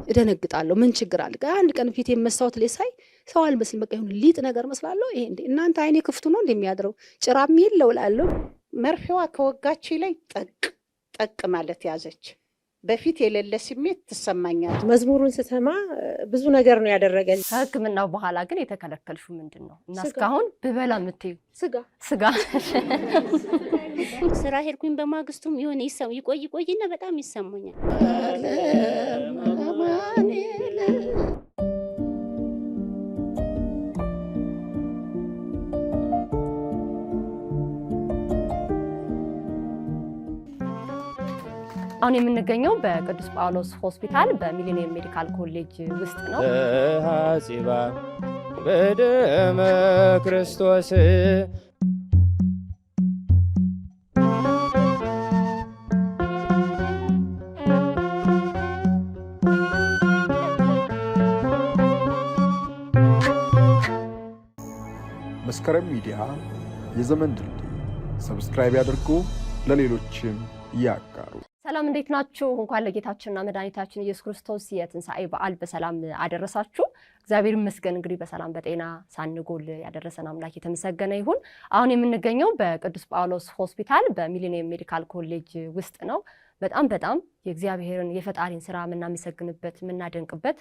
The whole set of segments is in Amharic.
እደነግጣለሁ ምን ችግር አለ አንድ ቀን ፊት የመስታወት ላይ ሳይ ሰው አልመስል በቃ ይሁን ሊጥ ነገር መስላለሁ ይሄ እንዴ እናንተ አይኔ ክፍቱ ነው እንደሚያድረው ጭራም ይለው ላለው መርፌዋ ከወጋች ላይ ጠቅ ማለት ያዘች በፊት የሌለ ስሜት ተሰማኛል መዝሙሩን ስተማ ብዙ ነገር ነው ያደረገኝ ከህክምናው በኋላ ግን የተከለከልሽው ምንድነው እና እስካሁን ብበላ ምትዩ ስጋ ስራ ሄድኩኝ በማግስቱም ይሁን ይቆይና በጣም ይሰማኛል አሁን የምንገኘው በቅዱስ ጳውሎስ ሆስፒታል በሚሊኒየም ሜዲካል ኮሌጅ ውስጥ ነው ሐጺባ በደመ ክርስቶስ መስከረም ሚዲያ የዘመን ድልድይ ሰብስክራይብ ያድርጉ ለሌሎችም ያጋሩ ሰላም እንዴት ናችሁ እንኳን ለጌታችንና መድኃኒታችን ኢየሱስ ክርስቶስ የትንሣኤ በዓል በሰላም አደረሳችሁ እግዚአብሔር ይመስገን እንግዲህ በሰላም በጤና ሳንጎል ያደረሰን አምላክ የተመሰገነ ይሁን አሁን የምንገኘው በቅዱስ ጳውሎስ ሆስፒታል በሚሊኒየም ሜዲካል ኮሌጅ ውስጥ ነው በጣም የእግዚአብሔርን የፈጣሪን ስራ ምናመሰግንበት ምናደንቅበት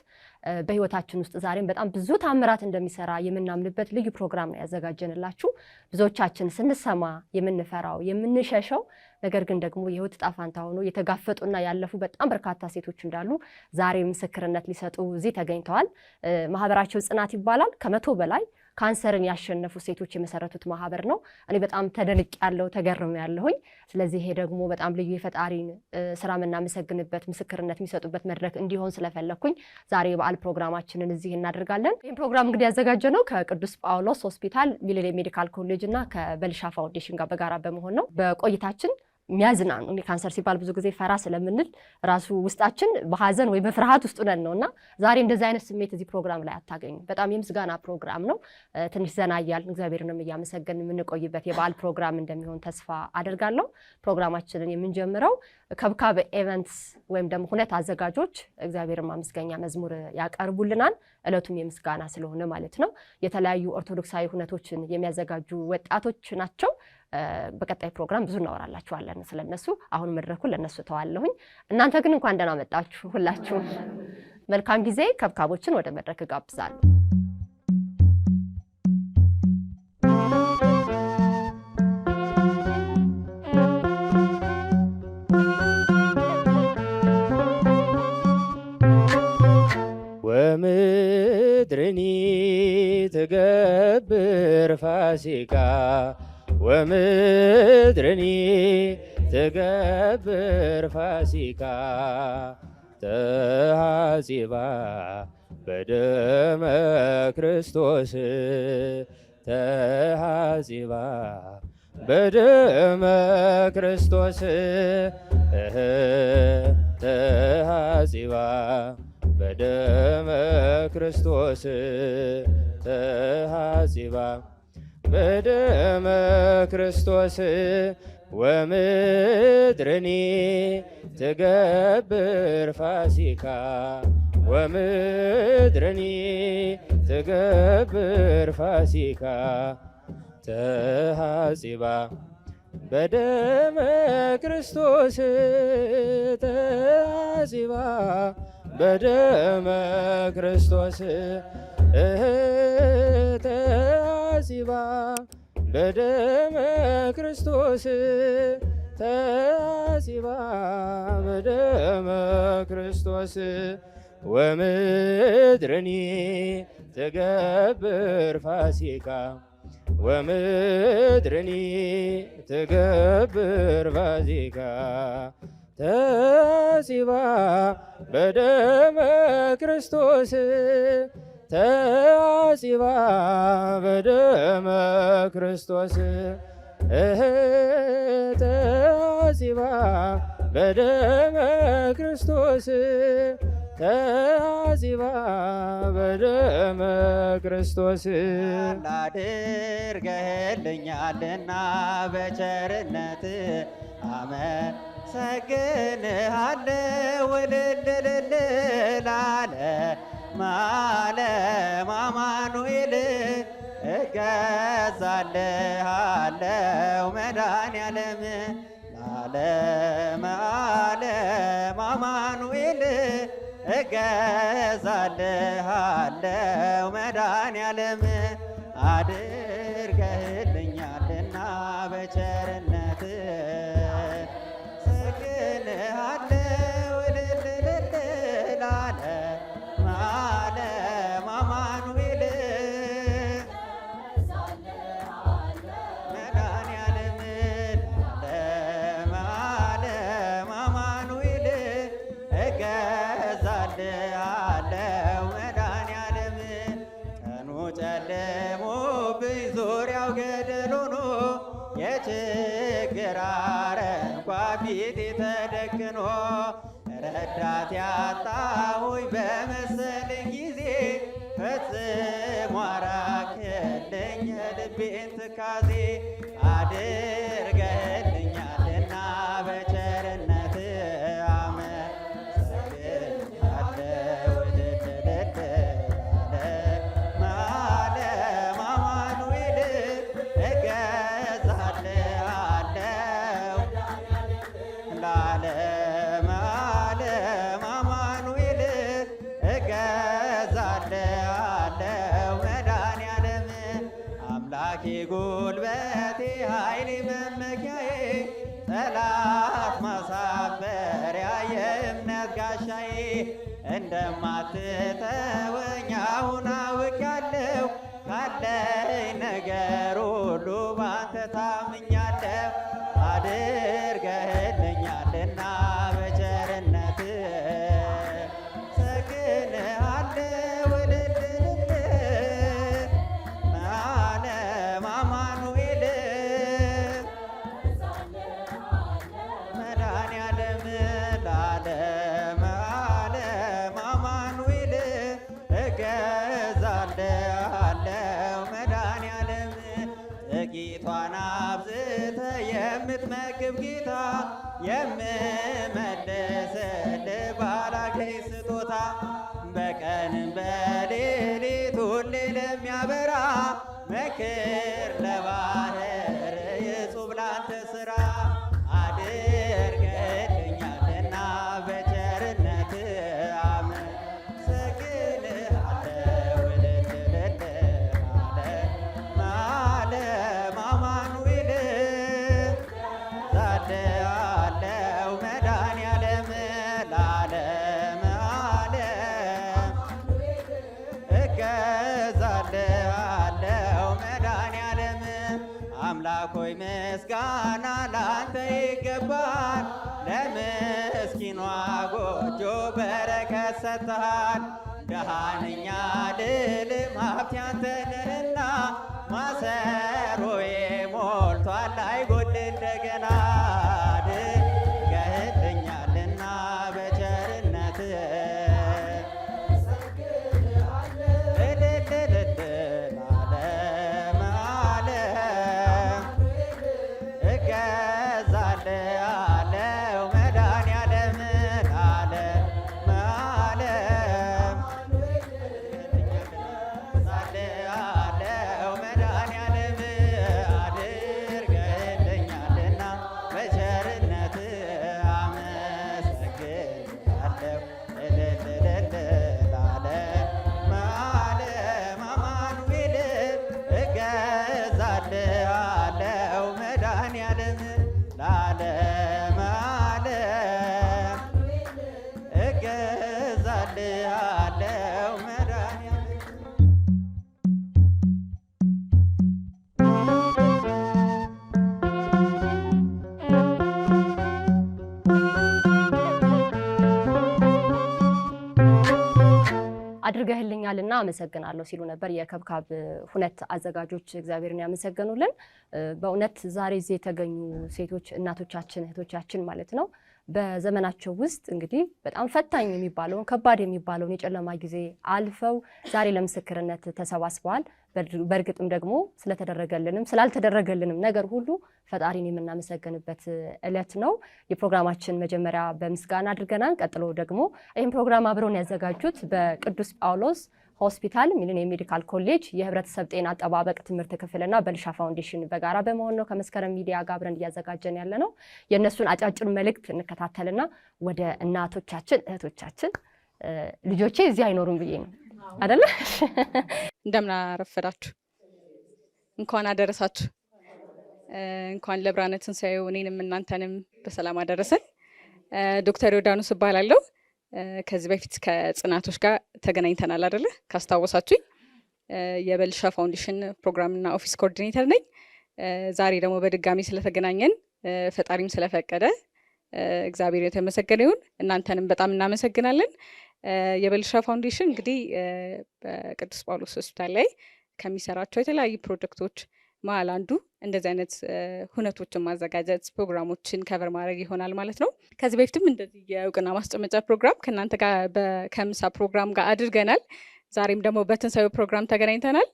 በህይወታችን ውስጥ ዛሬም በጣም ብዙ ታምራት እንደሚሰራ የምናምንበት ልዩ ፕሮግራም ነው ያዘጋጀንላችሁ ብዙዎቻችን ስንሰማ የምንፈራው የምንሸሸው ነገር ግን ደግሞ የህይወት ጣፋንታ ሆኖ የተጋፈጡና ያለፉ በጣም በርካታ ሴቶች እንዳሉ ዛሬ ምስክርነት ሊሰጡ እዚህ ተገኝተዋል ማህበራቸው ጽናት ይባላል ከ100 በላይ ካንሰርን ያሸነፉ ሴቶች የመሰረቱት ማህበር ነው እኔ በጣም ተደንቅ ያለው ተገርም ያለሁኝ ስለዚህ ይሄ ደግሞ በጣም ልዩ የፈጣሪን ስራ ምናመሰግንበት ምስክርነት የሚሰጡበት መድረክ እንዲሆን ስለፈለኩኝ ዛሬ የበዓል ፕሮግራማችንን እዚህ እናደርጋለን ይሄን ፕሮግራም እንግዲህ ያዘጋጀነው ከቅዱስ ጳውሎስ ሆስፒታል ሚሊኒየም ሜዲካል ኮሌጅ እና ከበልሻ ፋውንዴሽን ጋር በጋራ በመሆን ነው በቆይታችን ሚያዝናኑ ካንሰር ሲባል ብዙ ጊዜ ፈራ ስለምንል ራሱ ውስጣችን በሐዘን ወይ በፍርሃት ውስጥ ነውና ዛሬ እንደዚህ አይነት ስሜት እዚህ ፕሮግራም ላይ አታገኙ በጣም የምስጋና ፕሮግራም ነው ትንሽ ዘና ያያልን እግዚአብሔርንም ያመሰገን የምንቆይበት የበዓል ፕሮግራም እንደሚሆን ተስፋ አደርጋለሁ ፕሮግራማችንን የምንጀምረው ከብካብ ኢቨንትስ ወይም ደግሞ ሁለት አዘጋጆች እግዚአብሔርን ማመስገኛ መዝሙር ያቀርቡልናል እለቱም የምስጋና ስለሆነ ማለት ነው የተለያዩ ኦርቶዶክሳዊ ሁነቶችን የሚያዘጋጁ ወጣቶች ናቸው በቀጣይ ፕሮግራም ብዙ እናወራላችኋለን ስለነሱ አሁን መድረኩ ለነሱ ተዋለሁኝ እናንተ ግን እንኳን ደህና መጣችሁ ሁላችሁ መልካም ጊዜ ከብካቦችን ወደ መድረክ ጋብዛለሁ ወምድርኒ ትገብር ፋሲካ ወምድርኒ ትገብር ፋሲካ ተሐጺባ በደመ ክርስቶስ ተሐጺባ በደመ ክርስቶስ ተሐጺባ በደመ ክርስቶስ ተሐጺባ በደመ ክርስቶስ ወምድርኒ ትገብር ፋሲካ ወምድርኒ ትገብር ፋሲካ ተሐጺባ በደመ ክርስቶስ ተሐጺባ በደመ ክርስቶስ ተሐጺባ በደመ ክርስቶስ ተሐጺባ በደመ ክርስቶስ ወምድርኒ ትገብር ፋሲካ ወምድርኒ ትገብር ፋሲካ ተሐጺባ በደመ ክርስቶስ ተሐጺባ በደመ ክርስቶስ ተሐጺባ በደመ ክርስቶስ ተሐጺባ በደመ ክርስቶስ አድርገህልኛልና በቸርነት አመሰግንሃለሁ ሰግንሃለው እልል ለዓለመ ዓለም አማኑኤል እገዛልሃለው መድኃኔዓለም ለዓለመ ዓለም አማኑኤል እገዛልሃለው መድኃኔዓለም አድርገህልኛልና በቸርነት ሰግንሃለው እልል ለዓለመ ዓለም አማኑኤል መድኃኔዓለም ለዓለመ ዓለም አማኑኤል እገዛልሃለው መድኃኔዓለም ቀኑ ጨልሞብኝ ዙሪያው ገደል ሆኖ የችግር አረንቋ ፊቴ ተደቅኖ ረዳት ያጣሁኝ በመሰለኝ ጊዜ ፈጽሞ አራቅልኝ የልቤን ትካዜ አድርገህልኛልና በቸርነት አመሰግንሃለው እልል ለዓለመ ዓለም አማኑኤል እገዛልሃለው ለዓለመ ዓለም አማኑኤል እገዛልሃለው መድኃኔዓለም አምላኬ ጉልበቴ ኃይሌ መመኪያዬ ጠላት ማሳበሪያ የእምነት ጋሻዬ እንደማትተወኝ አሁን አውቄያለሁ ካለኝ ነገር ሁሉ ባንተ ታምኛለሁ አድርገህልኛልና በቸርነት ሰግንሃለው እልል ለዓለመ አማኑኤል መድኃኔዓለም ለዓለመ ዓለም አማኑኤል እገዛልሃለው መድኃኔዓለም ጥቂቷን አብዝተ የምትመግብ ጌታ የምመልስልህ ባላገኝ ስጦታ በቀንም በሌሊት ሁሌ ለሚያበራ መክር ለባህር የጹብ ላንተ ሥራ አድርገህልኛልና በቸርነት አመሰግንሃለው እልል ለዓለመ ዓለም አማኑኤል እገዛልሃለው መድኃኔዓለም ለዓለመ ዓለም እገዛልሃለው መድኃኔዓለም አምላክ ሆይ ምስጋና ላንተ ይገባል ለምስኪኗ ጎጆ በረከት ሰጥተሃል ደሃነኛ ልልም ሀብት ያንተ ነህና ማሰሮዬ ሞልቷል አይጎድል እንደገና አድርገህልኛልና በቸርነት እልል ለዓለመ ዓለም እገዛልሃለው መድኃኔዓለም ለዓለመ ዓለም እገዛልሃለው መድኃኔዓለም አድርገህልኛልና በቸርነት አመሰግንሃለው እልል ለዓለመ ዓለም አማኑኤል እገዛልሃለው መድኃኔዓለም ለዓለመ ዓለም እገዛልሃለው መድኃኔዓለም አድርገህልኛልና አመሰግናለሁ ሲሉ ነበር የከብካብ ሁነት አዘጋጆች እግዚአብሔርን ያመሰገኑልን። በእውነት ዛሬ እዚህ የተገኙ ሴቶች እናቶቻችን እህቶቻችን ማለት ነው በዘመናቸው ውስጥ እንግዲህ በጣም ፈታኝ የሚባለውን ከባድ የሚባለውን የጨለማ ጊዜ አልፈው ዛሬ ለምስክርነት ተሰባስበዋል። በእርግጥም ደግሞ ስለተደረገልንም ስላልተደረገልንም ነገር ሁሉ ፈጣሪን የምናመሰግንበት ዕለት ነው። የፕሮግራማችን መጀመሪያ በምስጋና አድርገናል። ቀጥሎ ደግሞ ይህን ፕሮግራም አብረውን ያዘጋጁት በቅዱስ ጳውሎስ ሆስፒታል ሚሊኒየም ሜዲካል ኮሌጅ የህብረተሰብ ጤና አጠባበቅ ትምህርት ክፍልና በልሻ ፋውንዴሽን በጋራ በመሆን ነው ከመስከረም ሚዲያ ጋር አብረን እያዘጋጀን ያለ ነው። የእነሱን አጫጭር መልእክት እንከታተልና ወደ እናቶቻችን እህቶቻችን ልጆቼ እዚህ አይኖሩም ብዬ ነው አይደለ? እንደምን አረፈዳችሁ፣ እንኳን አደረሳችሁ። እንኳን ለብርሃነ ትንሣኤው እኔንም እናንተንም በሰላም አደረሰን። ዶክተር ዮርዳኖስ እባላለሁ። ከዚህ በፊት ከጽናቶች ጋር ተገናኝተናል አይደለ? ካስታወሳችሁኝ የበልሻ ፋውንዴሽን ፕሮግራምና ኦፊስ ኮኦርዲኔተር ነኝ። ዛሬ ደግሞ በድጋሚ ስለተገናኘን ፈጣሪም ስለፈቀደ እግዚአብሔር የተመሰገነ ይሁን። እናንተንም በጣም እናመሰግናለን። የበልሻ ፋውንዴሽን እንግዲህ በቅዱስ ጳውሎስ ሆስፒታል ላይ ከሚሰራቸው የተለያዩ ፕሮጀክቶች መሀል አንዱ እንደዚህ አይነት ሁነቶችን ማዘጋጀት ፕሮግራሞችን ከቨር ማድረግ ይሆናል ማለት ነው። ከዚህ በፊትም እንደዚህ የእውቅና ማስጨመጫ ፕሮግራም ከእናንተ ጋር ከምሳ ፕሮግራም ጋር አድርገናል። ዛሬም ደግሞ በትንሣኤው ፕሮግራም ተገናኝተናል።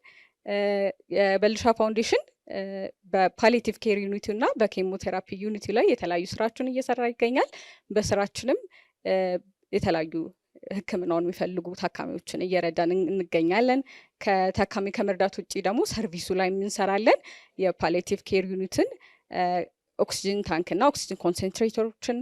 የበልሻ ፋውንዴሽን በፓሊቲቭ ኬር ዩኒቲ እና በኬሞቴራፒ ዩኒቲ ላይ የተለያዩ ስራችን እየሰራ ይገኛል። በስራችንም የተለያዩ ሕክምናውን የሚፈልጉ ታካሚዎችን እየረዳን እንገኛለን። ከታካሚ ከመርዳት ውጭ ደግሞ ሰርቪሱ ላይ እንሰራለን። የፓሊቲቭ ኬር ዩኒትን ኦክሲጅን ታንክና ኦክሲጅን ኮንሰንትሬተሮችን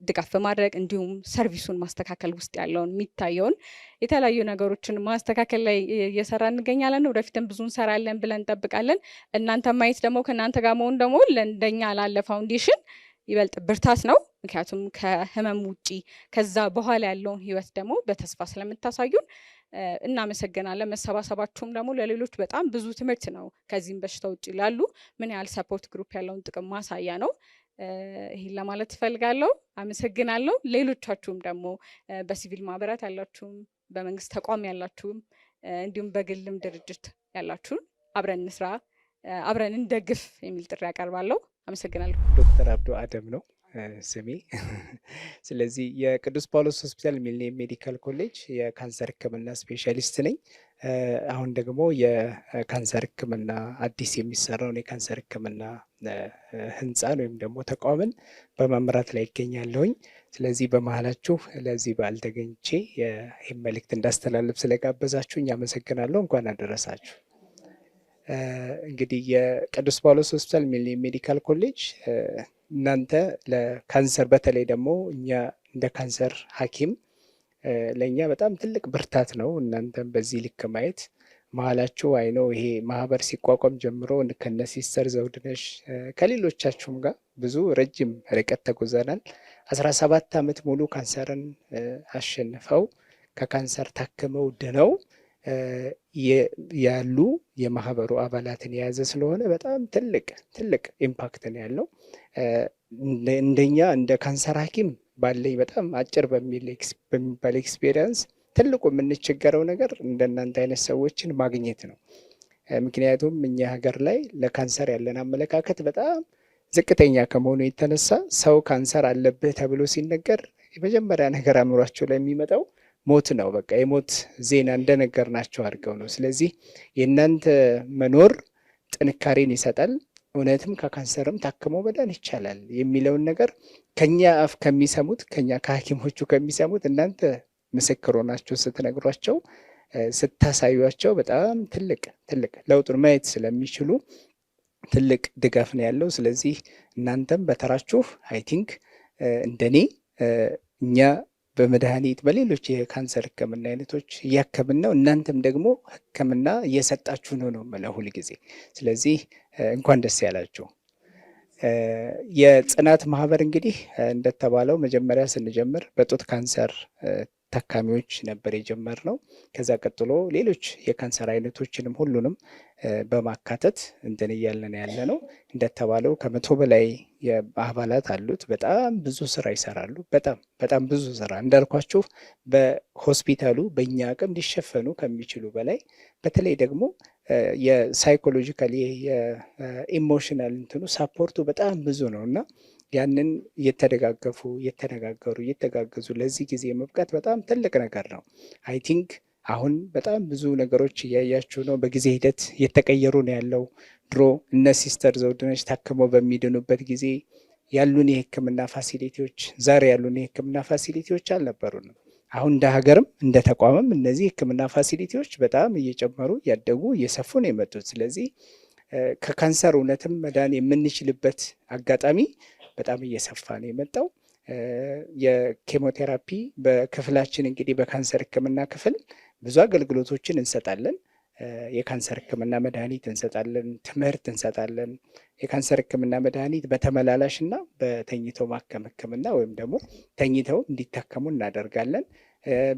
ድጋፍ በማድረግ እንዲሁም ሰርቪሱን ማስተካከል ውስጥ ያለውን የሚታየውን የተለያዩ ነገሮችን ማስተካከል ላይ እየሰራ እንገኛለን። ወደፊትም ብዙ እንሰራለን ብለን እንጠብቃለን። እናንተ ማየት ደግሞ ከእናንተ ጋር መሆን ደግሞ ለእንደኛ ላለ ፋውንዴሽን ይበልጥ ብርታት ነው። ምክንያቱም ከህመም ውጪ ከዛ በኋላ ያለውን ህይወት ደግሞ በተስፋ ስለምታሳዩን እናመሰግናለን። መሰባሰባችሁም ደግሞ ለሌሎች በጣም ብዙ ትምህርት ነው። ከዚህም በሽታ ውጪ ላሉ ምን ያህል ሰፖርት ግሩፕ ያለውን ጥቅም ማሳያ ነው። ይህን ለማለት እፈልጋለሁ። አመሰግናለሁ። ሌሎቻችሁም ደግሞ በሲቪል ማህበራት ያላችሁም፣ በመንግስት ተቋም ያላችሁም፣ እንዲሁም በግልም ድርጅት ያላችሁን አብረን እንስራ፣ አብረን እንደግፍ የሚል ጥሪ ያቀርባለሁ። አመሰግናለሁ። ዶክተር አብዶ አደም ነው ስሜ። ስለዚህ የቅዱስ ጳውሎስ ሆስፒታል ሚሊኒየም ሜዲካል ኮሌጅ የካንሰር ሕክምና ስፔሻሊስት ነኝ። አሁን ደግሞ የካንሰር ሕክምና አዲስ የሚሰራውን የካንሰር ሕክምና ህንፃን ወይም ደግሞ ተቋምን በመምራት ላይ ይገኛለሁኝ። ስለዚህ በመሀላችሁ ለዚህ በዓል ተገኝቼ ይህን መልእክት እንዳስተላለፍ ስለጋበዛችሁኝ አመሰግናለሁ። እንኳን አደረሳችሁ። እንግዲህ የቅዱስ ጳውሎስ ሆስፒታል ሚሊኒየም ሜዲካል ኮሌጅ እናንተ ለካንሰር በተለይ ደግሞ እኛ እንደ ካንሰር ሐኪም ለእኛ በጣም ትልቅ ብርታት ነው። እናንተም በዚህ ልክ ማየት መሀላችሁ አይነው ይሄ ማህበር ሲቋቋም ጀምሮ ከነ ሲስተር ዘውድነሽ ከሌሎቻችሁም ጋር ብዙ ረጅም ርቀት ተጉዘናል። 17 ዓመት ሙሉ ካንሰርን አሸንፈው ከካንሰር ታክመው ድነው ያሉ የማህበሩ አባላትን የያዘ ስለሆነ በጣም ትልቅ ኢምፓክት ነው ያለው። እንደኛ እንደ ካንሰር ሐኪም ባለኝ በጣም አጭር በሚባል ኤክስፔሪየንስ ትልቁ የምንቸገረው ነገር እንደናንተ አይነት ሰዎችን ማግኘት ነው። ምክንያቱም እኛ ሀገር ላይ ለካንሰር ያለን አመለካከት በጣም ዝቅተኛ ከመሆኑ የተነሳ ሰው ካንሰር አለብህ ተብሎ ሲነገር የመጀመሪያ ነገር አእምሯቸው ላይ የሚመጣው ሞት ነው። በቃ የሞት ዜና እንደነገርናቸው አድርገው ነው። ስለዚህ የእናንተ መኖር ጥንካሬን ይሰጣል። እውነትም ከካንሰርም ታክሞ መዳን ይቻላል የሚለውን ነገር ከኛ አፍ ከሚሰሙት ከኛ ከሐኪሞቹ ከሚሰሙት እናንተ ምስክር ሆናችሁ ስትነግሯቸው ስታሳዩቸው በጣም ትልቅ ለውጡን ማየት ስለሚችሉ ትልቅ ድጋፍ ነው ያለው። ስለዚህ እናንተም በተራችሁ አይ ቲንክ እንደኔ እኛ በመድኃኒት በሌሎች የካንሰር ሕክምና አይነቶች እያከምን ነው። እናንተም ደግሞ ሕክምና እየሰጣችሁ ነው የምለው ሁል ጊዜ። ስለዚህ እንኳን ደስ ያላችሁ። የጽናት ማህበር እንግዲህ እንደተባለው መጀመሪያ ስንጀምር በጡት ካንሰር ታካሚዎች ነበር የጀመርነው። ከዛ ቀጥሎ ሌሎች የካንሰር አይነቶችንም ሁሉንም በማካተት እንትን እያለን ያለ ነው። እንደተባለው ከ100 በላይ አባላት አሉት። በጣም ብዙ ስራ ይሰራሉ። በጣም ብዙ ስራ እንዳልኳችሁ በሆስፒታሉ በእኛ አቅም ሊሸፈኑ ከሚችሉ በላይ በተለይ ደግሞ የሳይኮሎጂካል የኢሞሽናል እንትኑ ሳፖርቱ በጣም ብዙ ነው እና ያንን እየተደጋገፉ እየተነጋገሩ እየተጋገዙ ለዚህ ጊዜ መብቃት በጣም ትልቅ ነገር ነው። አይ ቲንክ አሁን በጣም ብዙ ነገሮች እያያችሁ ነው። በጊዜ ሂደት እየተቀየሩ ነው ያለው። ድሮ እነ ሲስተር ዘውድነሽ ታክመው በሚድኑበት ጊዜ ያሉን የሕክምና ፋሲሊቲዎች ዛሬ ያሉን የሕክምና ፋሲሊቲዎች አልነበሩንም። አሁን እንደ ሀገርም እንደ ተቋምም እነዚህ ሕክምና ፋሲሊቲዎች በጣም እየጨመሩ እያደጉ እየሰፉ ነው የመጡት። ስለዚህ ከካንሰር እውነትም መዳን የምንችልበት አጋጣሚ በጣም እየሰፋ ነው የመጣው። የኬሞቴራፒ በክፍላችን እንግዲህ በካንሰር ሕክምና ክፍል ብዙ አገልግሎቶችን እንሰጣለን። የካንሰር ሕክምና መድኃኒት እንሰጣለን፣ ትምህርት እንሰጣለን። የካንሰር ሕክምና መድኃኒት በተመላላሽ እና በተኝተው ማከም ሕክምና ወይም ደግሞ ተኝተው እንዲታከሙ እናደርጋለን።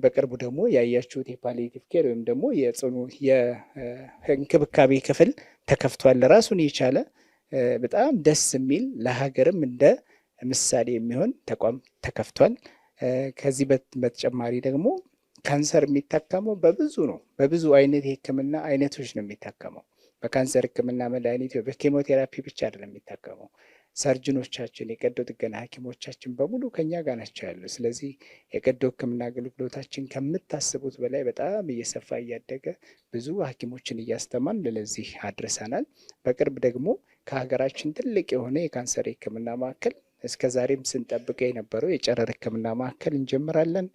በቅርቡ ደግሞ ያያችሁት የፓሊዬቲቭ ኬር ወይም ደግሞ የጽኑ የእንክብካቤ ክፍል ተከፍቷል። ራሱን የቻለ በጣም ደስ የሚል ለሀገርም እንደ ምሳሌ የሚሆን ተቋም ተከፍቷል። ከዚህ በተጨማሪ ደግሞ ካንሰር የሚታከመው በብዙ ነው። በብዙ አይነት የህክምና አይነቶች ነው የሚታከመው። በካንሰር ህክምና መድኃኒት በኬሞቴራፒ ብቻ አይደለም የሚታከመው። ሰርጅኖቻችን፣ የቀዶ ጥገና ሐኪሞቻችን በሙሉ ከኛ ጋር ናቸው ያሉ። ስለዚህ የቀዶ ህክምና አገልግሎታችን ከምታስቡት በላይ በጣም እየሰፋ እያደገ ብዙ ሐኪሞችን እያስተማን ለዚህ አድርሰናል። በቅርብ ደግሞ ከሀገራችን ትልቅ የሆነ የካንሰር ህክምና ማዕከል እስከዛሬም ስንጠብቀው የነበረው የጨረር ህክምና ማዕከል እንጀምራለን።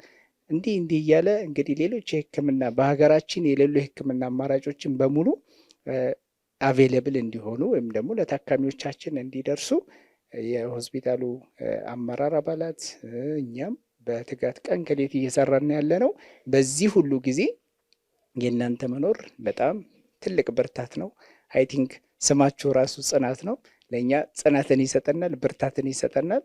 እንዲህ እያለ እንግዲህ ሌሎች የህክምና በሀገራችን የሌሉ የህክምና አማራጮችን በሙሉ አቬይለብል እንዲሆኑ ወይም ደግሞ ለታካሚዎቻችን እንዲደርሱ የሆስፒታሉ አመራር አባላት እኛም በትጋት ቀን ከሌት እየሰራን ያለ ነው። በዚህ ሁሉ ጊዜ የእናንተ መኖር በጣም ትልቅ ብርታት ነው። አይ ቲንክ ስማችሁ ራሱ ጽናት ነው። ለእኛ ጽናትን ይሰጠናል፣ ብርታትን ይሰጠናል።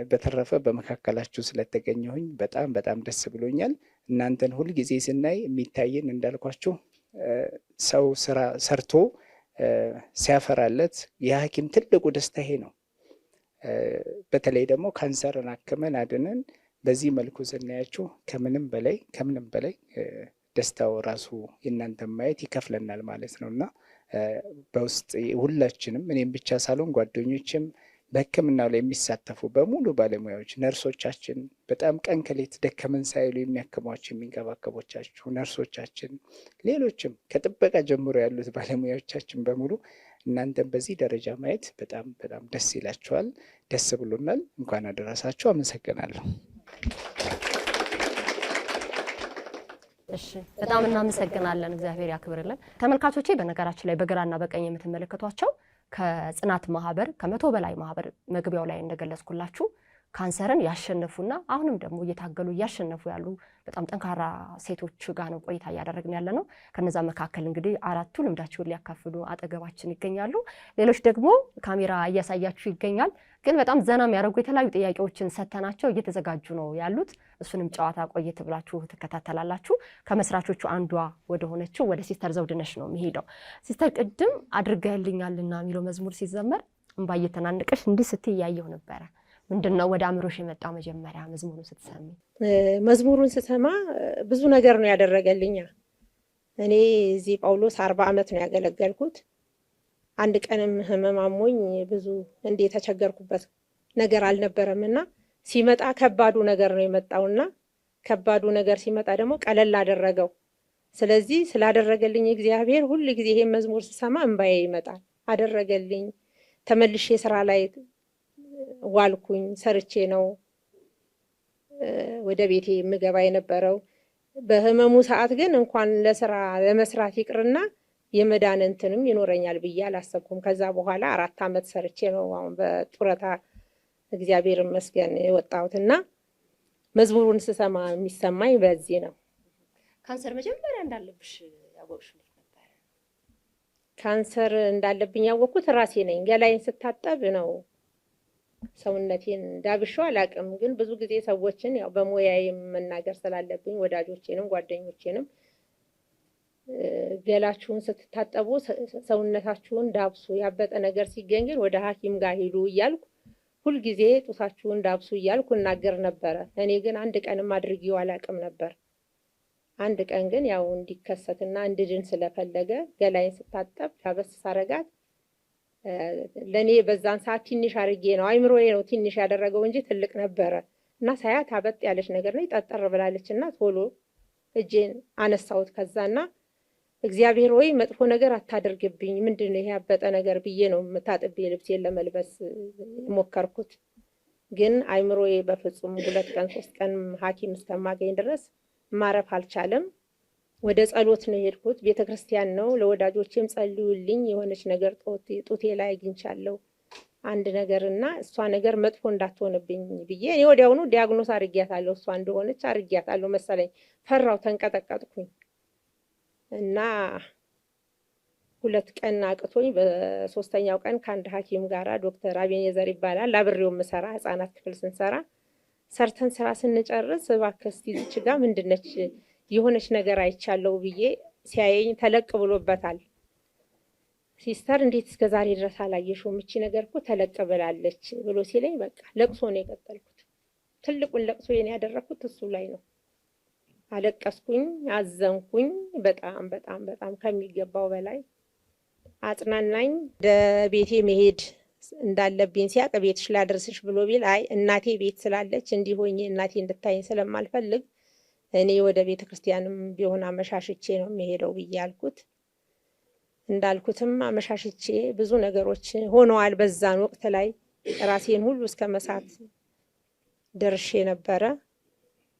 በተረፈ በመካከላችሁ ስለተገኘሁኝ በጣም በጣም ደስ ብሎኛል። እናንተን ሁልጊዜ ስናይ የሚታየን እንዳልኳችሁ ሰው ስራ ሰርቶ ሲያፈራለት የሐኪም ትልቁ ደስታ ይሄ ነው። በተለይ ደግሞ ካንሰርን አክመን አድነን በዚህ መልኩ ስናያችሁ ከምንም በላይ ደስታው ራሱ የእናንተን ማየት ይከፍለናል ማለት ነው እና በውስጥ ሁላችንም እኔም ብቻ ሳልሆን ጓደኞችም በህክምናው ላይ የሚሳተፉ በሙሉ ባለሙያዎች፣ ነርሶቻችን በጣም ቀን ከሌት ደከመን ሳይሉ የሚያክሟቸው የሚንከባከቦቻችሁ ነርሶቻችን፣ ሌሎችም ከጥበቃ ጀምሮ ያሉት ባለሙያዎቻችን በሙሉ እናንተን በዚህ ደረጃ ማየት በጣም በጣም ደስ ይላችኋል። ደስ ብሎናል። እንኳን አደረሳችሁ። አመሰግናለሁ። እሺ፣ በጣም እናመሰግናለን። እግዚአብሔር ያክብርልን። ተመልካቾቼ በነገራችን ላይ በግራና በቀኝ የምትመለከቷቸው ከጽናት ማህበር ከ100 በላይ ማህበር መግቢያው ላይ እንደገለጽኩላችሁ ካንሰርን ያሸነፉና አሁንም ደግሞ እየታገሉ እያሸነፉ ያሉ በጣም ጠንካራ ሴቶች ጋር ነው ቆይታ እያደረግን ያለ ነው። ከነዛ መካከል እንግዲህ 4ቱ ልምዳቸውን ሊያካፍሉ አጠገባችን ይገኛሉ። ሌሎች ደግሞ ካሜራ እያሳያችሁ ይገኛል። ግን በጣም ዘና የሚያደርጉ የተለያዩ ጥያቄዎችን ሰተናቸው እየተዘጋጁ ነው ያሉት። እሱንም ጨዋታ ቆየት ብላችሁ ትከታተላላችሁ። ከመስራቾቹ አንዷ ወደ ሆነችው ወደ ሲስተር ዘውድነሽ ነው የሚሄደው። ሲስተር ቅድም አድርገህልኛልና የሚለው መዝሙር ሲዘመር እንባ እየተናነቀሽ እንዲህ ስትይ እያየሁ ነበረ። ምንድን ነው ወደ አእምሮሽ የመጣው መጀመሪያ መዝሙሩን ስትሰሚ? መዝሙሩን ስሰማ ብዙ ነገር ነው ያደረገልኛ። እኔ እዚህ ጳውሎስ 40 ዓመት ነው ያገለገልኩት። አንድ ቀንም ህመም አሞኝ ብዙ እንደ የተቸገርኩበት ነገር አልነበረምና ሲመጣ ከባዱ ነገር ነው የመጣውና ከባዱ ነገር ሲመጣ ደግሞ ቀለል አደረገው። ስለዚህ ስላደረገልኝ እግዚአብሔር ሁሉ ጊዜ ይሄን መዝሙር ስሰማ እንባዬ ይመጣል። አደረገልኝ። ተመልሼ ስራ ላይ ዋልኩኝ። ሰርቼ ነው ወደ ቤቴ የምገባ የነበረው። በህመሙ ሰዓት ግን እንኳን ለስራ ለመስራት ይቅርና የመዳን እንትንም ይኖረኛል ብዬ አላሰብኩም። ከዛ በኋላ 4 ዓመት ሰርቼ ነው አሁን በጡረታ እግዚአብሔር ይመስገን የወጣሁትና መዝሙሩን ስሰማ የሚሰማኝ በዚህ ነው። ካንሰር መጀመሪያ እንዳለብሽ ያወቅሽ ነበር? ካንሰር እንዳለብኝ ያወቅኩት ራሴ ነኝ። ገላይን ስታጠብ ነው ሰውነቴን ዳብሼው አላውቅም። ግን ብዙ ጊዜ ሰዎችን ያው በሙያዬ መናገር ስላለብኝ ወዳጆቼንም ጓደኞቼንም ገላችሁን ስትታጠቡ ሰውነታችሁን ዳብሱ፣ ያበጠ ነገር ሲገኝ ግን ወደ ሐኪም ጋር ሂዱ እያልኩ ሁልጊዜ ጡታችሁን ዳብሱ እያልኩ እናገር ነበረ። እኔ ግን አንድ ቀንም አድርጌው አላውቅም ነበር። አንድ ቀን ግን ያው እንዲከሰትና እንድድን ስለፈለገ ገላይን ስታጠብ ዳበስ ሳረጋት ለእኔ በዛን ሰዓት ትንሽ አድርጌ ነው አይምሮዬ ነው ትንሽ ያደረገው እንጂ ትልቅ ነበረ እና ሳያት አበጥ ያለች ነገር ነው ጠጠር ብላለች እና ቶሎ እጄን አነሳሁት ከዛና እግዚአብሔር ወይ መጥፎ ነገር አታደርግብኝ ምንድነው ይሄ ያበጠ ነገር ብዬ ነው ታጥቤ ልብሴን ለመልበስ ሞከርኩት። ግን አይምሮዬ በፍጹም 2 ቀን 3 ቀን ሐኪም እስከማገኝ ድረስ ማረፍ አልቻለም። ወደ ጸሎት ነው የሄድኩት። ቤተክርስቲያን ነው ለወዳጆቼም ጸልዩልኝ የሆነች ነገር ጡቴ ላይ አግኝቻለሁ አንድ ነገርና እሷ ነገር መጥፎ እንዳትሆንብኝ ብዬ እኔ ወዲያውኑ ዲያግኖስ አርጊያታለሁ እሷ እንደሆነች አርጊያታለሁ መሰለኝ። ፈራው ተንቀጠቀጥኩኝ እና 2 ቀን አቅቶኝ በ3ኛው ቀን ከአንድ ሐኪም ጋራ ዶክተር አቤኔዘር ይባላል አብሬው መሰራ ህፃናት ክፍል ስንሰራ ሰርተን ስራ ስንጨርስ እባክህ እዚች ጋር ምንድነች የሆነች ነገር አይቻለው ብዬ ሲያየኝ ተለቅ ብሎበታል። ሲስተር እንዴት እስከ ዛሬ ድረስ አላየሽውም እቺ ነገር እኮ ተለቅ ብላለች ብሎ ሲለኝ በቃ ለቅሶ ነው የቀጠልኩት። ትልቁን ለቅሶ የኔ ያደረኩት እሱ ላይ ነው። አለቀስኩኝ፣ አዘንኩኝ በጣም በጣም በጣም ከሚገባው በላይ አጽናናኝ። ወደ ቤቴ መሄድ እንዳለብኝ ሲያቅ ቤትሽ ላደርስሽ ብሎ ቢል አይ እናቴ ቤት ስላለች እንዲሆኝ እናቴ እንድታይኝ ስለማልፈልግ እኔ ወደ ቤተ ክርስቲያንም ቢሆን አመሻሽቼ ነው የሚሄደው ብዬ አልኩት። እንዳልኩትም አመሻሽቼ ብዙ ነገሮች ሆነዋል። በዛን ወቅት ላይ ራሴን ሁሉ እስከ መሳት ደርሼ ነበረ።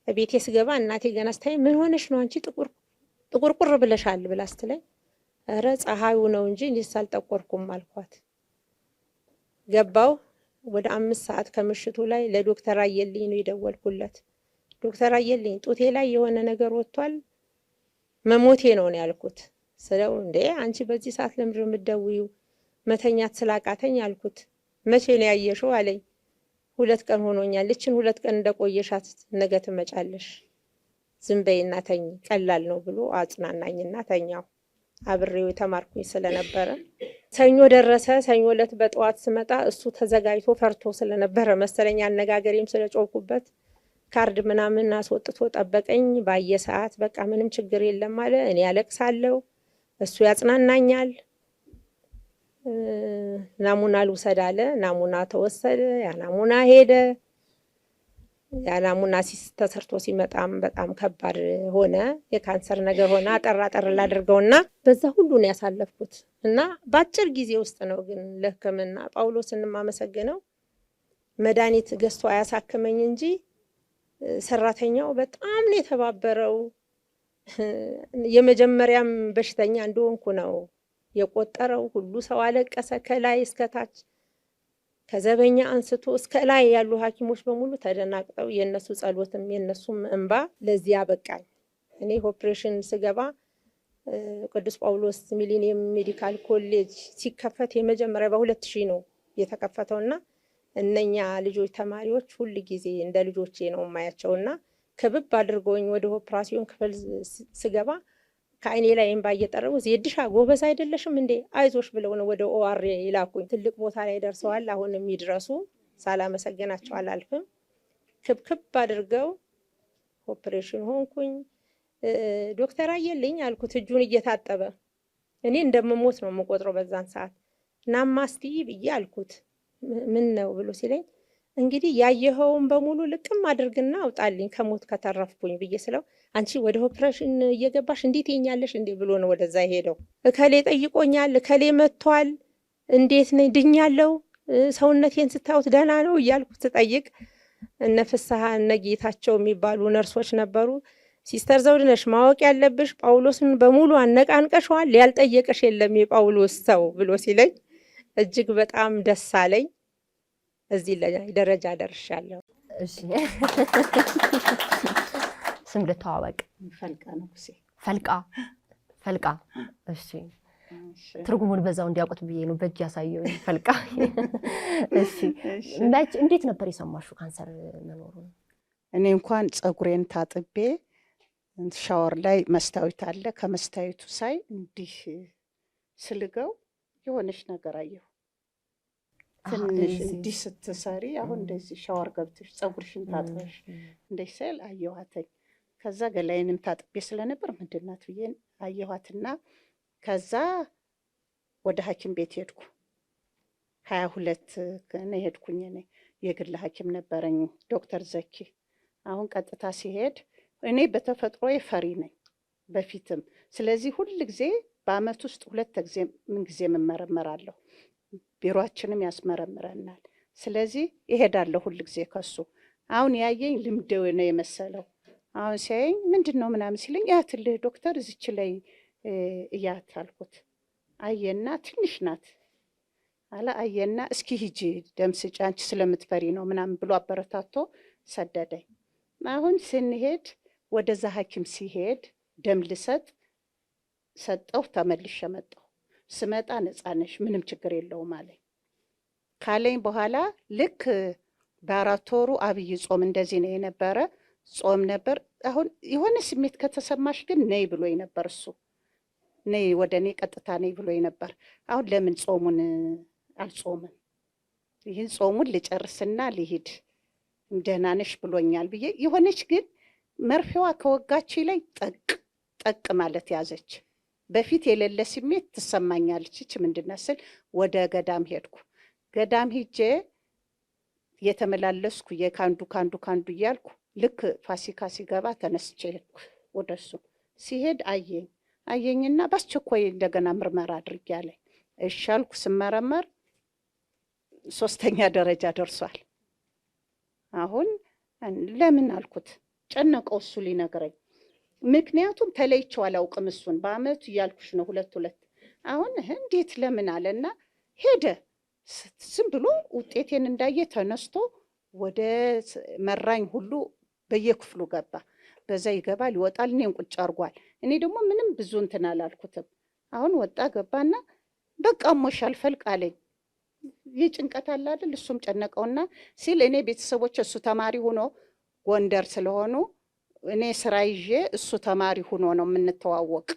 ቤቴ ስገባ እናቴ ገና ስታይ ምን ሆነሽ ነው አንቺ ጥቁርቁር ብለሻል ብላ ስትለኝ ኧረ ፀሐዩ ነው እንጂ እንዴት አልጠቆርኩም አልኳት። ገባው ወደ 5 ሰዓት ከምሽቱ ላይ ለዶክተር አየልኝ ነው የደወልኩለት። ዶክተር አየልኝ ጡቴ ላይ የሆነ ነገር ወጥቷል መሞቴ ነው ያልኩት። ስለው እንዴ አንቺ በዚህ ሰዓት ለምንድን ነው የምትደውይው? መተኛት ስላቃተኝ አልኩት። መቼ ነው ያየሽው አለኝ። 2 ቀን ሆኖኛል። እችን 2 ቀን እንደቆየሻት ነገ ትመጫለሽ፣ ዝም በይና ተኝ፣ ቀላል ነው ብሎ አጽናናኝና ተኛው። አብሬው የተማርኩኝ ስለነበረ ሰኞ ደረሰ። ሰኞ ዕለት በጠዋት ስመጣ እሱ ተዘጋጅቶ ፈርቶ ስለነበረ መሰለኝ አነጋገሬም ስለጮኩበት ካርድ ምናምን አስወጥቶ ጠበቀኝ። ባየ ሰዓት በቃ ምንም ችግር የለም አለ። እኔ ያለቅሳለሁ፣ እሱ ያጽናናኛል። ናሙና ልውሰድ አለ። ናሙና ተወሰደ። ያ ናሙና ሄደ። ያ ናሙና ተሰርቶ ሲመጣም በጣም ከባድ ሆነ። የካንሰር ነገር ሆነ። አጠር ላድርገውና በዛ ሁሉ ነው ያሳለፍኩት እና በአጭር ጊዜ ውስጥ ነው ግን ለሕክምና ጳውሎስን የማመሰግነው መድኃኒት ገዝቶ አያሳክመኝ እንጂ ሰራተኛው በጣም ነው የተባበረው። የመጀመሪያም በሽተኛ እንደሆንኩ ነው የቆጠረው። ሁሉ ሰው አለቀሰ ከላይ እስከ ታች፣ ከዘበኛ አንስቶ እስከ ላይ ያሉ ሐኪሞች በሙሉ ተደናቅጠው የነሱ ጸሎትም የነሱም እንባ ለዚህ አበቃኝ። እኔ ኦፕሬሽን ስገባ ቅዱስ ጳውሎስ ሚሊኒየም ሜዲካል ኮሌጅ ሲከፈት የመጀመሪያ በ2000 ነው የተከፈተውና እነኛ ልጆች ተማሪዎች ሁሉ ጊዜ እንደ ልጆቼ ነው የማያቸውና ክብብ አድርገውኝ ወደ ኦፕራሲዮን ክፍል ስገባ ከአይኔ ላይ እንባ እየጠረጉ ዜድሻ ጎበዝ አይደለሽም እንዴ አይዞሽ ብለው ነው ወደ ኦአር ይላኩኝ። ትልቅ ቦታ ላይ ደርሰዋል። አሁንም ይድረሱ፣ ሳላመሰግናቸው አላልፍም። ክብክብ አድርገው ኦፕሬሽን ሆንኩኝ። ዶክተር አየልኝ አልኩት እጁን እየታጠበ እኔ እንደምሞት ነው የምቆጥረው በዛን ሰዓት። ናማስቲ ብዬ አልኩት። ምን ነው ብሎ ሲለኝ እንግዲህ ያየኸውን በሙሉ ልቅም አድርግና አውጣልኝ ከሞት ከተረፍኩኝ ብዬ ስለው አንቺ ወደ ኦፕሬሽን እየገባሽ እንዴት ይኛለሽ እንዴ ብሎ ነው ወደዛ ሄደው። እከሌ ጠይቆኛል፣ እከሌ መጥቷል፣ እንዴት ነኝ ድኛለሁ፣ ሰውነቴን ስታዩት ደህና ነው እያልኩ ስጠይቅ እነ ፍስሐ እነ ጌታቸው የሚባሉ ነርሶች ነበሩ። ሲስተር ዘውድነሽ ማወቅ ያለብሽ ጳውሎስን በሙሉ አነቃንቀሽዋል፣ ያልጠየቀሽ የለም የጳውሎስ ሰው ብሎ ሲለኝ እጅግ በጣም ደስ አለኝ። እዚህ ደረጃ ደርሻለሁ። እሺ ስም ልተዋወቅ። ፈልቃ ነው ኩሴ። ፈልቃ። እሺ ትርጉሙን በዛው እንዲያውቁት ብዬ ነው በእጅ ያሳየው ፈልቃ። እሺ እንዴት ነበር የሰማሽው ካንሰር መኖሩን? እኔ እንኳን ፀጉሬን ታጥቤ ሻወር ላይ መስታወት አለ። ከመስታወቱ ሳይ እንዲህ ስልገው የሆነች ነገር አየሁ። ትንሽ እንዲህ ስትሰሪ አሁን እንደዚህ ሻወር ገብተሽ ፀጉርሽን ታጥበሽ እንደዚህ ስል አየኋተኝ። ከዛ ገላዬንም ታጥቤ ስለነበር ምንድን ናት ብዬ አየኋትና ከዛ ወደ ሐኪም ቤት ሄድኩ። 22 ነው ሄድኩኝ። እኔ የግል ሐኪም ነበረኝ ዶክተር ዘኪ። አሁን ቀጥታ ሲሄድ እኔ በተፈጥሮዬ ፈሪ ነኝ በፊትም። ስለዚህ ሁል ጊዜ በአመት ውስጥ 2 ጊዜ ምን ጊዜ እመረመራለሁ። ቢሮአችንም ያስመረምረናል። ስለዚህ ይሄዳለሁ ሁል ጊዜ ከሱ። አሁን ያየኝ ልምደው ነው የመሰለው። አሁን ሲያየኝ ምንድነው ምናምን ሲለኝ ያትልህ ዶክተር እዚች ላይ እያት አልኩት። አየና ትንሽ ናት አለ። አየና እስኪ ሂጂ ደም ስጪ አንቺ ስለምትፈሪ ነው ምናምን ብሎ አበረታቶ ሰደደኝ። አሁን ስንሄድ ወደዛ ሐኪም ሲሄድ ደም ልሰጥ ሰጠው። ተመልሼ መጣሁ። ስመጣ ነፃ ነሽ ምንም ችግር የለውም አለኝ። ካለኝ በኋላ ልክ በ4 ወሩ አብይ ጾም እንደዚህ ነው የነበረ። ጾም ነበር። አሁን የሆነ ስሜት ከተሰማሽ ግን ነይ ብሎኝ ነበር እሱ። ነይ ወደ እኔ ቀጥታ ነይ ብሎኝ ነበር። አሁን ለምን ጾሙን አልጾምም? ይህን ጾሙን ልጨርስና ልሂድ ደህና ነሽ ብሎኛል ብዬ የሆነች ግን መርፌዋ ከወጋች ላይ ጠቅ ማለት ያዘች። በፊት የሌለ ስሜት ትሰማኛለች። እቺ ምንድነው ስል ወደ ገዳም ሄድኩ። ገዳም ሂጄ የተመላለስኩ ካንዱ እያልኩ ልክ ፋሲካ ሲገባ ተነስቼ ሄድኩ ወደሱ። ሲሄድ አየኝና በአስቸኳይ እንደገና ምርመራ አድርጌ አለኝ። እሺ አልኩ። ስመረመር 3ኛ ደረጃ ደርሷል። አሁን ለምን አልኩት። ጨነቀው እሱ ሊነግረኝ። ምክንያቱም ተለይቼው አላውቅም እሱን በአመቱ እያልኩሽ ነው 2 አሁን እንዴት ለምን አለና ሄደ። ዝም ብሎ ውጤቴን እንዳየ ተነስቶ ወደ መራኝ ሁሉ በየክፍሉ ገባ። በዛ ይገባል ይወጣል። እኔን ቁጭ አርጓል። እኔ ደግሞ ምንም ብዙ እንትን አላልኩትም። አሁን ወጣ ገባና በቃ ሞሻል ፈልቅ አለኝ። የጭንቀት አለ አይደል? እሱም ጨነቀውና ሲል እኔ ቤተሰቦች እሱ ተማሪ ሆኖ ጎንደር ስለሆኑ እኔ ስራ ይዤ እሱ ተማሪ ሆኖ ነው የምንተዋወቅ።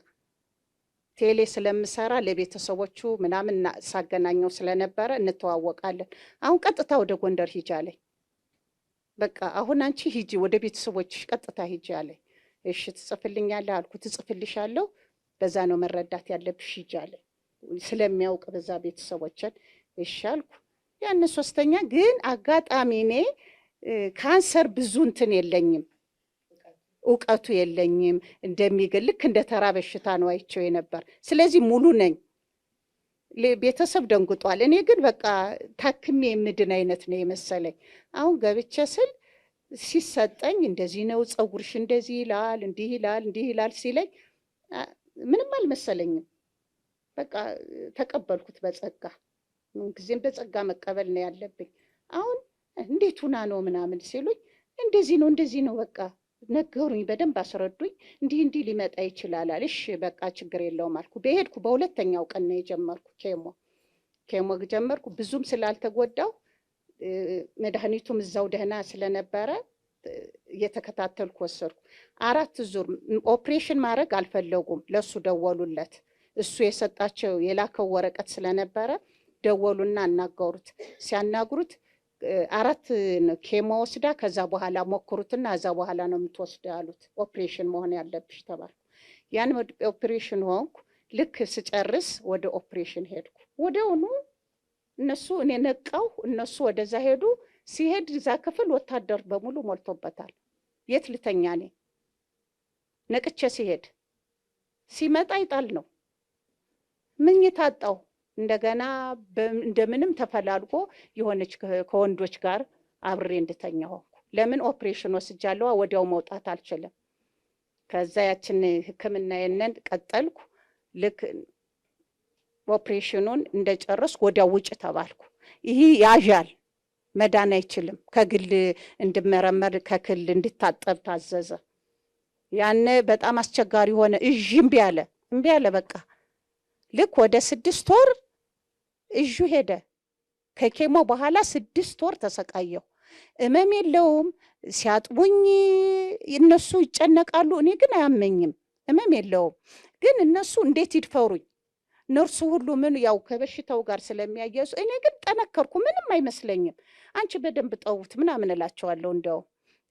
ቴሌ ስለምሰራ ለቤተሰቦቹ ምናምን ሳገናኘው ስለነበረ እንተዋወቃለን። አሁን ቀጥታ ወደ ጎንደር ሂጂ አለኝ። በቃ አሁን አንቺ ሂጂ ወደ ቤተሰቦችሽ ቀጥታ ሂጂ አለኝ። እሺ ትጽፍልኛለህ አልኩት። ትጽፍልሻለሁ፣ በዛ ነው መረዳት ያለብሽ ሂጂ አለኝ። ስለሚያውቅ በዛ ቤተሰቦችን እሺ አልኩ። ያን 3ኛ ግን አጋጣሚ እኔ ካንሰር ብዙ እንትን የለኝም እውቀቱ የለኝም። እንደሚገል ልክ እንደ ተራ በሽታ ነው አይቼው የነበር። ስለዚህ ሙሉ ነኝ። ቤተሰብ ደንግጧል። እኔ ግን በቃ ታክሜ የምድን አይነት ነው የመሰለኝ። አሁን ገብቼ ስል ሲሰጠኝ እንደዚህ ነው ፀጉርሽ እንደዚህ ይላል እንዲህ ይላል ሲለኝ ምንም አልመሰለኝም። በቃ ተቀበልኩት በጸጋ። ምንጊዜም በጸጋ መቀበል ነው ያለብኝ። አሁን እንዴት ሁና ነው ምናምን ሲሉኝ እንደዚህ ነው በቃ ነገሩኝ፣ በደንብ አስረዱኝ። እንዲህ ሊመጣ ይችላል አለ። እሺ በቃ ችግር የለውም አልኩ። በሄድኩ በ2ኛው ቀን ነው የጀመርኩ ኬሞ ጀመርኩ። ብዙም ስላልተጎዳው መድኃኒቱም እዛው ደህና ስለነበረ እየተከታተልኩ ወሰድኩ። 4 ዙር ኦፕሬሽን ማድረግ አልፈለጉም። ለሱ ደወሉለት። እሱ የሰጣቸው የላከው ወረቀት ስለነበረ ደወሉና አናገሩት። ሲያናግሩት 4 ኬሞ ወስዳ ከዛ በኋላ ሞክሩትና ከዛ በኋላ ነው የምትወስደ አሉት። ኦፕሬሽን መሆን ያለብሽ ተባልኩ። ያን ኦፕሬሽን ሆንኩ። ልክ ስጨርስ ወደ ኦፕሬሽን ሄድኩ። ወዲያውኑ እኔ ነቃው፣ እነሱ ወደዛ ሄዱ። ሲሄድ እዛ ክፍል ወታደር በሙሉ ሞልቶበታል። የት ልተኛ እኔ ነቅቼ ሲሄድ ሲመጣ ይጣል ነው ምኝታ አጣሁ። እንደገና እንደምንም ተፈላልጎ የሆነች ከወንዶች ጋር አብሬ እንድተኛ ሆንኩ። ለምን ኦፕሬሽን ወስጃለሁ፣ ወዲያው መውጣት አልችልም። ከዛ ያችን ሕክምናዬን ቀጠልኩ። ልክ ኦፕሬሽኑን እንደጨረስኩ ወዲያው ውጭ ተባልኩ። ይሄ ያዣል መዳን አይችልም። ከግል እንድመረመር ከክል እንድታጠብ ታዘዘ። ያነ በጣም አስቸጋሪ ሆነ። እምቢ አለ በቃ። ልክ ወደ 6 ወር እጁ ሄደ። ከኬሞ በኋላ 6 ወር ተሰቃየሁ። እመም የለውም። ሲያጥቡኝ እነሱ ይጨነቃሉ፣ እኔ ግን አያመኝም። እመም የለውም። ግን እነሱ እንዴት ይድፈሩኝ። ነርሱ ሁሉ ምን ያው ከበሽታው ጋር ስለሚያያዙ፣ እኔ ግን ጠነከርኩ። ምንም አይመስለኝም። አንቺ በደንብ ጠውት ምናምን እላቸዋለሁ። እንደው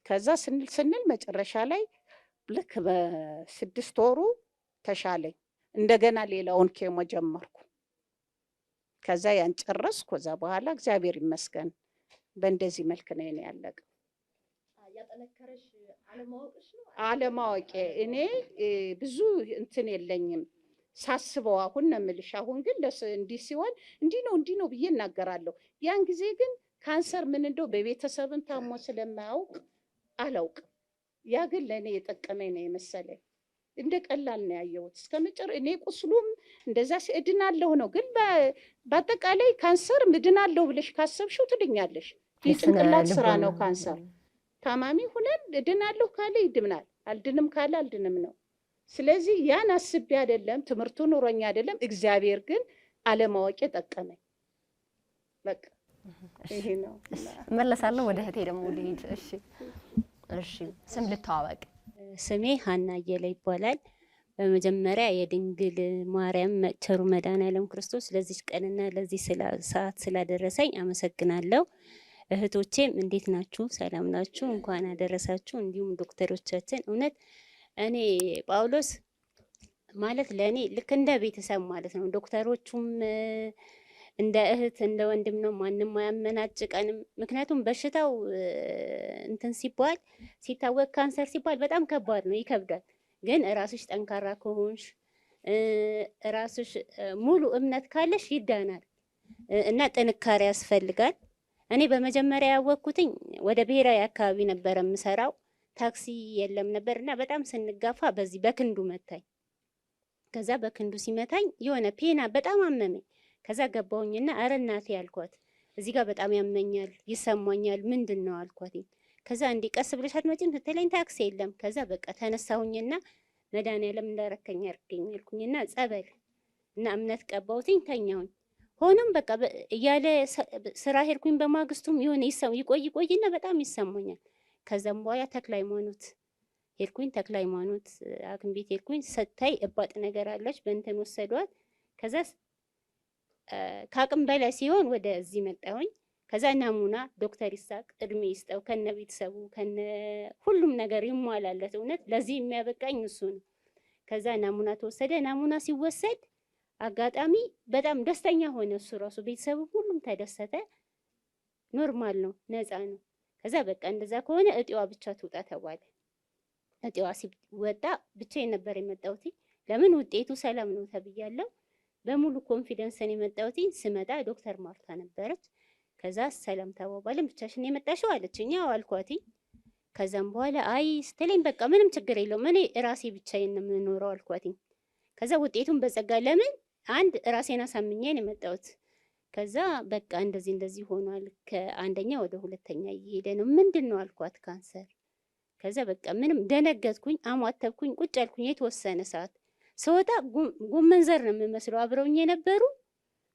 ከዛ ስንል መጨረሻ ላይ ልክ በ6 ወሩ ተሻለኝ። እንደገና ሌላውን ኬሞ ጀመርኩ። ከዛ ያን ጨረስኩ። ከዛ በኋላ እግዚአብሔር ይመስገን በእንደዚህ መልክ ነው ያለቀው። ያጠነከረሽ አለማወቅሽ ነው? አለማወቄ እኔ ብዙ እንትን የለኝም ሳስበው አሁን ነው የምልሽ። አሁን ግን እንዲህ ሲሆን እንዲህ ነው ብዬ እናገራለሁ። ያን ጊዜ ግን ካንሰር ምን እንደው በቤተሰብም ታሞ ስለማያውቅ አላውቅም። ያ ግን ለእኔ የጠቀመኝ ነው የመሰለኝ። እንደ ቀላል ነው ያየሁት እኔ ቁስሉም እንደዛ እድናለሁ ነው። ግን በአጠቃላይ ካንሰር እድናለሁ ብለሽ ካሰብሽው ትድኛለሽ። የጭንቅላት ስራ ነው ካንሰር። ታማሚ ሁነን እድናለሁ ካለ ይድናል፣ አልድንም ካለ አልድንም ነው። ስለዚህ ያን አስቤ አይደለም፣ ትምህርቱ ኑሮኛ አይደለም። እግዚአብሔር ግን አለማወቄ ጠቀመኝ። በቃ ይሄ ነው። መለሳለሁ ወደ እህቴ ደግሞ ልሂድ። እሺ ስም ልተዋወቅ። ስሜ ሀና አየለ ይባላል። በመጀመሪያ የድንግል ማርያም ቸሩ መድኃኔዓለም ክርስቶስ ለዚህ ቀንና ለዚህ ሰዓት ስላደረሰኝ አመሰግናለሁ። እህቶቼም እንዴት ናችሁ? ሰላም ናችሁ? እንኳን አደረሳችሁ። እንዲሁም ዶክተሮቻችን እውነት እኔ ጳውሎስ ማለት ለእኔ ልክ እንደ ቤተሰብ ማለት ነው። ዶክተሮቹም እንደ እህት እንደ ወንድም ነው። ማንም አያመናጭቀንም። ምክንያቱም በሽታው እንትን ሲታወቅ ካንሰር ሲባል በጣም ከባድ ነው፣ ይከብዳል። ግን ራስሽ ጠንካራ ከሆንሽ ራስሽ ሙሉ እምነት ካለሽ ይዳናል እና ጥንካሬ ያስፈልጋል። እኔ በመጀመሪያ ያወቅኩትኝ ወደ ብሔራዊ አካባቢ ነበር የምሰራው። ታክሲ የለም ነበር እና በጣም ስንጋፋ በዚህ በክንዱ መታኝ። ከዛ በክንዱ ሲመታኝ የሆነ ፔና በጣም አመመኝ። ከዛ ገባሁኝና አረ እናቴ አልኳት፣ እዚህ ጋር በጣም ያመኛል ይሰማኛል፣ ምንድን ነው አልኳት። ከዛ እንዲህ ቀስ ብለሽ አትመጪም ስትለኝ ታክሲ የለም። ከዛ በቃ ተነሳሁኝና መድኃኔዓለም እንዳረከኝ አድርገኝ አልኩኝና ጸበል እና እምነት ቀባሁትኝ፣ ተኛሁኝ። ሆኖም በቃ እያለ ስራ ሄድኩኝ። በማግስቱም የሆነ ይቆይና በጣም ይሰማኛል። ከዛም በኋላ ተክለ ሃይማኖት ሄድኩኝ። ተክለ ሃይማኖት ሐኪም ቤት ሄድኩኝ። ሰታይ እባጥ ነገር አለች፣ በእንትን ወሰዷት። ከዛ ከአቅም በላይ ሲሆን ወደዚህ መጣሁኝ። ከዛ ናሙና ዶክተር ይሳቅ እድሜ ይስጠው ከነ ቤተሰቡ ከነ ሁሉም ነገር ይሟላለት። እውነት ለዚህ የሚያበቃኝ እሱ ነው። ከዛ ናሙና ተወሰደ። ናሙና ሲወሰድ አጋጣሚ በጣም ደስተኛ ሆነ እሱ ራሱ፣ ቤተሰቡ ሁሉም ተደሰተ። ኖርማል ነው፣ ነፃ ነው። ከዛ በቃ እንደዛ ከሆነ እጢዋ ብቻ ትውጣ ተባለ። እጢዋ ሲወጣ ብቻዬን ነበር የመጣሁት። ለምን ውጤቱ ሰላም ነው ተብያለሁ። በሙሉ ኮንፊደንስ ነው የመጣሁት። ስመጣ ዶክተር ማርታ ነበረች። ከዛ ሰላም ተባባልን። ብቻሽን የመጣሽው አለችኝ። አዎ አልኳት። ከዛም በኋላ አይ ስትለኝ በቃ ምንም ችግር የለውም እኔ ራሴ ብቻዬን ነው የምኖረው አልኳት። ከዛ ውጤቱን በጸጋ ለምን አንድ ራሴን አሳምኜ ነው የመጣሁት። ከዛ በቃ እንደዚህ ሆኗል፣ ከአንደኛ ወደ ሁለተኛ እየሄደ ነው። ምንድን ነው አልኳት። ካንሰር። ከዛ በቃ ምንም ደነገጥኩኝ፣ አሟተብኩኝ፣ ቁጭ አልኩኝ። የተወሰነ ሰዓት ስወጣ ጎመን ዘር ነው የምመስለው። አብረውኝ የነበሩ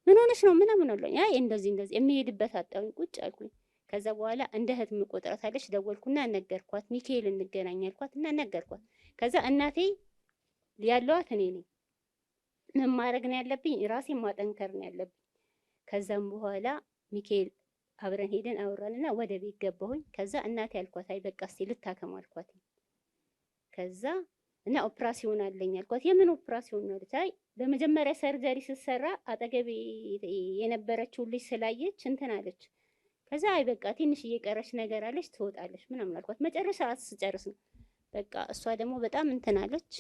ምን ሆነሽ ነው ምናምን አሉኝ። አይ እንደዚህ የሚሄድበት አጣሁኝ፣ ቁጭ አልኩኝ። ከዛ በኋላ እንደ እህት ምቆጥራታለች። ደወልኩና ነገርኳት። ሚካኤል እንገናኝ አልኳት እና ነገርኳት። ከዛ እናቴ ያለዋት እኔ ነኝ። ምን ማድረግ ነው ያለብኝ? ራሴን ማጠንከር ነው ያለብኝ። ከዛም በኋላ ሚካኤል አብረን ሄደን አወራንና ወደ ቤት ገባሁኝ። ከዛ እናቴ አልኳት አይ በቃ እስኪ ልታከም አልኳት። ከዛ እና ኦፕራሲዮን አለኝ አልኳት። የምን ኦፕራሲዮን ነው አለች። አይ በመጀመሪያ ሰርጀሪ ስትሰራ አጠገቤ የነበረችው ልጅ ስላየች እንትን አለች። ከዛ አይ በቃ ትንሽ እየቀረች ነገር አለች ትወጣለች ምናምን አልኳት። መጨረሻ ስጨርስ ነው በቃ እሷ ደግሞ በጣም እንትን አለች።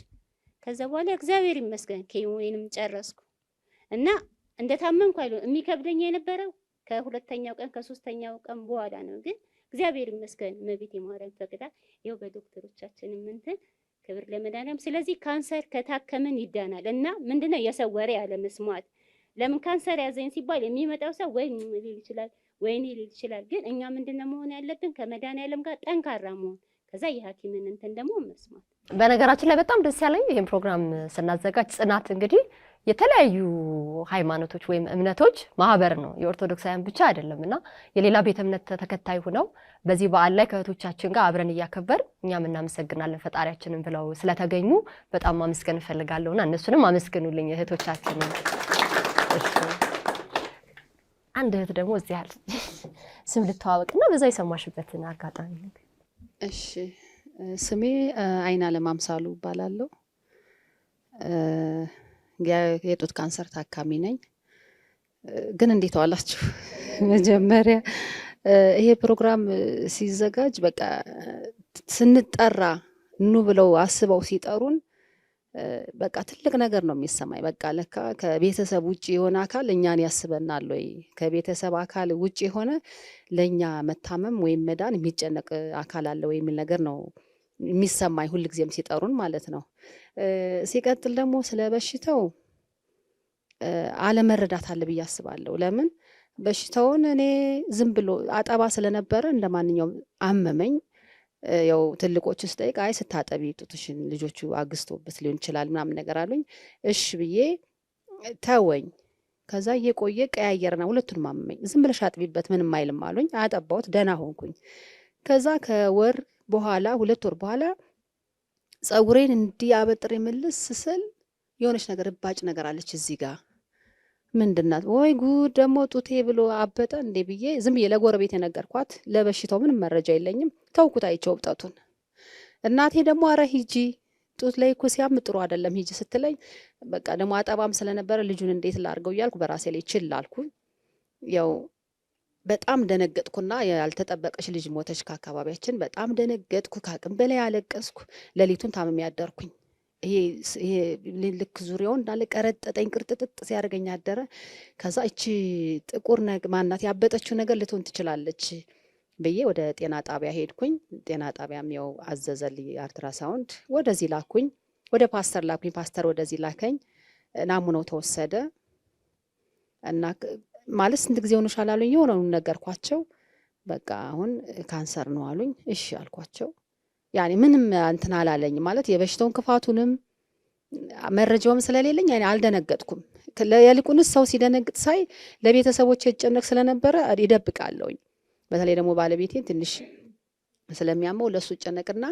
ከዛ በኋላ እግዚአብሔር ይመስገን ኬሞዬንም ጨረስኩ እና እንደታመምኩ አይደለም የሚከብደኝ የነበረው ከሁለተኛው ቀን ከሶስተኛው ቀን በኋላ ነው። ግን እግዚአብሔር ይመስገን እመቤቴ ማርያም ፈቅዳ ይኸው በዶክተሮቻችንም እንትን ክብር ለመድኃኒዓለም። ስለዚህ ካንሰር ከታከምን ይዳናል እና ምንድነው የሰው ወሬ አለመስማት። ለምን ካንሰር ያዘኝ ሲባል የሚመጣው ሰው ወይ ሊል ይችላል ወይኔ ሊል ይችላል። ግን እኛ ምንድነው መሆን ያለብን ከመድኃኒዓለም ጋር ጠንካራ መሆን፣ ከዛ የሐኪምን እንትን ደግሞ መስማት። በነገራችን ላይ በጣም ደስ ያለኝ ይሄን ፕሮግራም ስናዘጋጅ ጽናት እንግዲህ የተለያዩ ሃይማኖቶች ወይም እምነቶች ማህበር ነው፣ የኦርቶዶክሳውያን ብቻ አይደለም እና የሌላ ቤተ እምነት ተከታይ ሆነው በዚህ በዓል ላይ ከእህቶቻችን ጋር አብረን እያከበር እኛም እናመሰግናለን ፈጣሪያችንን ብለው ስለተገኙ በጣም ማመስገን እፈልጋለሁና እነሱንም አመስግኑልኝ እህቶቻችንን። አንድ እህት ደግሞ እዚህ ያለ ስም ልተዋወቅና በዛ የሰማሽበትን አጋጣሚ ነገር። እሺ ስሜ አይናለም አምሳሉ እባላለሁ። የጡት ካንሰር ታካሚ ነኝ። ግን እንዴት ዋላችሁ? መጀመሪያ ይሄ ፕሮግራም ሲዘጋጅ በቃ ስንጠራ ኑ ብለው አስበው ሲጠሩን በቃ ትልቅ ነገር ነው የሚሰማኝ። በቃ ለካ ከቤተሰብ ውጭ የሆነ አካል እኛን ያስበናል ወይ ከቤተሰብ አካል ውጭ የሆነ ለእኛ መታመም ወይም መዳን የሚጨነቅ አካል አለ ወይ የሚል ነገር ነው የሚሰማኝ ሁልጊዜም ሲጠሩን ማለት ነው። ሲቀጥል ደግሞ ስለ በሽታው አለመረዳት አለ ብዬ አስባለሁ። ለምን በሽታውን እኔ ዝም ብሎ አጠባ ስለነበረ እንደ ማንኛውም አመመኝ። ያው ትልቆቹ ስጠይቅ አይ ስታጠቢ ጡትሽን ልጆቹ አግስቶበት ሊሆን ይችላል ምናምን ነገር አሉኝ። እሺ ብዬ ተወኝ። ከዛ እየቆየ ቀያየርና ሁለቱንም አመመኝ። ዝም ብለሽ አጥቢበት ምንም አይልም አሉኝ። አጠባሁት፣ ደህና ሆንኩኝ። ከዛ ከወር በኋላ 2 ወር በኋላ ፀጉሬን እንዲህ አበጥሬ መልስ ስል የሆነች ነገር እባጭ ነገር አለች እዚህ ጋር ምንድናት? ወይ ጉድ ደግሞ ጡቴ ብሎ አበጠ እንዴ ብዬ ዝም ብዬ ለጎረቤት የነገርኳት። ለበሽታው ምንም መረጃ የለኝም። ተውኩት አይቼው እብጠቱን። እናቴ ደግሞ አረ ሂጂ ጡት ላይ እኮ ሲያም ጥሩ አይደለም ሂጂ ስትለኝ በቃ ደግሞ አጠባም ስለነበረ ልጁን እንዴት ላድርገው እያልኩ በራሴ ላይ ችል አልኩኝ። ያው በጣም ደነገጥኩና ያልተጠበቀች ልጅ ሞተች ከአካባቢያችን። በጣም ደነገጥኩ፣ ከአቅም በላይ አለቀስኩ። ሌሊቱን ታምሜ ያደርኩኝ። ይሄ ልክ ዙሪያውን እንዳለ ቀረጠጠኝ፣ ቅርጥጥጥ ሲያደርገኝ አደረ። ከዛ እቺ ጥቁር ማናት ያበጠችው ነገር ልትሆን ትችላለች ብዬ ወደ ጤና ጣቢያ ሄድኩኝ። ጤና ጣቢያም ያው አዘዘልኝ አልትራሳውንድ። ወደዚህ ላኩኝ፣ ወደ ፓስተር ላኩኝ። ፓስተር ወደዚህ ላከኝ። ናሙናው ተወሰደ እና ማለት ስንት ጊዜ ሆኖሻል አሉኝ። የሆነውን ነገርኳቸው። በቃ አሁን ካንሰር ነው አሉኝ። እሺ አልኳቸው። ያኔ ምንም እንትን አላለኝ ማለት የበሽታውን ክፋቱንም መረጃውም ስለሌለኝ ያኔ አልደነገጥኩም። የልቁንስ ሰው ሲደነግጥ ሳይ ለቤተሰቦች ይጨነቅ ስለነበረ ይደብቃለሁኝ። በተለይ ደግሞ ባለቤቴን ትንሽ ስለሚያመው ለሱ ይጨነቅና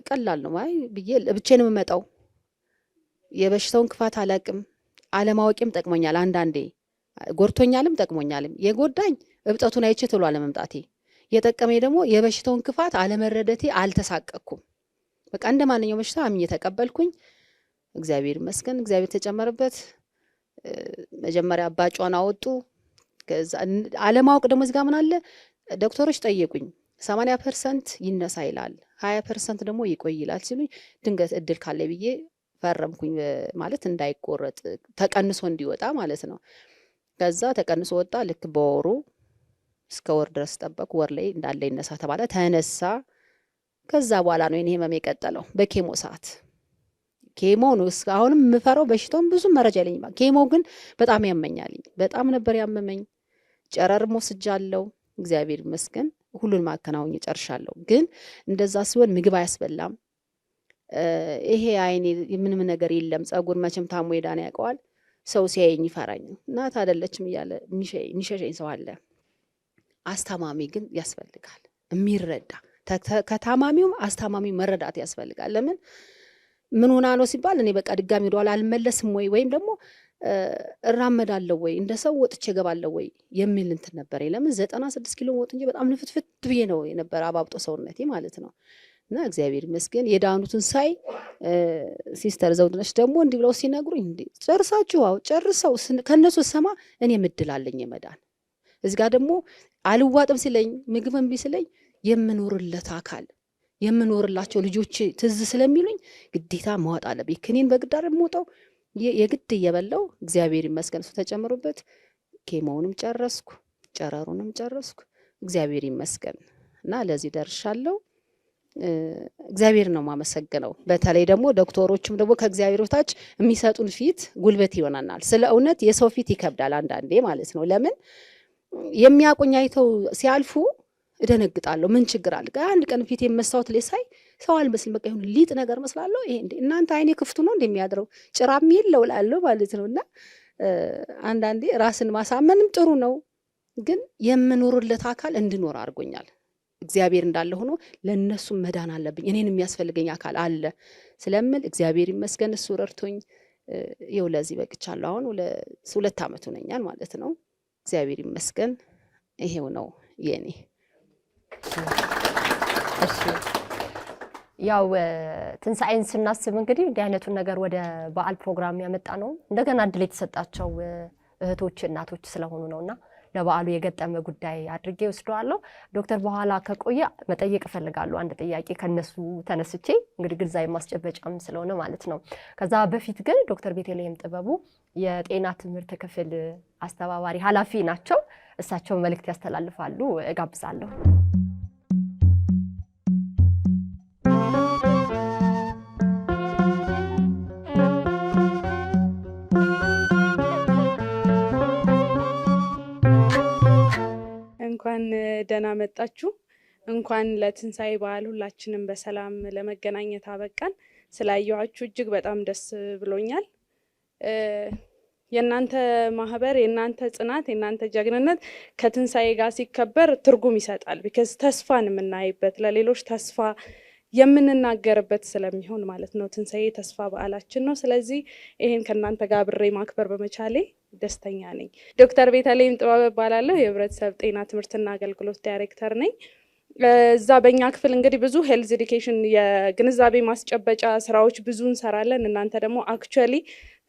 ቀላል ነው አይ ብዬ ብቻዬን የምመጣው። የበሽታውን ክፋት አላቅም። አለማወቂም ጠቅሞኛል። አንዳንዴ ጎርቶኛልም ጠቅሞኛልም። የጎዳኝ እብጠቱን አይቼ ቶሎ አለመምጣቴ፣ የጠቀመኝ ደግሞ የበሽታውን ክፋት አለመረደቴ። አልተሳቀቅኩም። በቃ እንደ ማንኛውም በሽታ አምኜ ተቀበልኩኝ። እግዚአብሔር ይመስገን። እግዚአብሔር ተጨመረበት። መጀመሪያ አባጯን አወጡ። አለማወቅ ደግሞ እዚህ ጋር ምን አለ ዶክተሮች ጠየቁኝ። 80% ይነሳ ይላል፣ 20% ደግሞ ይቆይ ይላል ሲሉኝ ድንገት እድል ካለ ብዬ ፈረምኩኝ። ማለት እንዳይቆረጥ ተቀንሶ እንዲወጣ ማለት ነው። ከዛ ተቀንሶ ወጣ። ልክ በወሩ እስከ ወር ድረስ ጠበቁ። ወር ላይ እንዳለ ይነሳ ተባለ፣ ተነሳ። ከዛ በኋላ ነው የኔ ህመም የቀጠለው። በኬሞ ሰዓት ኬሞ ነው አሁንም የምፈራው። በሽታውን ብዙ መረጃ የለኝም። ኬሞ ግን በጣም ያመኛል። በጣም ነበር ያመመኝ። ጨረርም ወስጃለሁ። እግዚአብሔር ይመስገን ሁሉን ማከናወኝ ጨርሻለሁ። ግን እንደዛ ሲሆን ምግብ አያስበላም። ይሄ አይኔ ምንም ነገር የለም። ጸጉር መቼም ታሞ ሄዳን ያውቀዋል። ሰው ሲያየኝ ይፈራኝ። እናት አይደለችም እያለ የሚሸሸኝ ሰው አለ። አስታማሚ ግን ያስፈልጋል፣ የሚረዳ ከታማሚውም አስታማሚው መረዳት ያስፈልጋል። ለምን ምን ሆና ነው ሲባል እኔ በቃ ድጋሚ ወደኋላ አልመለስም ወይም ደግሞ እራመዳለሁ ወይ እንደ ሰው ወጥቼ እገባለሁ ወይ የሚል እንትን ነበር። ለምን 96 ኪሎ ወጥ እንጂ በጣም ንፍትፍት ብዬ ነው የነበረ አባብጦ ሰውነቴ ማለት ነው። እና እግዚአብሔር ይመስገን የዳኑትን ሳይ ሲስተር ዘውድነሽ ደግሞ እንዲህ ብለው ሲነግሩኝ እንዴ ጨርሳችሁ? አዎ ጨርሰው። ከነሱ ሰማ እኔ ምድል አለኝ የመዳን እዚህ ጋር ደግሞ አልዋጥም ሲለኝ ምግብ እምቢ ሲለኝ የምኖርለት አካል የምኖርላቸው ልጆች ትዝ ስለሚሉኝ ግዴታ መዋጥ አለብኝ። ክኒን በግዳር የምወጣው የግድ እየበላው እግዚአብሔር ይመስገን እሱ ተጨምሮበት ኬሞውንም ጨረስኩ፣ ጨረሩንም ጨረስኩ። እግዚአብሔር ይመስገን እና ለዚህ ደርሻለሁ። እግዚአብሔር ነው ማመሰግነው። በተለይ ደግሞ ዶክተሮችም ደግሞ ከእግዚአብሔር በታች የሚሰጡን ፊት ጉልበት ይሆናናል። ስለ እውነት የሰው ፊት ይከብዳል አንዳንዴ ማለት ነው። ለምን የሚያቁኝ አይተው ሲያልፉ እደነግጣለሁ። ምን ችግር አለ? አንድ ቀን ፊት መስታወት ላይ ሳይ ሰው አልመስልም። በቃ ይሁን ሊጥ ነገር መስላለሁ። ይሄ እንዴ እናንተ አይኔ ክፍቱ ነው እንደሚያድረው ጭራም የለው እላለሁ ማለት ነውና አንዳንዴ ራስን ማሳመንም ጥሩ ነው፣ ግን የምኖርለት አካል እንድኖር አድርጎኛል። እግዚአብሔር እንዳለ ሆኖ ለነሱ መዳን አለብኝ። እኔን የሚያስፈልገኝ አካል አለ ስለምል እግዚአብሔር ይመስገን እሱ ረድቶኝ ይኸው ለዚህ በቅቻለሁ። አሁን 2 ዓመት ሆነኛል ማለት ነው። እግዚአብሔር ይመስገን። ይሄው ነው የኔ። እሺ ያው ትንሣኤን ስናስብ እንግዲህ እንዲህ አይነቱን ነገር ወደ በዓል ፕሮግራም ያመጣ ነው። እንደገና እድል የተሰጣቸው እህቶች እናቶች ስለሆኑ ነውና ለበዓሉ የገጠመ ጉዳይ አድርጌ ወስደዋለሁ። ዶክተር በኋላ ከቆየ መጠየቅ እፈልጋለሁ አንድ ጥያቄ ከነሱ ተነስቼ እንግዲህ ግንዛቤ ማስጨበጫም ስለሆነ ማለት ነው። ከዛ በፊት ግን ዶክተር ቤተልሔም ጥበቡ የጤና ትምህርት ክፍል አስተባባሪ ኃላፊ ናቸው። እሳቸው መልእክት ያስተላልፋሉ። እጋብዛለሁ። እንኳን ደህና መጣችሁ። እንኳን ለትንሳኤ በዓል ሁላችንም በሰላም ለመገናኘት አበቃን። ስላየኋችሁ እጅግ በጣም ደስ ብሎኛል። የእናንተ ማህበር፣ የእናንተ ጽናት፣ የእናንተ ጀግንነት ከትንሳኤ ጋር ሲከበር ትርጉም ይሰጣል። ቢካዝ ተስፋን የምናይበት ለሌሎች ተስፋ የምንናገርበት ስለሚሆን ማለት ነው። ትንሳኤ ተስፋ በዓላችን ነው። ስለዚህ ይሄን ከእናንተ ጋር ብሬ ማክበር በመቻሌ ደስተኛ ነኝ። ዶክተር ቤተልሔም ጥበቡ እባላለሁ። የህብረተሰብ ጤና ትምህርትና አገልግሎት ዳይሬክተር ነኝ። እዛ በእኛ ክፍል እንግዲህ ብዙ ሄልዝ ኤዱኬሽን የግንዛቤ ማስጨበጫ ስራዎች ብዙ እንሰራለን። እናንተ ደግሞ አክቹዋሊ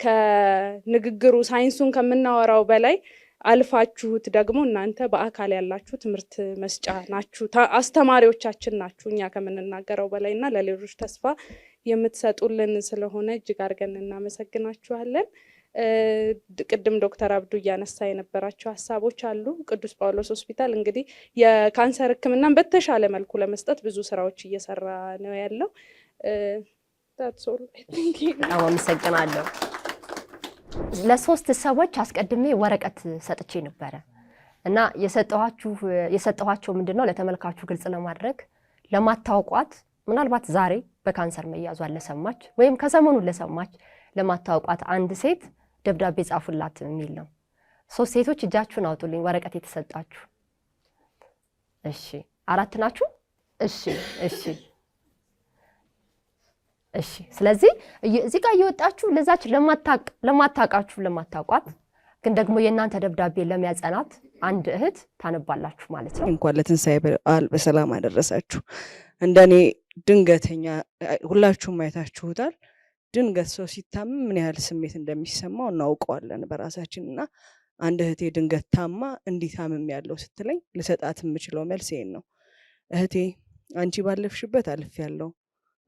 ከንግግሩ ሳይንሱን ከምናወራው በላይ አልፋችሁት ደግሞ እናንተ በአካል ያላችሁ ትምህርት መስጫ ናችሁ፣ አስተማሪዎቻችን ናችሁ እኛ ከምንናገረው በላይ እና ለሌሎች ተስፋ የምትሰጡልን ስለሆነ እጅግ አድርገን እናመሰግናችኋለን። ቅድም ዶክተር አብዱ እያነሳ የነበራቸው ሀሳቦች አሉ። ቅዱስ ጳውሎስ ሆስፒታል እንግዲህ የካንሰር ሕክምናን በተሻለ መልኩ ለመስጠት ብዙ ስራዎች እየሰራ ነው ያለው። አመሰግናለሁ። ለሶስት ሰዎች አስቀድሜ ወረቀት ሰጥቼ ነበረ እና የሰጠኋቸው ምንድነው ለተመልካቹ ግልጽ ለማድረግ ለማታውቋት ምናልባት ዛሬ በካንሰር መያዟን ለሰማች ወይም ከሰሞኑ ለሰማች ለማታውቋት አንድ ሴት ደብዳቤ ጻፉላት የሚል ነው። 3 ሴቶች እጃችሁን አውጡልኝ ወረቀት የተሰጣችሁ። እሺ 4 ናችሁ? እሺ እሺ እሺ። ስለዚህ እዚህ ጋር እየወጣችሁ ለዛች ለማታውቃችሁ ለማታውቋት ግን ደግሞ የእናንተ ደብዳቤ ለሚያጸናት አንድ እህት ታነባላችሁ ማለት ነው። እንኳን ለትንሳኤ በዓል በሰላም አደረሳችሁ። እንደኔ ድንገተኛ ሁላችሁም አይታችሁታል። ድንገት ሰው ሲታመም ምን ያህል ስሜት እንደሚሰማው እናውቀዋለን በራሳችን እና አንድ እህቴ ድንገት ታማ እንዲታመም ያለው ስትለኝ ልሰጣት የምችለው መልስ ይሄን ነው። እህቴ አንቺ ባለፍሽበት አልፌያለሁ፣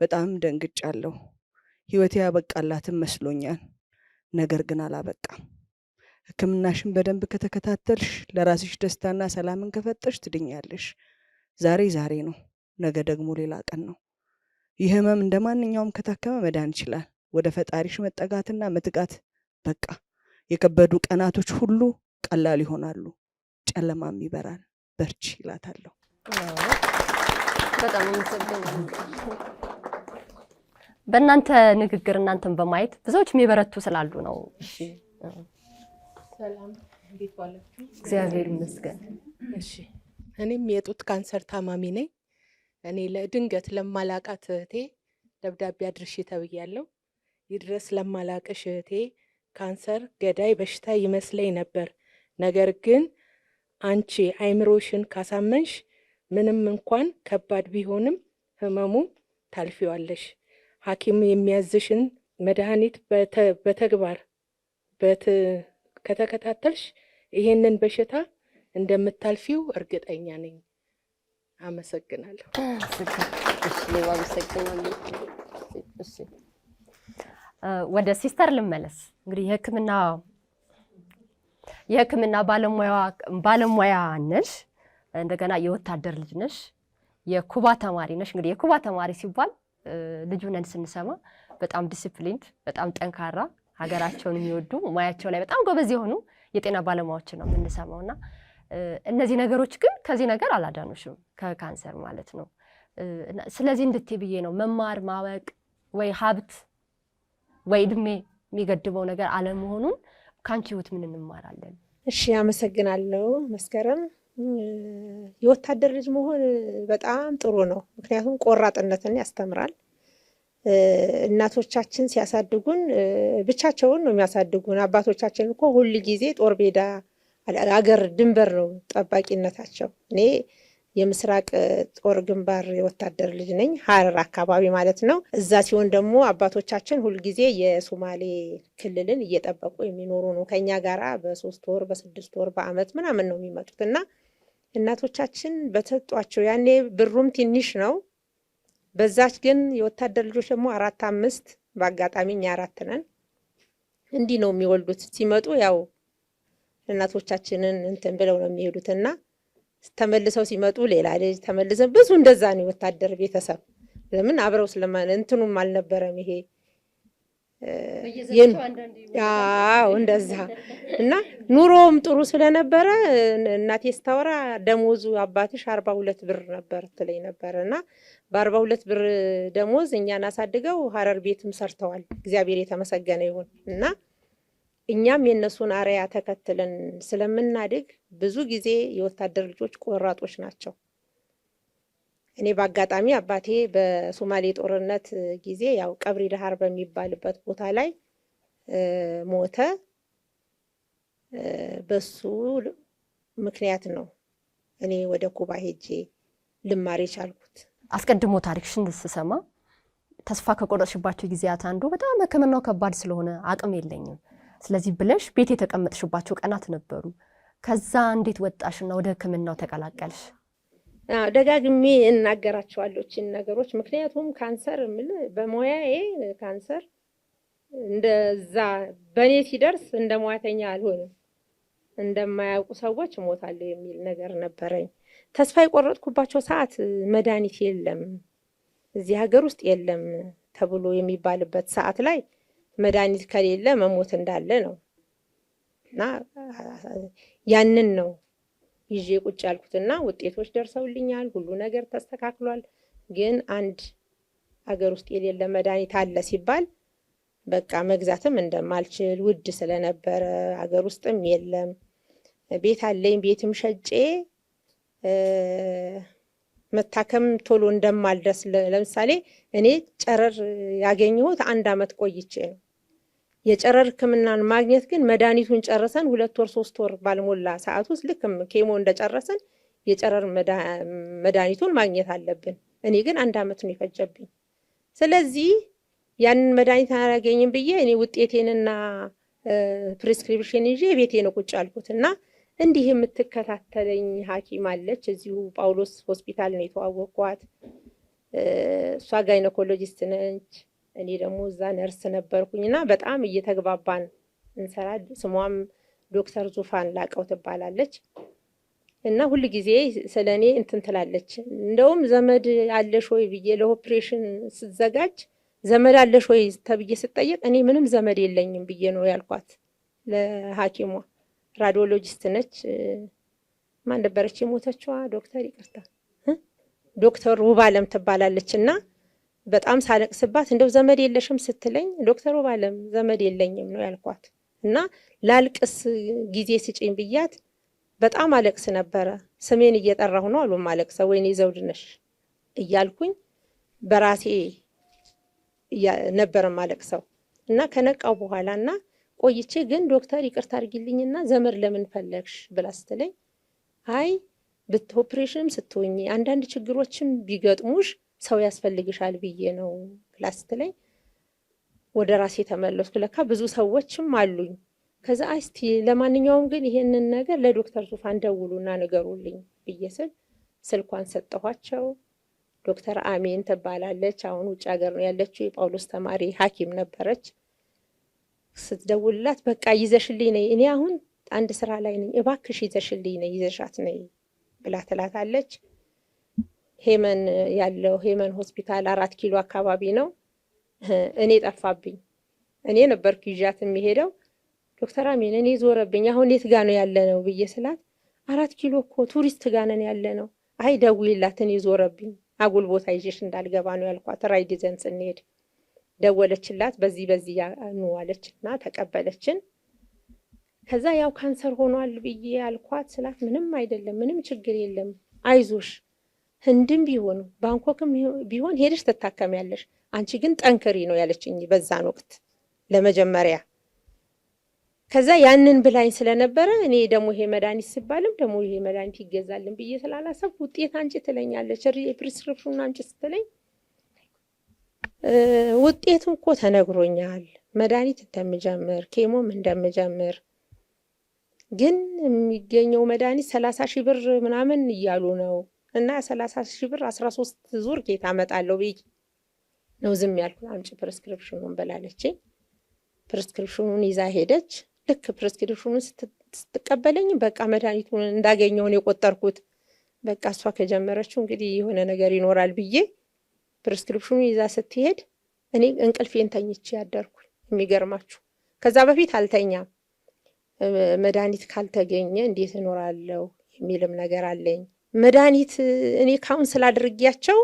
በጣም ደንግጫለሁ። ህይወቴ ያበቃላትም መስሎኛል፣ ነገር ግን አላበቃም። ሕክምናሽን በደንብ ከተከታተልሽ ለራስሽ ደስታና ሰላምን ከፈጠርሽ ትድኛለሽ። ዛሬ ነው፣ ነገ ደግሞ ሌላ ቀን ነው። ይህ ህመም እንደማንኛውም ከታከመ መዳን ይችላል። ወደ ፈጣሪሽ መጠጋትና መትጋት በቃ። የከበዱ ቀናቶች ሁሉ ቀላል ይሆናሉ፣ ጨለማም ይበራል። በርቺ ይላታለሁ። በጣም አመሰግናለሁ። በእናንተ ንግግር እናንተን በማየት ብዙዎች የሚበረቱ ስላሉ ነው። እሺ ሰላም፣ እንዴት ዋላችሁ? እግዚአብሔር ይመስገን። እሺ እኔም የጡት ካንሰር ታማሚ ነኝ። እኔ ለድንገት ለማላቃት እህቴ ደብዳቤ አድርሼ ተብያለሁ። ይድረስ ለማላቅሽ እህቴ፣ ካንሰር ገዳይ በሽታ ይመስለኝ ነበር። ነገር ግን አንቺ አይምሮሽን ካሳመንሽ ምንም እንኳን ከባድ ቢሆንም ህመሙ ታልፊዋለሽ። ሐኪም የሚያዝሽን መድኃኒት በተግባር ከተከታተልሽ ይሄንን በሽታ እንደምታልፊው እርግጠኛ ነኝ። አመሰግናለሁ። ወደ ሲስተር ልመለስ። እንግዲህ የህክምና ባለሙያ ነሽ፣ እንደገና የወታደር ልጅ ነሽ፣ የኩባ ተማሪ ነሽ። እንግዲህ የኩባ ተማሪ ሲባል ልጁ ነን ስንሰማ በጣም ዲሲፕሊንድ፣ በጣም ጠንካራ፣ ሀገራቸውን የሚወዱ ሙያቸው ላይ በጣም ጎበዝ የሆኑ የጤና ባለሙያዎችን ነው የምንሰማውና እነዚህ ነገሮች ግን ከዚህ ነገር አላዳኑሽም፣ ከካንሰር ማለት ነው። ስለዚህ እንድትይ ብዬ ነው። መማር ማወቅ ወይ ሀብት ወይ እድሜ የሚገድበው ነገር አለመሆኑን ከአንቺ ህይወት ምን እንማራለን? እሺ አመሰግናለሁ መስከረም። የወታደር ልጅ መሆን በጣም ጥሩ ነው፣ ምክንያቱም ቆራጥነትን ያስተምራል። እናቶቻችን ሲያሳድጉን ብቻቸውን ነው የሚያሳድጉን። አባቶቻችን እኮ ሁል ጊዜ ጦር ሜዳ አገር ድንበር ነው ጠባቂነታቸው። እኔ የምስራቅ ጦር ግንባር የወታደር ልጅ ነኝ። ሀረር አካባቢ ማለት ነው። እዛ ሲሆን ደግሞ አባቶቻችን ሁልጊዜ የሶማሌ ክልልን እየጠበቁ የሚኖሩ ነው። ከኛ ጋራ በ3 ወር በ6 ወር በአመት ምናምን ነው የሚመጡት እና እናቶቻችን በተጧቸው ያኔ ብሩም ትንሽ ነው። በዛች ግን የወታደር ልጆች ደግሞ 4 5 በአጋጣሚ እኛ 4 ነን። እንዲህ ነው የሚወልዱት። ሲመጡ ያው እናቶቻችንን እንትን ብለው ነው የሚሄዱትና ተመልሰው ሲመጡ ሌላ ልጅ ተመልሰው ብዙ እንደዛ ነው የወታደር ቤተሰብ። ለምን አብረው ስለማን እንትኑም አልነበረም ይሄ ያው እንደዛ እና ኑሮም ጥሩ ስለነበረ እናቴ ስታወራ ደሞዙ አባትሽ 42 ብር ነበር ትለኝ ነበርና በ42 ብር ደሞዝ እኛን አሳድገው ሀረር ቤትም ሰርተዋል። እግዚአብሔር የተመሰገነ ይሁን እና እኛም የነሱን አርያ ተከትለን ስለምናድግ ብዙ ጊዜ የወታደር ልጆች ቆራጦች ናቸው። እኔ በአጋጣሚ አባቴ በሶማሌ ጦርነት ጊዜ ያው ቀብሪ ዳሃር በሚባልበት ቦታ ላይ ሞተ። በሱ ምክንያት ነው እኔ ወደ ኩባ ሄጄ ልማር የቻልኩት። አስቀድሞ ታሪክሽን ስሰማ ተስፋ ከቆረጥሽባቸው ጊዜያት አንዱ በጣም ሕክምናው ከባድ ስለሆነ አቅም የለኝም ስለዚህ ብለሽ ቤት የተቀመጥሽባቸው ቀናት ነበሩ። ከዛ እንዴት ወጣሽና ወደ ሕክምናው ተቀላቀልሽ? ደጋግሜ እናገራቸዋለሁ እቺን ነገሮች። ምክንያቱም ካንሰር በሙያዬ ካንሰር እንደዛ በኔ ሲደርስ እንደ ሙያተኛ አልሆንም፣ እንደማያውቁ ሰዎች እሞታለሁ የሚል ነገር ነበረኝ። ተስፋ የቆረጥኩባቸው ሰዓት መድኃኒት የለም እዚህ ሀገር ውስጥ የለም ተብሎ የሚባልበት ሰዓት ላይ መድኃኒት ከሌለ መሞት እንዳለ ነው እና ያንን ነው ይዤ ቁጭ ያልኩትና ውጤቶች ደርሰውልኛል። ሁሉ ነገር ተስተካክሏል። ግን አንድ ሀገር ውስጥ የሌለ መድኃኒት አለ ሲባል በቃ መግዛትም እንደማልችል ውድ ስለነበረ ሀገር ውስጥም የለም። ቤት አለኝ፣ ቤትም ሸጬ መታከም ቶሎ እንደማልደርስ ለምሳሌ እኔ ጨረር ያገኘሁት 1 አመት ቆይቼ ነው። የጨረር ሕክምናን ማግኘት ግን መድኃኒቱን ጨርሰን 2 ወር 3 ወር ባልሞላ ሰዓት ውስጥ ልክ ኬሞ እንደጨረሰን የጨረር መድኃኒቱን ማግኘት አለብን። እኔ ግን 1 አመት ነው የፈጀብኝ። ስለዚህ ያንን መድኃኒት አላገኝም ብዬ እኔ ውጤቴንና ፕሪስክሪፕሽን ይዤ ቤቴ ነው ቁጭ ያልኩት እና እንዲህ የምትከታተለኝ ሐኪም አለች። እዚሁ ጳውሎስ ሆስፒታል ነው የተዋወቅኳት። እሷ ጋይኖኮሎጂስት ነች፣ እኔ ደግሞ እዛ ነርስ ነበርኩኝና በጣም እየተግባባን እንሰራ። ስሟም ዶክተር ዙፋን ላቀው ትባላለች እና ሁሉ ጊዜ ስለኔ እንትን ትላለች። እንደውም ዘመድ አለሽ ወይ ብዬ ለኦፕሬሽን ስዘጋጅ ዘመድ አለሽ ወይ ተብዬ ስጠየቅ እኔ ምንም ዘመድ የለኝም ብዬ ነው ያልኳት ለሐኪሟ። ራዲዮሎጂስት ነች። ማን ነበረች የሞተችዋ? ዶክተር ይቅርታ ዶክተር ውባለም ትባላለች እና በጣም ሳለቅስባት እንደው ዘመድ የለሽም ስትለኝ ዶክተር ውባለም ዘመድ የለኝም ነው ያልኳት እና ላልቅስ ጊዜ ስጪኝ ብያት በጣም አለቅስ ነበረ። ስሜን እየጠራሁ ነው አሉ ማለቅሰው፣ ወይኔ ዘውድ ነሽ እያልኩኝ በራሴ ነበር ማለቅሰው እና ከነቃው በኋላና ቆይቼ ግን ዶክተር ይቅርታ አድርጊልኝና ዘመድ ለምን ፈለግሽ ብላ ስትለኝ አይ ኦፕሬሽንም ስትሆኚ አንዳንድ ችግሮችም ቢገጥሙሽ ሰው ያስፈልግሻል ብዬ ነው ብላ ስትለኝ ወደ ራሴ ተመለስኩ። ለካ ብዙ ሰዎችም አሉኝ። ከዛ እስቲ ለማንኛውም ግን ይሄንን ነገር ለዶክተር ዙፋን ደውሉና ንገሩልኝ ብዬ ስል ስልኳን ሰጠኋቸው። ዶክተር አሜን ትባላለች። አሁን ውጭ ሀገር ነው ያለችው። የጳውሎስ ተማሪ ሐኪም ነበረች። ስትደውልላት በቃ ይዘሽልኝ ነይ፣ እኔ አሁን አንድ ስራ ላይ ነኝ፣ እባክሽ ይዘሽልኝ ነይ፣ ይዘሻት ነይ ብላ ትላታለች። ሄመን ያለው ሄመን ሆስፒታል 4 ኪሎ አካባቢ ነው። እኔ ጠፋብኝ። እኔ ነበርኩ ይዣት የሚሄደው። ዶክተር አሜን እኔ ዞረብኝ፣ አሁን የት ጋ ነው ያለ ነው ብዬ ስላት 4 ኪሎ እኮ ቱሪስት ጋ ነን ያለ ነው። አይ ደውይላት፣ እኔ ዞረብኝ፣ አጉል ቦታ ይዤሽ እንዳልገባ ነው ያልኳት። ራይድ ይዘን ስንሄድ ደወለችላት። በዚህ ነው አለችና ተቀበለችን። ከዛ ያው ካንሰር ሆኗል ብዬ አልኳት ስላት ምንም አይደለም፣ ምንም ችግር የለም፣ አይዞሽ፣ ህንድም ቢሆን ባንኮክም ቢሆን ሄደሽ ትታከሚያለሽ፣ አንቺ ግን ጠንክሪ ነው ያለችኝ በዛን ወቅት ለመጀመሪያ። ከዛ ያንን ብላኝ ስለነበረ እኔ ደግሞ ይሄ መድኃኒት ሲባልም ደግሞ ይሄ መድኃኒት ይገዛልን ብዬ ስላላሰብኩ ውጤት አንቺ ትለኛለች። ፕሪስክሪፕሽኑን አንቺ ስትለኝ ውጤቱ እኮ ተነግሮኛል፣ መድኃኒት እንደምጀምር ኬሞም እንደምጀምር፣ ግን የሚገኘው መድኃኒት 30 ሺህ ብር ምናምን እያሉ ነው እና 30 ሺህ ብር 13 ዙር ኬት አመጣለሁ ብዬ ነው ዝም ያልኩት። አምጪ ፕሪስክሪፕሽኑን ብላለችኝ። ፕሪስክሪፕሽኑን ይዛ ሄደች። ልክ ፕሪስክሪፕሽኑን ስትቀበለኝ በቃ መድኃኒቱን እንዳገኘውን የቆጠርኩት በቃ እሷ ከጀመረችው እንግዲህ የሆነ ነገር ይኖራል ብዬ ፕሪስክሪፕሽኑን ይዛ ስትሄድ እኔ እንቅልፌን ተኝቼ ያደርኩ። የሚገርማችሁ ከዛ በፊት አልተኛም። መድኃኒት ካልተገኘ እንዴት እኖራለሁ የሚልም ነገር አለኝ። መድኃኒት እኔ ካውንስል አድርጊያቸው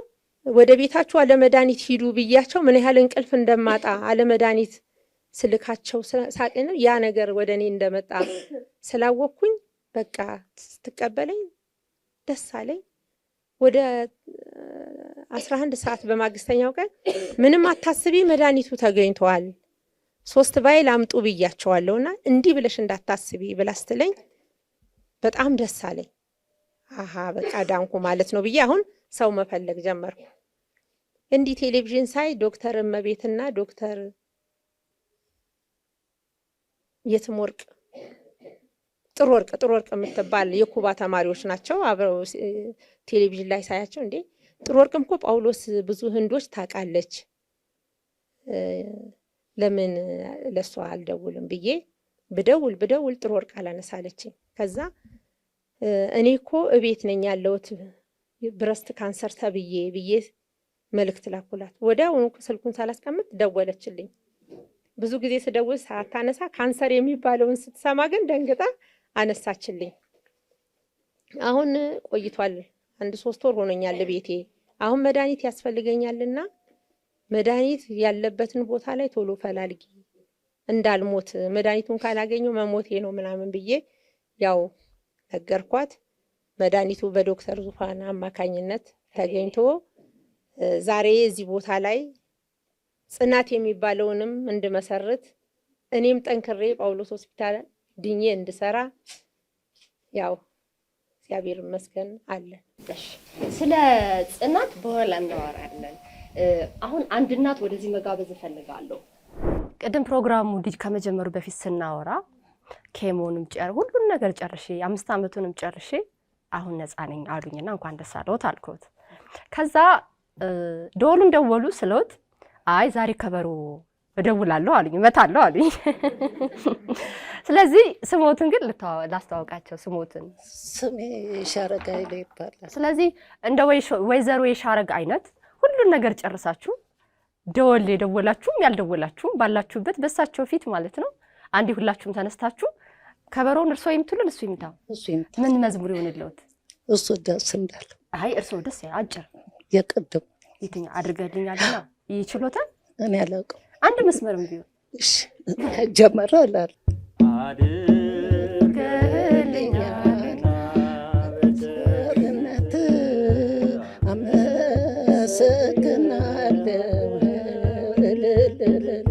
ወደ ቤታችሁ አለ መድኃኒት ሂዱ ብያቸው ምን ያህል እንቅልፍ እንደማጣ አለ መድኃኒት ስልካቸው ሳቅን ያ ነገር ወደ እኔ እንደመጣ ስላወቅኩኝ በቃ ስትቀበለኝ ደስ አለኝ። ወደ 11 ሰዓት በማግስተኛው ቀን ምንም አታስቢ መድኃኒቱ ተገኝቷል፣ 3 ቫይል አምጡ ብያቸዋለሁና እንዲህ ብለሽ እንዳታስቢ ብላ ስትለኝ በጣም ደስ አለኝ። አሃ በቃ ዳንኩ ማለት ነው ብዬ አሁን ሰው መፈለግ ጀመርኩ። እንዲህ ቴሌቪዥን ሳይ ዶክተር እመቤትና ዶክተር የትም ወርቅ ጥሩ ወርቅ የምትባል የኩባ ተማሪዎች ናቸው። አብረው ቴሌቪዥን ላይ ሳያቸው እንዴ ጥሩ ወርቅም እኮ ጳውሎስ ብዙ ህንዶች ታውቃለች፣ ለምን ለሷ አልደውልም ብዬ ብደውል ጥሩ ወርቅ አላነሳለችኝ። ከዛ እኔ እኮ እቤት ነኝ ያለሁት ብረስት ካንሰር ብዬ መልእክት ላኩላት። ወዲያውኑ ስልኩን ሳላስቀምጥ ደወለችልኝ። ብዙ ጊዜ ስደውል ሳታነሳ ካንሰር የሚባለውን ስትሰማ ግን ደንግጣ አነሳችልኝ። አሁን ቆይቷል፣ 1-3 ወር ሆኖኛል ቤቴ። አሁን መድኃኒት ያስፈልገኛልና መድኃኒት ያለበትን ቦታ ላይ ቶሎ ፈላልጊ እንዳልሞት፣ መድኃኒቱን ካላገኘው መሞቴ ነው ምናምን ብዬ ያው ነገርኳት። መድኃኒቱ በዶክተር ዙፋን አማካኝነት ተገኝቶ ዛሬ እዚህ ቦታ ላይ ጽናት የሚባለውንም እንድመሰርት እኔም ጠንክሬ ጳውሎስ ሆስፒታል ድኜ እንድሰራ ያው እግዚአብሔር ይመስገን አለ። ስለ ጽናት በኋላ እናወራለን። አሁን አንድ እናት ወደዚህ መጋበዝ እፈልጋለሁ። ቅድም ፕሮግራሙ ልጅ ከመጀመሩ በፊት ስናወራ ኬሞንም ሁሉን ነገር ጨርሼ 5 ዓመቱንም ጨርሼ አሁን ነፃ ነኝ አሉኝና እንኳን ደስ አለዎት አልኩት። ከዛ ደወሉን ደወሉ ስለውት አይ ዛሬ ከበሮ እደውላለሁ አሉኝ፣ እመታለሁ አሉኝ። ስለዚህ ስሞትን ግን ላስተዋውቃቸው። ስሞትን ስሜ የሻረግ ኃይሌ ይባላል። ስለዚህ እንደ ወይዘሮ የሻረግ አይነት ሁሉን ነገር ጨርሳችሁ ደወል የደወላችሁም ያልደወላችሁም ባላችሁበት በሳቸው ፊት ማለት ነው አንዴ ሁላችሁም ተነስታችሁ ከበሮውን እርሶ ይምቱልን እሱ ይምታው። ምን መዝሙር ይሆንልዎት? እሱ ደስ እንዳለ። አይ እርሶ ደስ አጭር የቅድም የትኛው አድርገልኛልና ይችሎታል? እኔ አላውቅም። አንድ መስመርም ቢሆን እሺ ጀመረ አላል አድርገልኛልና በቸርነት አመሰግናለሁ። በቸርነት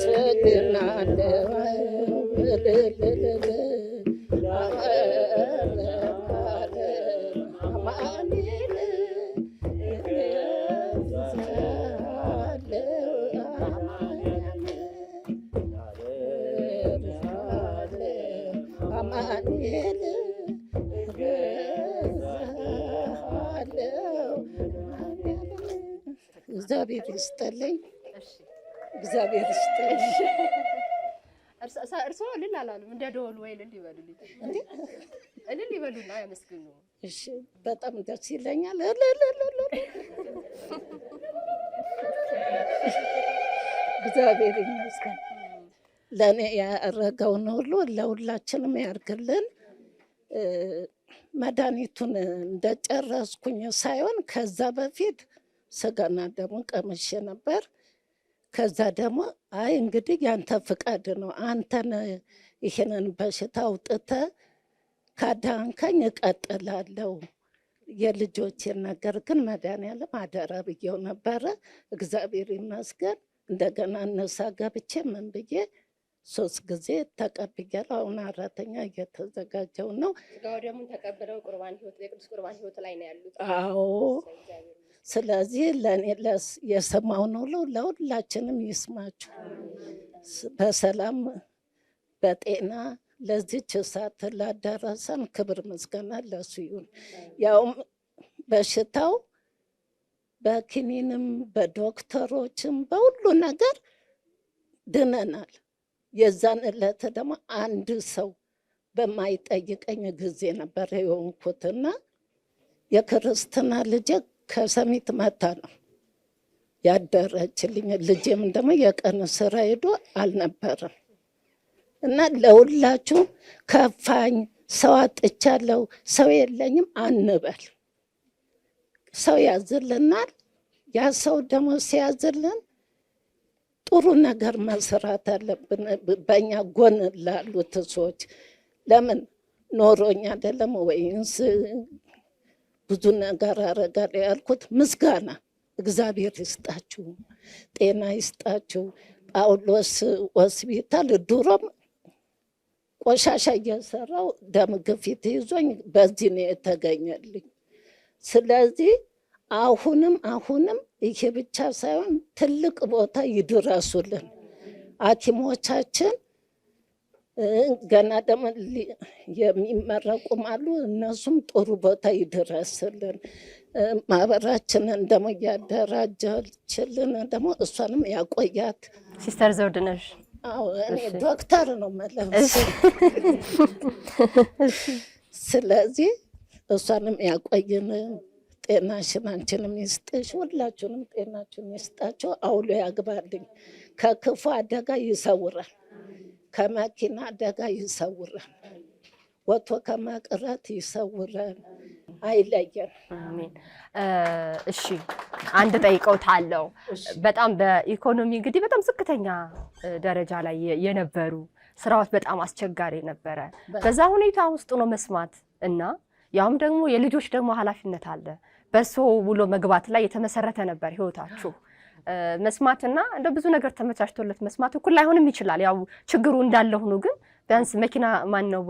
አመሰግናለሁ። እግዚአብሔር ይስጥልኝ። እግዚአብሔር ይስጥልኝ። እርሶ እልል አላሉም? እንደ ደወሉ ወይ እልል ይበሉልኝ። እልል ይበሉና ያመስግኑ። እሺ በጣም ደስ ይለኛል። እግዚአብሔር ይመስገን። ለእኔ ያደረገውን ሁሉ ለሁላችንም ያርግልን። መድኃኒቱን እንደጨረስኩኝ ሳይሆን ከዛ በፊት ስጋና ደሙ ቀምሼ ነበር። ከዛ ደግሞ አይ እንግዲህ ያንተ ፍቃድ ነው፣ አንተን ይህንን በሽታ አውጥተህ ካዳንከኝ እቀጥላለሁ፣ የልጆቼን ነገር ግን መድኃኒዓለም አደራ ብዬው ነበረ። እግዚአብሔር ይመስገን እንደገና እነሳ ገብቼ ምን ብዬ 3 ጊዜ ተቀብያለሁ። አሁን 4ተኛ እየተዘጋጀው ነው። ስጋው ደሙን ተቀብለው ቁርባን ህይወት የቅዱስ ቁርባን ህይወት ላይ ነው ያሉት። አዎ። ስለዚህ ለእኔ የሰማውን ሁሉ ለሁላችንም ይስማችሁ። በሰላም በጤና ለዚች ሰዓት ላደረሰን ክብር ምስጋና ለሱ ይሁን። ያውም በሽታው በክኒንም በዶክተሮችም በሁሉ ነገር ድነናል። የዛን ዕለት ደግሞ አንድ ሰው በማይጠይቀኝ ጊዜ ነበር የሆንኩትና የክርስትና ልጄ ከሰሚት መታ ነው ያደረችልኝ። ልጄም ደግሞ የቀን ስራ ሄዶ አልነበረም እና ለሁላችሁ ከፋኝ፣ ሰው አጥቻለሁ፣ ሰው የለኝም አንበል። ሰው ያዝልናል። ያ ሰው ደግሞ ሲያዝልን ጥሩ ነገር መስራት አለብን። በእኛ ጎን ላሉት ሰዎች ለምን ኖሮኝ አይደለም ወይስ ብዙ ነገር አረጋለሁ ያልኩት ምስጋና እግዚአብሔር ይስጣችሁ፣ ጤና ይስጣችሁ። ጳውሎስ ሆስፒታል ድሮም ቆሻሻ እየሰራው ደም ግፊት ይዞኝ በዚህ ነው የተገኘልኝ። ስለዚህ አሁንም ይሄ ብቻ ሳይሆን ትልቅ ቦታ ይድረሱልን ሐኪሞቻችን። ገና ደግሞ የሚመረቁም አሉ፣ እነሱም ጥሩ ቦታ ይድረስልን። ማህበራችንን ደግሞ እያደራጀችልን ደግሞ እሷንም ያቆያት። ሲስተር ዘውድነሽ እኔ ዶክተር ነው መለስ። ስለዚህ እሷንም ያቆይን፣ ጤናሽን አንቺንም ይስጥሽ፣ ሁላችሁንም ጤናችሁን ይስጣቸው፣ አውሎ ያግባልኝ፣ ከክፉ አደጋ ይሰውራል፣ ከመኪና አደጋ ይሰውራል፣ ወጥቶ ከመቅረት ይሰውራል፣ አይለየን። አሜን። እሺ አንድ ጠይቀውታለሁ። በጣም በኢኮኖሚ እንግዲህ በጣም ዝቅተኛ ደረጃ ላይ የነበሩ ስራዎች በጣም አስቸጋሪ ነበረ። በዛ ሁኔታ ውስጥ ነው መስማት እና ያውም ደግሞ የልጆች ደግሞ ኃላፊነት አለ። በእርሶ ውሎ መግባት ላይ የተመሰረተ ነበር ህይወታችሁ። መስማትና እንደ ብዙ ነገር ተመቻችቶለት መስማት እኩል ላይሆንም ይችላል። ያው ችግሩ እንዳለ ሆኖ ግን ቢያንስ መኪና ማነው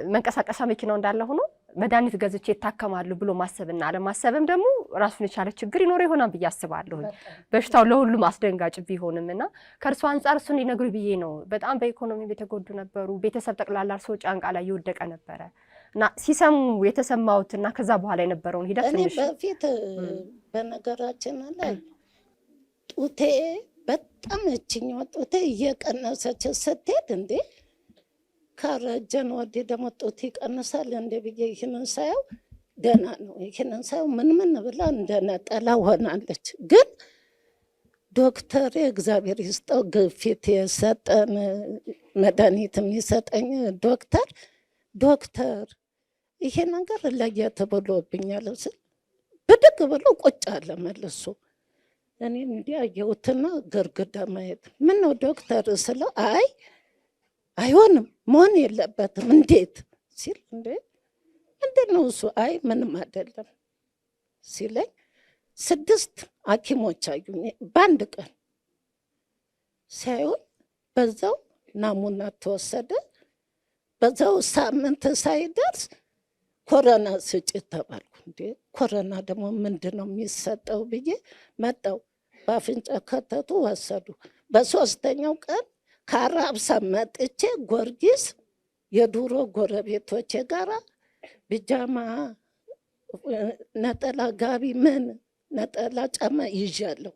መንቀሳቀሻ መኪናው እንዳለ ሆኖ መድኃኒት ገዝቼ ይታከማሉ ብሎ ማሰብና አለማሰብም ደግሞ ራሱን የቻለ ችግር ይኖረው ይሆናል ብዬ አስባለሁ። በሽታው ለሁሉም አስደንጋጭ ቢሆንም እና ከእርሱ አንጻር እሱን ሊነግሩ ብዬ ነው። በጣም በኢኮኖሚ የተጎዱ ነበሩ። ቤተሰብ ጠቅላላ እርሶ ጫንቃ ላይ የወደቀ ነበረ እና ሲሰሙ የተሰማውትና ከዛ በኋላ የነበረውን ሂደት እኔ በፊት በነገራችን ላይ ጡቴ በጣም እችኛዋ ጡቴ እየቀነሰች ስትሄድ እንዴ ካረጀን ወዲህ ደግሞ ጡት ይቀንሳል እንደ ብዬ ይህንን ሳየው ደህና ነው። ይህንን ሳየው ምን ብላ እንደነጠላ ሆናለች። ግን ዶክተር እግዚአብሔር ይስጠው ግፊት የሰጠን መድኃኒት የሚሰጠኝ ዶክተር ይሄ ነገር ለየት ብሎብኛል ስል ብድግ ብሎ ቁጭ አለ መልሶ። እኔ እንዲህ አየሁትና ግርግዳ ማየት ምን ነው ዶክተር ስለው አይ አይሆንም መሆን የለበትም እንዴት ሲል እንዴ ምንድን ነው እሱ አይ ምንም አይደለም ሲለኝ 6 ሐኪሞች አዩኝ በአንድ ቀን ሲያዩን በዛው ናሙና ተወሰደ። በዛው ሳምንት ሳይደርስ ኮሮና ስጭ ተባልኩ። እንዴ ኮሮና ደግሞ ምንድን ነው የሚሰጠው ብዬ መጣው። በአፍንጫ ከተቱ ወሰዱ። በ3ኛው ቀን ከአራብሳ መጥቼ ጊዮርጊስ የዱሮ ጎረቤቶቼ ጋራ ቢጃማ ነጠላ ጋቢ ምን ነጠላ ጫማ ይዣለሁ።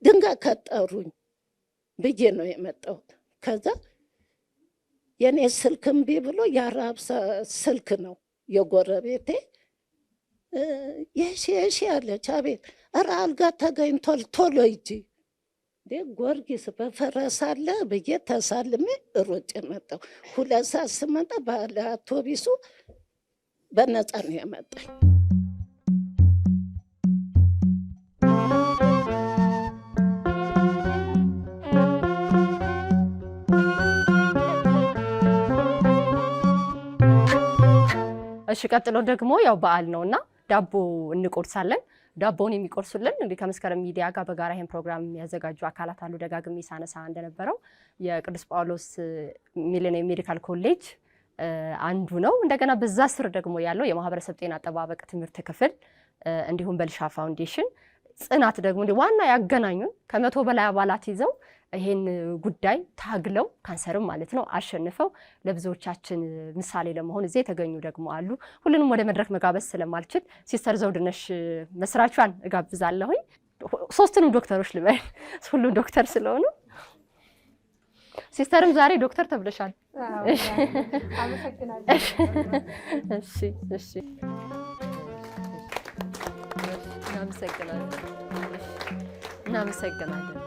ድንጋይ ከጠሩኝ ብዬ ነው የመጣሁት። ከዛ የኔ ስልክ እምቢ ብሎ የአራብሳ ስልክ ነው የጎረቤቴ የሺ አለች። አቤት ኧረ አልጋ ተገኝቷል ቶሎ ሂጂ ጊዮርጊስ በፈረስ አለ ብዬ ተሳልሜ ሮጬ መጣሁ። 2 ሰዓት ስመጣ ባለ አውቶቢሱ በነፃ ነው ያመጣኝ። እሺ ቀጥሎ ደግሞ ያው በዓል ነውና ዳቦ እንቆርሳለን። ዳቦውን የሚቆርሱልን እንግዲህ ከመስከረም ሚዲያ ጋር በጋራ ይሄን ፕሮግራም የሚያዘጋጁ አካላት አሉ። ደጋግሜ ሳነሳ እንደነበረው የቅዱስ ጳውሎስ ሚሊኒየም ሜዲካል ኮሌጅ አንዱ ነው። እንደገና በዛ ስር ደግሞ ያለው የማህበረሰብ ጤና አጠባበቅ ትምህርት ክፍል እንዲሁም በልሻ ፋውንዴሽን ጽናት ደግሞ ዋና ያገናኙን ከ100 በላይ አባላት ይዘው ይሄን ጉዳይ ታግለው ካንሰርም ማለት ነው አሸንፈው ለብዙዎቻችን ምሳሌ ለመሆን እዚህ የተገኙ ደግሞ አሉ። ሁሉንም ወደ መድረክ መጋበዝ ስለማልችል ሲስተር ዘውድነሽ መስራቿን እጋብዛለሁኝ። ሶስቱንም ዶክተሮች ልበል፣ ሁሉም ዶክተር ስለሆኑ ሲስተርም ዛሬ ዶክተር ተብለሻል። አመሰግናለሁ። እሺ እሺ እናመሰግናለን።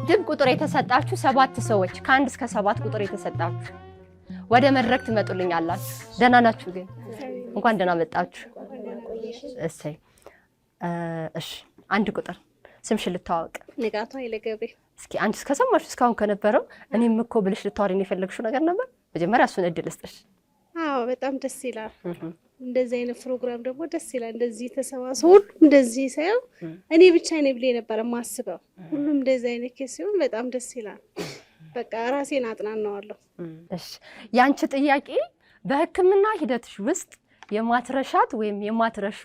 ድብ ቁጥር የተሰጣችሁ 7 ሰዎች ከ1 እስከ 7 ቁጥር የተሰጣችሁ ወደ መድረክ ትመጡልኛላችሁ። ደህና ናችሁ? ግን እንኳን ደህና መጣችሁ። እሰይ። እሺ 1 ቁጥር ስምሽን ልታወቅ። ንጋቱ ኃይለ ገብሬ። እስኪ አንቺ እስከሰማችሁ እስካሁን ከነበረው እኔም እኮ ብልሽ ልታወሪኝ የፈለግሽው ነገር ነበር። መጀመሪያ እሱን እድል እስጥሽ። አዎ በጣም ደስ ይላል። እንደዚህ አይነት ፕሮግራም ደግሞ ደስ ይላል። እንደዚህ ተሰባስበው ሁሉም እንደዚህ ሳይው እኔ ብቻ ነኝ ብዬ ነበር የማስበው። ሁሉም እንደዚህ አይነት ኬስ ሲሆን በጣም ደስ ይላል። በቃ ራሴን አጥናናዋለሁ። እሺ ያንቺ ጥያቄ በሕክምና ሂደትሽ ውስጥ የማትረሻት ወይም የማትረሹ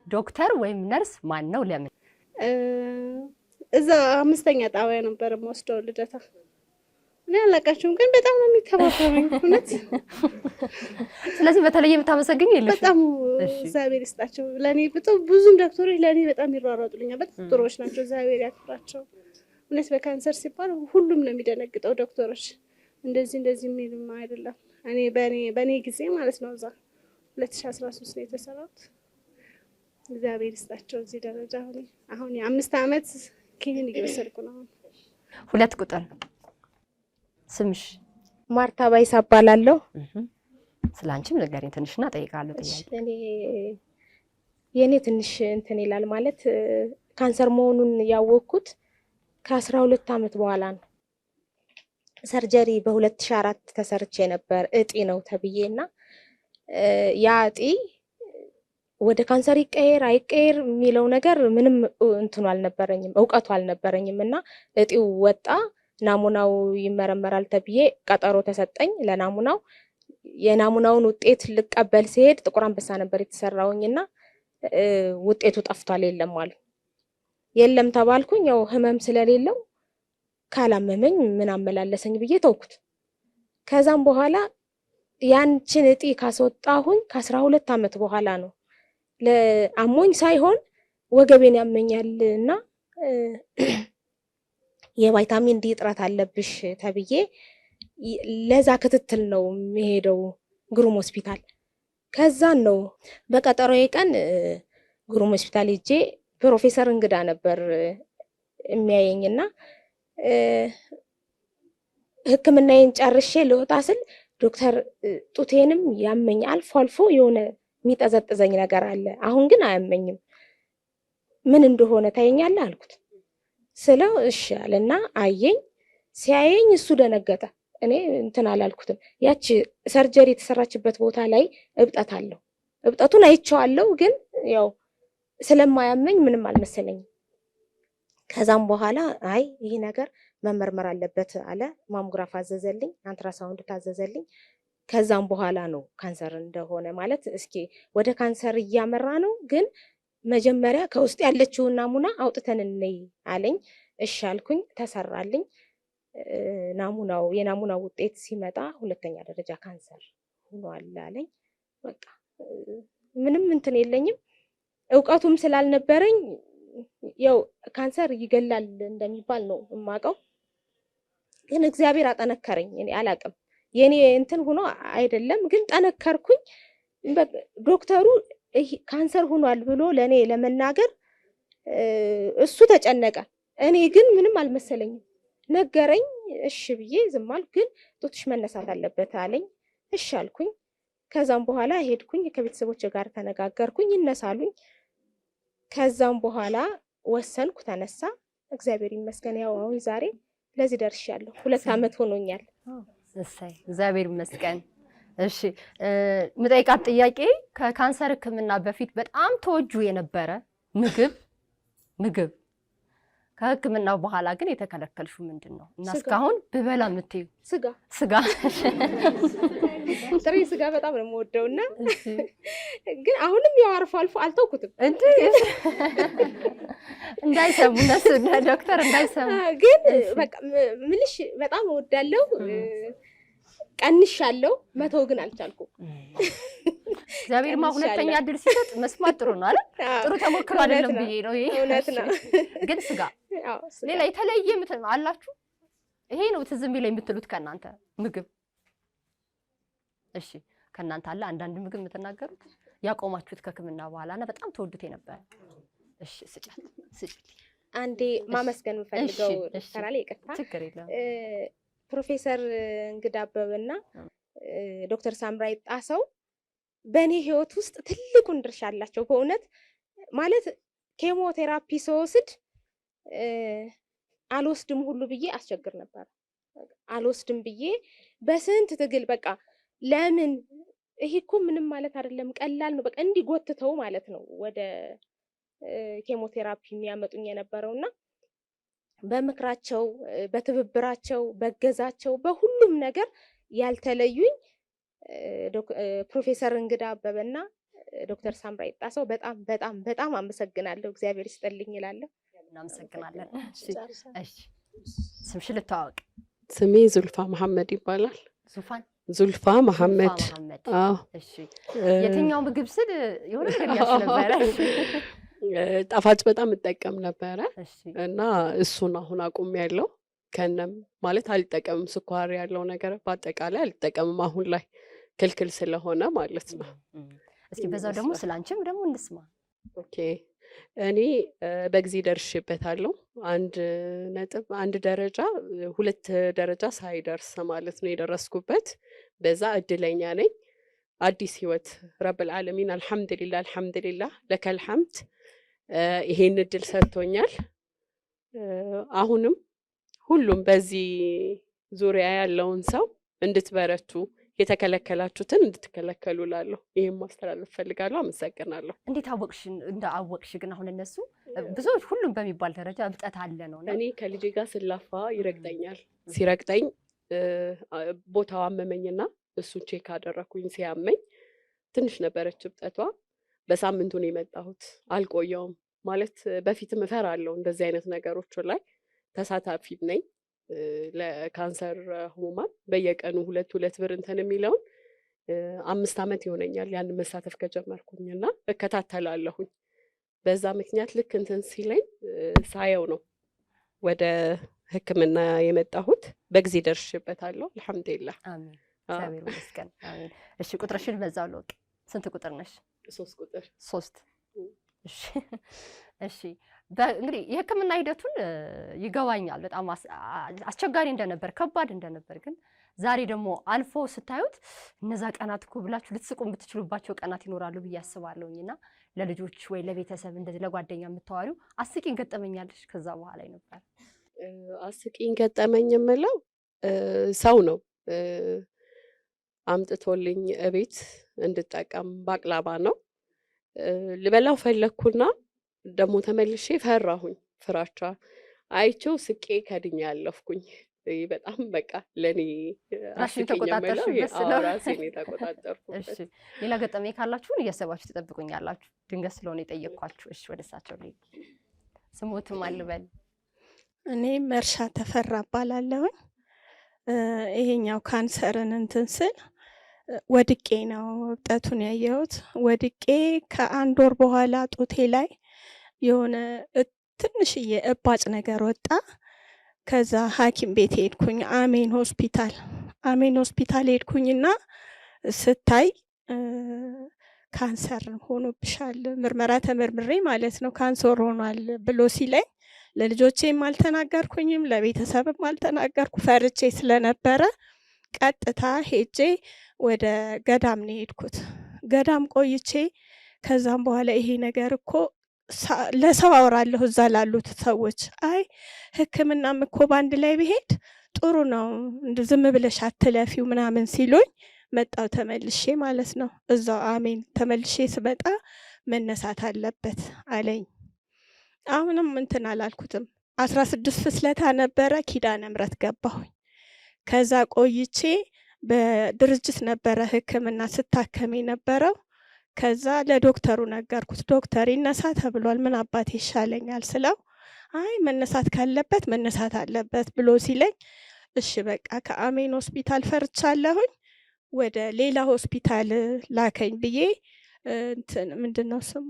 ዶክተር ወይም ነርስ ማን ነው? ለምን? እዛ 5ኛ ጣቢያ ነበር የምወስደው ልደታ። እኔ አላውቃቸውም ግን በጣም ነው የሚተባበሩኝ እውነት። ስለዚህ በተለየ የምታመሰግኝ የለሽ? በጣም እግዚአብሔር ይስጣቸው። ለኔ በጣም ብዙም ዶክተሮች ለኔ በጣም ይሯሯጡልኛል። በጣም ጥሩዎች ናቸው። እግዚአብሔር ያክብራቸው። እውነት በካንሰር ሲባል ሁሉም ነው የሚደነግጠው። ዶክተሮች እንደዚህ የሚልም አይደለም። እኔ በኔ ጊዜ ማለት ነው እዛ 2013 ነው የተሰራሁት። እግዚአብሔር ይስጣቸው እዚህ ደረጃ አሁን የ5 ዓመት ኪኒን እየወሰድኩ ነው። 2 ቁጥር ስምሽ? ማርታ ባይሳ እባላለሁ። ስላንቺም ንገሪኝ ትንሽና ጠይቃለሁ። እኔ የኔ ትንሽ እንትን ይላል ማለት ካንሰር መሆኑን ያወቅኩት ከ12 ዓመት በኋላ ነው። ሰርጀሪ በ2004 ተሰርቼ ነበር። እጢ ነው ተብዬና ያ እጢ ወደ ካንሰር ይቀየር አይቀየር የሚለው ነገር ምንም እንትኑ አልነበረኝም፣ እውቀቱ አልነበረኝም እና እጢው ወጣ። ናሙናው ይመረመራል ተብዬ ቀጠሮ ተሰጠኝ ለናሙናው። የናሙናውን ውጤት ልቀበል ሲሄድ ጥቁር አንበሳ ነበር የተሰራውኝና ውጤቱ ጠፍቷል የለም አሉ። የለም ተባልኩኝ። ያው ህመም ስለሌለው ካላመመኝ ምን አመላለሰኝ ብዬ ተውኩት። ከዛም በኋላ ያንቺን እጢ ካስወጣሁኝ ከ12 ዓመት በኋላ ነው ለአሞኝ ሳይሆን ወገቤን ያመኛልና የቫይታሚን ዲ እጥረት አለብሽ ተብዬ ለዛ ክትትል ነው የሚሄደው ግሩም ሆስፒታል። ከዛን ነው በቀጠሮዬ ቀን ግሩም ሆስፒታል ሄጄ ፕሮፌሰር እንግዳ ነበር የሚያየኝና ሕክምናዬን ጨርሼ ልወጣ ስል ዶክተር ጡቴንም ያመኝ አልፎ አልፎ የሆነ የሚጠዘጥዘኝ ነገር አለ፣ አሁን ግን አያመኝም፣ ምን እንደሆነ ታየኛለህ አልኩት። ስለው እሺ አለና አየኝ። ሲያየኝ እሱ ደነገጠ። እኔ እንትን አላልኩትም። ያቺ ሰርጀሪ የተሰራችበት ቦታ ላይ እብጠት አለው። እብጠቱን አይቼዋለሁ፣ ግን ያው ስለማያመኝ ምንም አልመሰለኝም። ከዛም በኋላ አይ ይሄ ነገር መመርመር አለበት አለ። ማሞግራፍ አዘዘልኝ፣ አልትራሳውንድ ታዘዘልኝ። ከዛም በኋላ ነው ካንሰር እንደሆነ ማለት እስኪ ወደ ካንሰር እያመራ ነው፣ ግን መጀመሪያ ከውስጥ ያለችውን ናሙና አውጥተን እንይ አለኝ። እሺ አልኩኝ። ተሰራልኝ። የናሙናው ውጤት ሲመጣ 2ኛ ደረጃ ካንሰር ሆኗል አለኝ። በቃ ምንም እንትን የለኝም፣ እውቀቱም ስላልነበረኝ ያው ካንሰር ይገላል እንደሚባል ነው የማውቀው። ግን እግዚአብሔር አጠነከረኝ። እኔ አላውቅም የኔ እንትን ሆኖ አይደለም፣ ግን ጠነከርኩኝ። ዶክተሩ ካንሰር ሆኗል ብሎ ለኔ ለመናገር እሱ ተጨነቀ። እኔ ግን ምንም አልመሰለኝም። ነገረኝ፣ እሺ ብዬ ዝም አልኩ። ግን ጡትሽ መነሳት አለበት አለኝ። እሺ አልኩኝ። ከዛም በኋላ ሄድኩኝ፣ ከቤተሰቦች ጋር ተነጋገርኩኝ፣ ይነሳሉኝ። ከዛም በኋላ ወሰንኩ፣ ተነሳ። እግዚአብሔር ይመስገን። ያው አሁን ዛሬ ለዚህ ደርሻለሁ። 2 ዓመት ሆኖኛል። እሰይ እግዚአብሔር ይመስገን። እሺ ምጠይቃት ጥያቄ ከካንሰር ሕክምና በፊት በጣም ተወጁ የነበረ ምግብ ከሕክምናው በኋላ ግን የተከለከልሽው ምንድን ነው? እና እስካሁን ብበላ የምትይው? ስጋ ጥሬ ስጋ በጣም ነው የምወደው እና ግን አሁንም ያው አልፎ አልፎ አልተውኩትም። እንዴ እንዳይሰሙ እነሱ ዶክተር እንዳይሰሙ። ግን በቃ ምልሽ በጣም እወዳለሁ። ቀንሻለሁ፣ መተው ግን አልቻልኩም። እግዚአብሔርማ ሁለተኛ እድል ሲሰጥ መስማት ጥሩ ነው አይደል? ጥሩ ተሞክሮ አይደለም ብዬ ነው ይሄ። እውነት ነው። ግን ስጋ ሌላ የተለየ አላችሁ? ይሄ ነው ትዝ የሚለኝ የምትሉት ከእናንተ ምግብ? እሺ ከእናንተ አለ አንዳንድ ምግብ የምትናገሩት ያቆማችሁት ከሕክምና በኋላ እና በጣም ተወዱት የነበረ? እሺ ስጭት። አንዴ ማመስገን የምፈልገው ተራለ ይቅርታ፣ ችግር የለም። ፕሮፌሰር እንግዳ አበበና ዶክተር ሳምራዊት ጣሰው በእኔ ህይወት ውስጥ ትልቁን ድርሻ አላቸው። በእውነት ማለት ኬሞቴራፒ ስወስድ አልወስድም ሁሉ ብዬ አስቸግር ነበር። አልወስድም ብዬ በስንት ትግል በቃ ለምን ይሄ እኮ ምንም ማለት አይደለም፣ ቀላል ነው፣ በቃ እንዲጎትተው ማለት ነው ወደ ኬሞቴራፒ የሚያመጡኝ የነበረውና በምክራቸው፣ በትብብራቸው፣ በገዛቸው፣ በሁሉም ነገር ያልተለዩኝ ፕሮፌሰር እንግዳ አበበና ዶክተር ሳምራዊት ጣሰው በጣም በጣም በጣም አመሰግናለሁ። እግዚአብሔር ይስጥልኝ እላለሁ። እናመሰግናለን። እሺ ስምሽን ልተዋወቅ። ስሜ ዙልፋ መሐመድ ይባላል። ዙልፋ መሐመድ። አዎ። እሺ የትኛው ምግብ ስል የሆነ ነገር ያልሽ ነበረ? ጣፋጭ በጣም እጠቀም ነበረ እና እሱን አሁን አቁሜያለሁ። ከነም ማለት አልጠቀምም። ስኳር ያለው ነገር በአጠቃላይ አልጠቀምም አሁን ላይ ክልክል ስለሆነ ማለት ነው። እስኪ በዛው ደግሞ ስላንቺም ደግሞ እንስማ። ኦኬ እኔ በጊዜ ደርሼበታለሁ። 1 ደረጃ 2 ደረጃ ሳይደርስ ማለት ነው የደረስኩበት። በዛ እድለኛ ነኝ። አዲስ ህይወት ረብል ዓለሚን አልሐምዱሊላህ ለከል ሐምድ ይሄን እድል ሰጥቶኛል። አሁንም ሁሉም በዚህ ዙሪያ ያለውን ሰው እንድትበረቱ የተከለከላችሁትን እንድትከለከሉ ላለሁ ይሄን ማስተላለፍ ፈልጋለሁ። አመሰግናለሁ። እንዴት አወቅሽ? አወቅሽ ግን አሁን እነሱ ብዙዎች ሁሉም በሚባል ደረጃ እብጠት አለ ነው። እኔ ከልጄ ጋር ስላፋ ይረግጠኛል። ሲረግጠኝ ቦታው አመመኝና እሱን ቼክ አደረኩኝ። ሲያመኝ ትንሽ ነበረች እብጠቷ። በሳምንቱ ነው የመጣሁት። አልቆየውም ማለት በፊትም እፈራለሁ እንደዚህ አይነት ነገሮች ላይ ተሳታፊ ነኝ። ለካንሰር ህሙማን በየቀኑ 2 ብር እንትን የሚለውን 5 ዓመት ይሆነኛል ያን መሳተፍ ከጀመርኩኝና እከታተላለሁኝ። በዛ ምክንያት ልክ እንትን ሲለኝ ሳየው ነው ወደ ሕክምና የመጣሁት። በጊዜ ደርሼበታለሁ። አልሐምዱሊላህ። አሜን። እግዚአብሔር ይመስገን። አሜን። እሺ ቁጥርሽን በዛው ልወቅ። ስንት ቁጥር ነሽ? 3 ቁጥር። 3 እሺ እሺ እንግዲህ የህክምና ሂደቱን ይገባኛል። በጣም አስቸጋሪ እንደነበር ከባድ እንደነበር ግን ዛሬ ደግሞ አልፎ ስታዩት እነዛ ቀናት እኮ ብላችሁ ልትስቁ የምትችሉባቸው ቀናት ይኖራሉ ብዬ አስባለሁኝና ለልጆች ወይ ለቤተሰብ እንደዚህ ለጓደኛ የምታዋሪው አስቂኝ ገጠመኛለሽ ከዛ በኋላ ነበር? አስቂኝ ገጠመኝ የምለው ሰው ነው አምጥቶልኝ እቤት እንድጠቀም ባቅላባ ነው ልበላው ፈለኩና ደግሞ ተመልሼ ፈራሁኝ። ፍራቻ አይቼው ስቄ ከድኛ ያለፍኩኝ። በጣም በቃ ለኔ ራስሽን ተቆጣጠርሽበት ስለ ራሴን የተቆጣጠርኩበት። እሺ ሌላ ገጠመኝ ካላችሁን እያሰባችሁ ትጠብቁኛላችሁ። ድንገት ስለሆነ የጠየቅኳችሁ። እሺ ወደ እሳቸው ልሂድ። ስሞትም አልበል። እኔ መርሻ ተፈራ እባላለሁኝ። ይሄኛው ካንሰርን እንትን ስል ወድቄ ነው እብጠቱን ያየሁት። ወድቄ ከ1 ወር በኋላ ጡቴ ላይ የሆነ ትንሽዬ እባጭ ነገር ወጣ። ከዛ ሐኪም ቤት ሄድኩኝ። አሜን ሆስፒታል ሄድኩኝና ስታይ ካንሰር ሆኖብሻል፣ ምርመራ ተመርምሬ ማለት ነው ካንሰር ሆኗል ብሎ ሲለኝ ለልጆቼም አልተናገርኩኝም፣ ለቤተሰብም አልተናገርኩ ፈርቼ ስለነበረ ቀጥታ ሄጄ ወደ ገዳም ነው የሄድኩት። ገዳም ቆይቼ ከዛም በኋላ ይሄ ነገር እኮ ለሰው አወራለሁ እዛ ላሉት ሰዎች፣ አይ ሕክምናም እኮ በአንድ ላይ ብሄድ ጥሩ ነው ዝም ብለሽ አትለፊው ምናምን ሲሉኝ መጣው ተመልሼ ማለት ነው። እዛው አሜን ተመልሼ ስመጣ መነሳት አለበት አለኝ። አሁንም እንትን አላልኩትም። 16 ፍስለታ ነበረ ኪዳነ ምሕረት ገባሁኝ። ከዛ ቆይቼ በድርጅት ነበረ ሕክምና ስታከም የነበረው። ከዛ ለዶክተሩ ነገርኩት። ዶክተር ይነሳ ተብሏል፣ ምን አባቴ ይሻለኛል ስለው አይ መነሳት ካለበት መነሳት አለበት ብሎ ሲለኝ እሺ በቃ ከአሜን ሆስፒታል ፈርቻለሁኝ ወደ ሌላ ሆስፒታል ላከኝ ብዬ እንትን ምንድነው ስሙ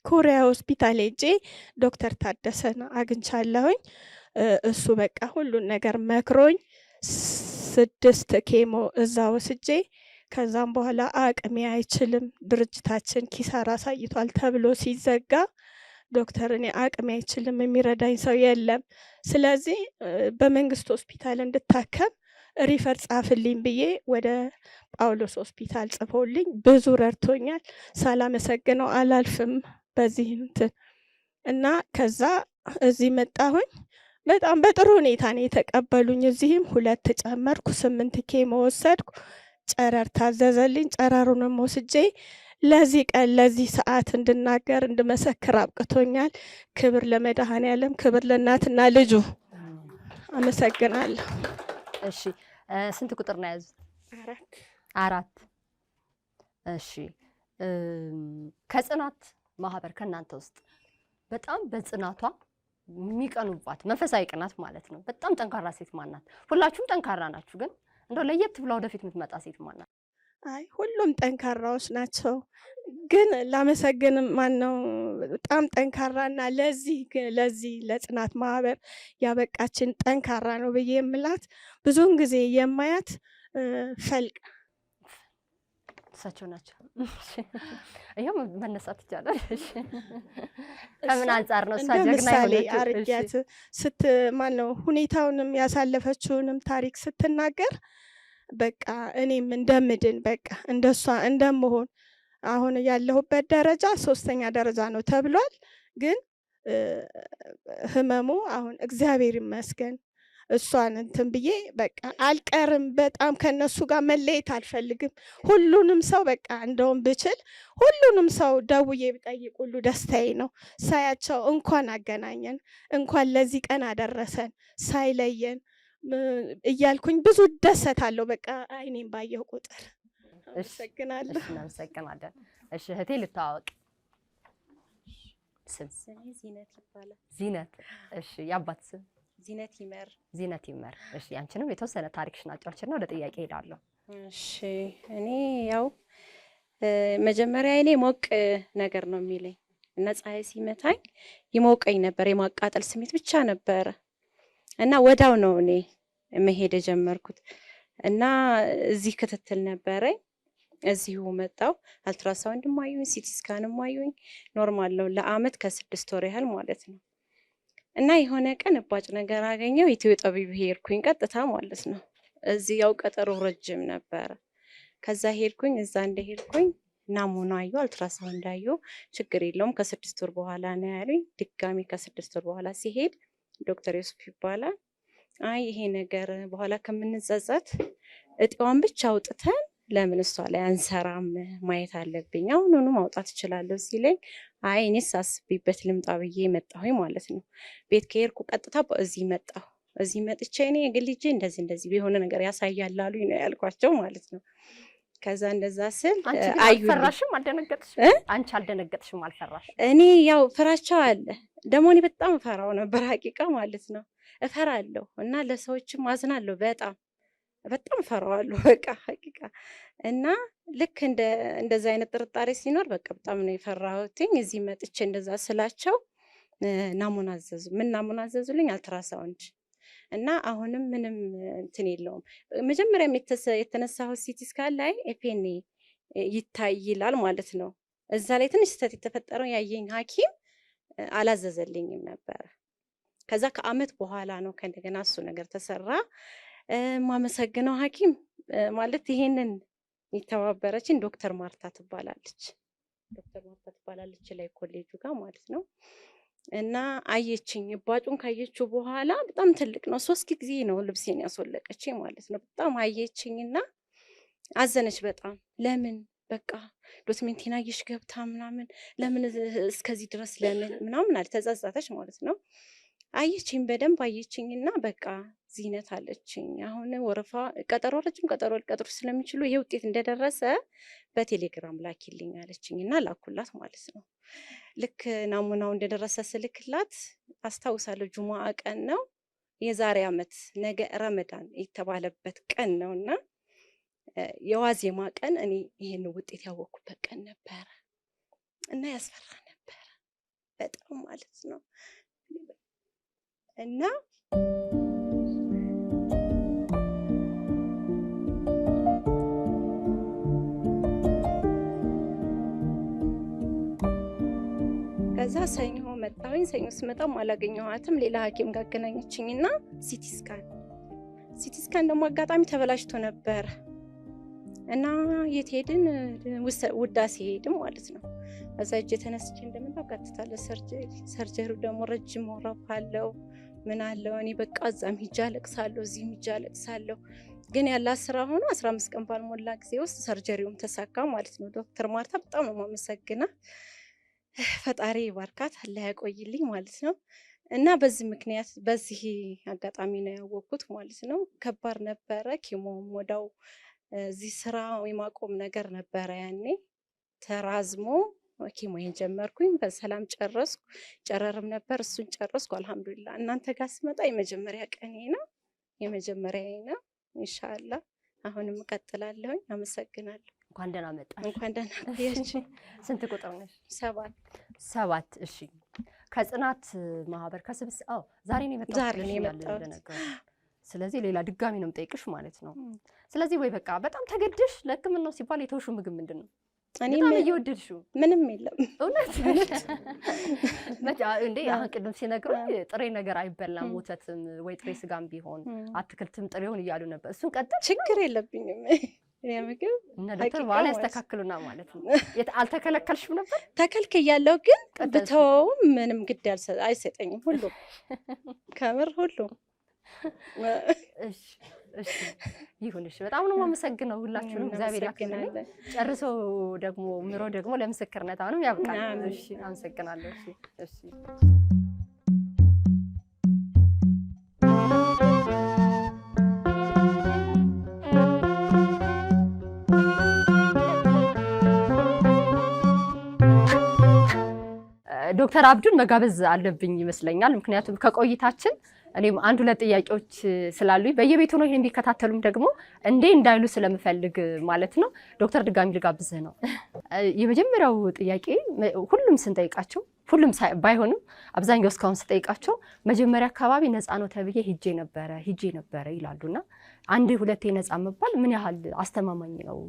ኮሪያ ሆስፒታል ሄጄ ዶክተር ታደሰን አግኝቻለሁኝ። እሱ በቃ ሁሉን ነገር መክሮኝ 6 ኬሞ እዛ ወስጄ ከዛም በኋላ አቅሜ አይችልም ድርጅታችን ኪሳራ አሳይቷል ተብሎ ሲዘጋ ዶክተር እኔ አቅሜ አይችልም የሚረዳኝ ሰው የለም፣ ስለዚህ በመንግስት ሆስፒታል እንድታከም ሪፈር ጻፍልኝ ብዬ ወደ ጳውሎስ ሆስፒታል ጽፎልኝ ብዙ ረድቶኛል። ሳላመሰግነው አላልፍም በዚህ እንትን እና ከዛ እዚህ መጣሁኝ። በጣም በጥሩ ሁኔታ ነው የተቀበሉኝ። እዚህም 2 ጨመርኩ፣ 8 ኬሞ ወሰድኩ። ጨረር ታዘዘልኝ። ጨረሩንም ወስጄ ለዚህ ቀን ለዚህ ሰዓት እንድናገር እንድመሰክር አብቅቶኛል። ክብር ለመድኃኔዓለም፣ ክብር ለእናትና ልጁ። አመሰግናለሁ። እሺ ስንት ቁጥር ነው ያዙት? 4 እሺ ከጽናት ማህበር ከእናንተ ውስጥ በጣም በጽናቷ የሚቀኑባት መንፈሳዊ ቅናት ማለት ነው በጣም ጠንካራ ሴት ማናት? ሁላችሁም ጠንካራ ናችሁ፣ ግን እንደው ለየት ብላ ወደፊት የምትመጣ ሴት ማናት? አይ ሁሉም ጠንካራዎች ናቸው፣ ግን ላመሰግን ማነው በጣም ጠንካራና ለዚህ ለጽናት ማህበር ያበቃችን ጠንካራ ነው ብዬ የምላት ብዙውን ጊዜ የማያት ፈልቅ እሳቸው ናቸው። ይሄው መነሳት ይቻላል። ከምን አንጻር ነው እሷ ጀግና የሆነችው? አርጊያት ማነው ሁኔታውንም ያሳለፈችውንም ታሪክ ስትናገር በቃ እኔም እንደምድን በቃ እንደሷ እንደምሆን አሁን ያለሁበት ደረጃ 3ኛ ደረጃ ነው ተብሏል። ግን ህመሙ አሁን እግዚአብሔር ይመስገን እሷን እንትን ብዬ በቃ አልቀርም። በጣም ከነሱ ጋር መለየት አልፈልግም። ሁሉንም ሰው በቃ እንደውም ብችል ሁሉንም ሰው ደውዬ ብጠይቅ ሁሉ ደስታዬ ነው። ሳያቸው እንኳን አገናኘን፣ እንኳን ለዚህ ቀን አደረሰን ሳይለየን እያልኩኝ ብዙ ደሰታለሁ። በቃ አይኔም ባየሁ ቁጥር አመሰግናለሁ። እናመሰግናለን። እሺ እህቴ ልታወቅ ስም? ዚነት ይባላል። ዚነት። እሺ የአባት ስም? ዚነት ይመር። ዚነት ይመር። እሺ አንቺንም የተወሰነ ታሪክሽን አጫውችና ወደ ጥያቄ ሄዳለሁ። እሺ እኔ ያው መጀመሪያ እኔ ሞቅ ነገር ነው የሚለኝ እና ፀሐይ ሲመታኝ ይሞቀኝ ነበር። የማቃጠል ስሜት ብቻ ነበረ እና ወዳው ነው እኔ መሄድ የጀመርኩት እና እዚህ ክትትል ነበረኝ። እዚሁ መጣው። አልትራሳውንድም አዩኝ፣ ሲቲ ስካንም አዩኝ። ኖርማል ነው ለአመት ከ6 ወር ያህል ማለት ነው። እና የሆነ ቀን እባጭ ነገር አገኘው። ኢትዮ ጠቢብ ሄድኩኝ ቀጥታ ማለት ነው። እዚህ ያው ቀጠሮ ረጅም ነበረ። ከዛ ሄድኩኝ። እዛ እንደሄድኩኝ ናሙና አዩ፣ አልትራሳውንድ አዩ። ችግር የለውም ከ6 ወር በኋላ ነው ያሉኝ። ድጋሚ ከ6 ወር በኋላ ሲሄድ ዶክተር ዮሱፍ ይባላል። አይ ይሄ ነገር በኋላ ከምንጸጸት እጤዋን ብቻ አውጥተን ለምን እሷ ላይ አንሰራም ማየት አለብኝ፣ አሁኑኑ ማውጣት እችላለሁ ሲለኝ አይ እኔስ አስቤበት ልምጣ ብዬ መጣሁኝ ማለት ነው። ቤት ከሄድኩ ቀጥታ እዚህ መጣሁ። እዚህ መጥቼ እኔ የግል ልጄ እንደዚህ የሆነ ነገር ያሳያል አሉኝ ነው ያልኳቸው ማለት ነው። ከዛ እንደዛ ስል አልፈራሽም? አልደነገጥሽም? አንቺ አልደነገጥሽም? አልፈራሽም? እኔ ያው ፍራቻው አለ ደግሞ እኔ በጣም እፈራው ነበር ሀቂቃ ማለት ነው። እፈራለሁ እና ለሰዎችም አዝናለሁ። በጣም እፈራዋለሁ በቃ ሀቂቃ እና ልክ እንደዛ አይነት ጥርጣሬ ሲኖር በቃ በጣም ነው የፈራሁትኝ። እዚህ መጥቼ እንደዛ ስላቸው ናሙና አዘዙ። ምን ናሙና አዘዙልኝ? አልትራሳውንድ እና አሁንም ምንም እንትን የለውም። መጀመሪያም የተነሳሁት ሲቲ ስካን ላይ ኤፒኤንኤ ይታይ ይላል ማለት ነው። እዛ ላይ ትንሽ ስህተት የተፈጠረው ያየኝ ሐኪም አላዘዘልኝም ነበረ። ከዛ ከአመት በኋላ ነው ከእንደገና እሱ ነገር ተሰራ። ማመሰግነው ሐኪም ማለት ይሄንን የተባበረችን ዶክተር ማርታ ትባላለች። ዶክተር ማርታ ትባላለች ላይ ኮሌጁ ጋር ማለት ነው። እና አየችኝ። እባጩን ካየችው በኋላ በጣም ትልቅ ነው። 3 ጊዜ ነው ልብሴን ያስወለቀችኝ ማለት ነው። በጣም አየችኝና አዘነች በጣም። ለምን በቃ ዶክሜንቴን አየሽ ገብታ ምናምን ለምን እስከዚህ ድረስ ለምን ምናምን አለ። ተጸጸተች ማለት ነው። አየችኝ በደንብ አየችኝና በቃ ዚነት አለችኝ። አሁን ወረፋ ቀጠሮ ረጅም ቀጠሮ ሊቀጥሩ ስለሚችሉ ይሄ ውጤት እንደደረሰ በቴሌግራም ላኪልኝ አለችኝና ላኩላት ማለት ነው። ልክ ናሙናው እንደደረሰ ስልክላት አስታውሳለሁ። ጁሙአ ቀን ነው የዛሬ አመት ነገ ረመዳን የተባለበት ቀን ነውና የዋዜማ ቀን እኔ ይሄን ውጤት ያወቅኩበት ቀን ነበረ እና ያስፈራ ነበረ በጣም ማለት ነው። እና ከዛ ሰኞ መጣሁኝ። ሰኞ ስመጣም አላገኘኋትም። ሌላ ሐኪም ጋር አገናኘችኝና ሲቲ ስካን ደግሞ አጋጣሚ ተበላሽቶ ነበር እና የት ሄድን? ውዳሴ ሄድን ማለት ነው። እዛ እጄ ተነስቼ እንደምንለው ቀጥታ ሰርጀሪው ደግሞ ረጅም ወረፋ አለው ምን አለው። እኔ በቃ እዛም ሂጄ አለቅሳለሁ እዚህም ሂጄ አለቅሳለሁ። ግን ያላት ስራ ሆኖ 15 ቀን ባልሞላ ጊዜ ውስጥ ሰርጀሪውም ተሳካ ማለት ነው። ዶክተር ማርታ በጣም ነው የማመሰግናት። ፈጣሪ ይባርካት አላህ ያቆይልኝ ማለት ነው። እና በዚህ ምክንያት በዚህ አጋጣሚ ነው ያወቅኩት ማለት ነው። ከባድ ነበረ። ኪሞም ወዳው እዚህ ስራ የማቆም ነገር ነበረ ያኔ ተራዝሞ ኪሞዬን ጀመርኩኝ። በሰላም ጨረስኩ። ጨረርም ነበር እሱን ጨረስኩ። አልሐምዱሊላህ እናንተ ጋር ስመጣ የመጀመሪያ ቀኔ ነው የመጀመሪያዬ ነው። ኢንሻአላህ አሁንም እቀጥላለሁ። አመሰግናለሁ። እንኳን ደህና መጣሽ። እንኳን ደህና ቆያችሁ። ስንት ቁጥር ነሽ? 7። እሺ ከጽናት ማህበር ዛሬ ነው የመጣሁት። ስለዚህ ሌላ ድጋሚ ነው የምጠይቅሽ ማለት ነው። ስለዚህ ወይ በቃ በጣም ተገደሽ ለሕክምናው ሲባል የተውሽው ምግብ ምንድን ነው? በጣም እየወደድሽው? ምንም የለም እውነት እንዴ? አሁን ቅድም ሲነግሩኝ ጥሬ ነገር አይበላም፣ ወተትም ወይ ጥሬ ስጋም ቢሆን አትክልትም ጥሬውን እያሉ ነበር። እሱን ቀጥል። ችግር የለብኝም ምግብ እና ዶክተር በኋላ ያስተካክሉና ማለት ነው። አልተከለከልሽም ነበር? ተከልክያለሁ፣ ግን ብተወውም ምንም ግድ አይሰጠኝም። ሁሉም ከምር ሁሉም እሺ ይሁንሽ። በጣም ነው የማመሰግነው ሁላችሁንም። እግዚአብሔር ያክብርልኝ። ጨርሶ ደግሞ ምሮ ደግሞ ለምስክርነት አሁንም ያብቃል። እሺ አመሰግናለሁ። እሺ ዶክተር አብዱን መጋበዝ አለብኝ ይመስለኛል። ምክንያቱም ከቆይታችን እኔም 1-2 ጥያቄዎች ስላሉኝ በየቤቱ ነው ይሄን እንዲከታተሉም ደግሞ እንዴ እንዳይሉ ስለምፈልግ ማለት ነው። ዶክተር ድጋሚ ልጋብዝህ ነው። የመጀመሪያው ጥያቄ ሁሉም ስንጠይቃቸው ሁሉም ባይሆንም አብዛኛው እስካሁን ስጠይቃቸው መጀመሪያ አካባቢ ነፃ ነው ተብዬ ሂጄ ነበረ ይላሉና 1-2 ነፃ መባል ምን ያህል አስተማማኝ ነው?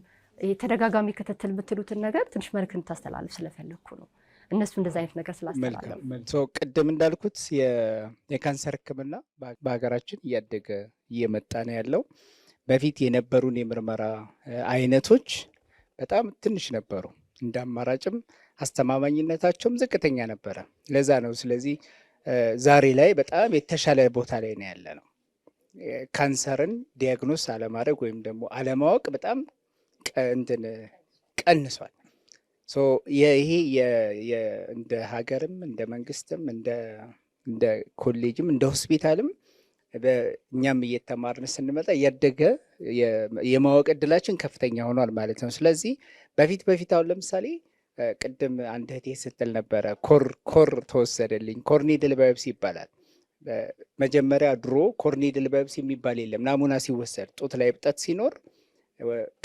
ተደጋጋሚ ክትትል የምትሉትን ነገር ትንሽ መልክ እንታስተላልፍ ስለፈለኩ ነው። እነሱ እንደዛ አይነት ነገር ስላስተላለፉ ቅድም እንዳልኩት የካንሰር ሕክምና በሀገራችን እያደገ እየመጣ ነው ያለው። በፊት የነበሩን የምርመራ አይነቶች በጣም ትንሽ ነበሩ፣ እንደ አማራጭም አስተማማኝነታቸውም ዝቅተኛ ነበረ። ለዛ ነው ስለዚህ ዛሬ ላይ በጣም የተሻለ ቦታ ላይ ነው ያለ ነው። ካንሰርን ዲያግኖስ አለማድረግ ወይም ደግሞ አለማወቅ በጣም ቀንሷል። ይሄ እንደ ሀገርም እንደ መንግስትም እንደ ኮሌጅም እንደ ሆስፒታልም እኛም እየተማርን ስንመጣ እያደገ የማወቅ እድላችን ከፍተኛ ሆኗል ማለት ነው። ስለዚህ በፊት አሁን ለምሳሌ ቅድም አንድ እህቴ ስትል ነበረ ኮር ተወሰደልኝ። ኮርኒድል ባዮፕሲ ይባላል። መጀመሪያ ድሮ ኮርኒድል ባዮፕሲ የሚባል የለም። ናሙና ሲወሰድ ጡት ላይ እብጠት ሲኖር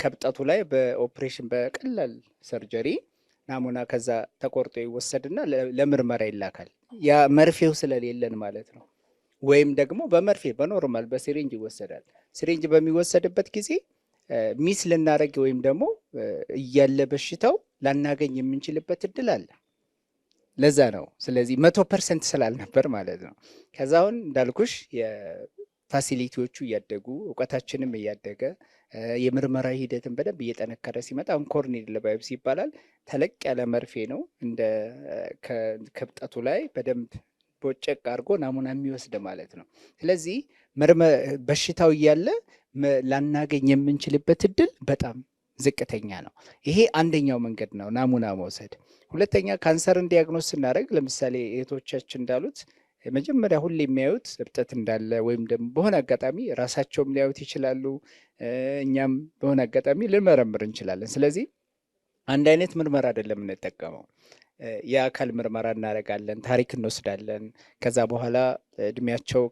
ከብጠቱ ላይ በኦፕሬሽን በቀላል ሰርጀሪ ናሙና ከዛ ተቆርጦ ይወሰድና ለምርመራ ይላካል። ያ መርፌው ስለሌለን ማለት ነው። ወይም ደግሞ በመርፌ በኖርማል በሲሪንጅ ይወሰዳል። ሲሪንጅ በሚወሰድበት ጊዜ ሚስ ልናደርግ ወይም ደግሞ እያለ በሽታው ላናገኝ የምንችልበት እድል አለ። ለዛ ነው ስለዚህ 100% ስላልነበር ማለት ነው። ከዛ አሁን እንዳልኩሽ የፋሲሊቲዎቹ እያደጉ እውቀታችንም እያደገ የምርመራ ሂደትን በደንብ እየጠነከረ ሲመጣ አሁን ኮርኒል ባዮፕሲ ይባላል። ተለቅ ያለ መርፌ ነው እንደ ከብጠቱ ላይ በደንብ ቦጨቅ አድርጎ ናሙና የሚወስድ ማለት ነው። ስለዚህ በሽታው እያለ ላናገኝ የምንችልበት እድል በጣም ዝቅተኛ ነው። ይሄ አንደኛው መንገድ ነው ናሙና መውሰድ። ሁለተኛ ካንሰርን ዲያግኖስ ስናደርግ ለምሳሌ እህቶቻችን እንዳሉት መጀመሪያ ሁሌ የሚያዩት እብጠት እንዳለ ወይም ደግሞ በሆነ አጋጣሚ ራሳቸውም ሊያዩት ይችላሉ። እኛም በሆነ አጋጣሚ ልንመረምር እንችላለን። ስለዚህ አንድ አይነት ምርመራ አይደለም የምንጠቀመው። የአካል ምርመራ እናደርጋለን፣ ታሪክ እንወስዳለን። ከዛ በኋላ እድሜያቸው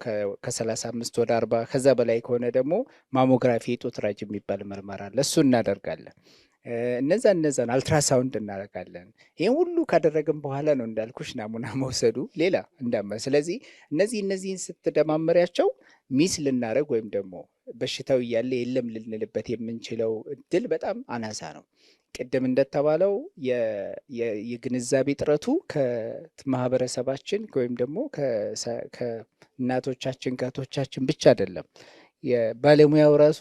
ከ35 ወደ 40 ከዛ በላይ ከሆነ ደግሞ ማሞግራፊ የጡት ራጅ የሚባል ምርመራ አለ፣ እሱ እናደርጋለን። እነዛን አልትራሳውንድ እናደርጋለን። ይህን ሁሉ ካደረግን በኋላ ነው እንዳልኩሽ ናሙና መውሰዱ ሌላ እንዳመ። ስለዚህ እነዚህን ስትደማመሪያቸው ሚስ ልናደርግ ወይም ደግሞ በሽታው እያለ የለም ልንልበት የምንችለው እድል በጣም አናሳ ነው። ቅድም እንደተባለው የግንዛቤ ጥረቱ ከማህበረሰባችን ወይም ደግሞ ከእናቶቻችን ከእህቶቻችን ብቻ አይደለም። የባለሙያው ራሱ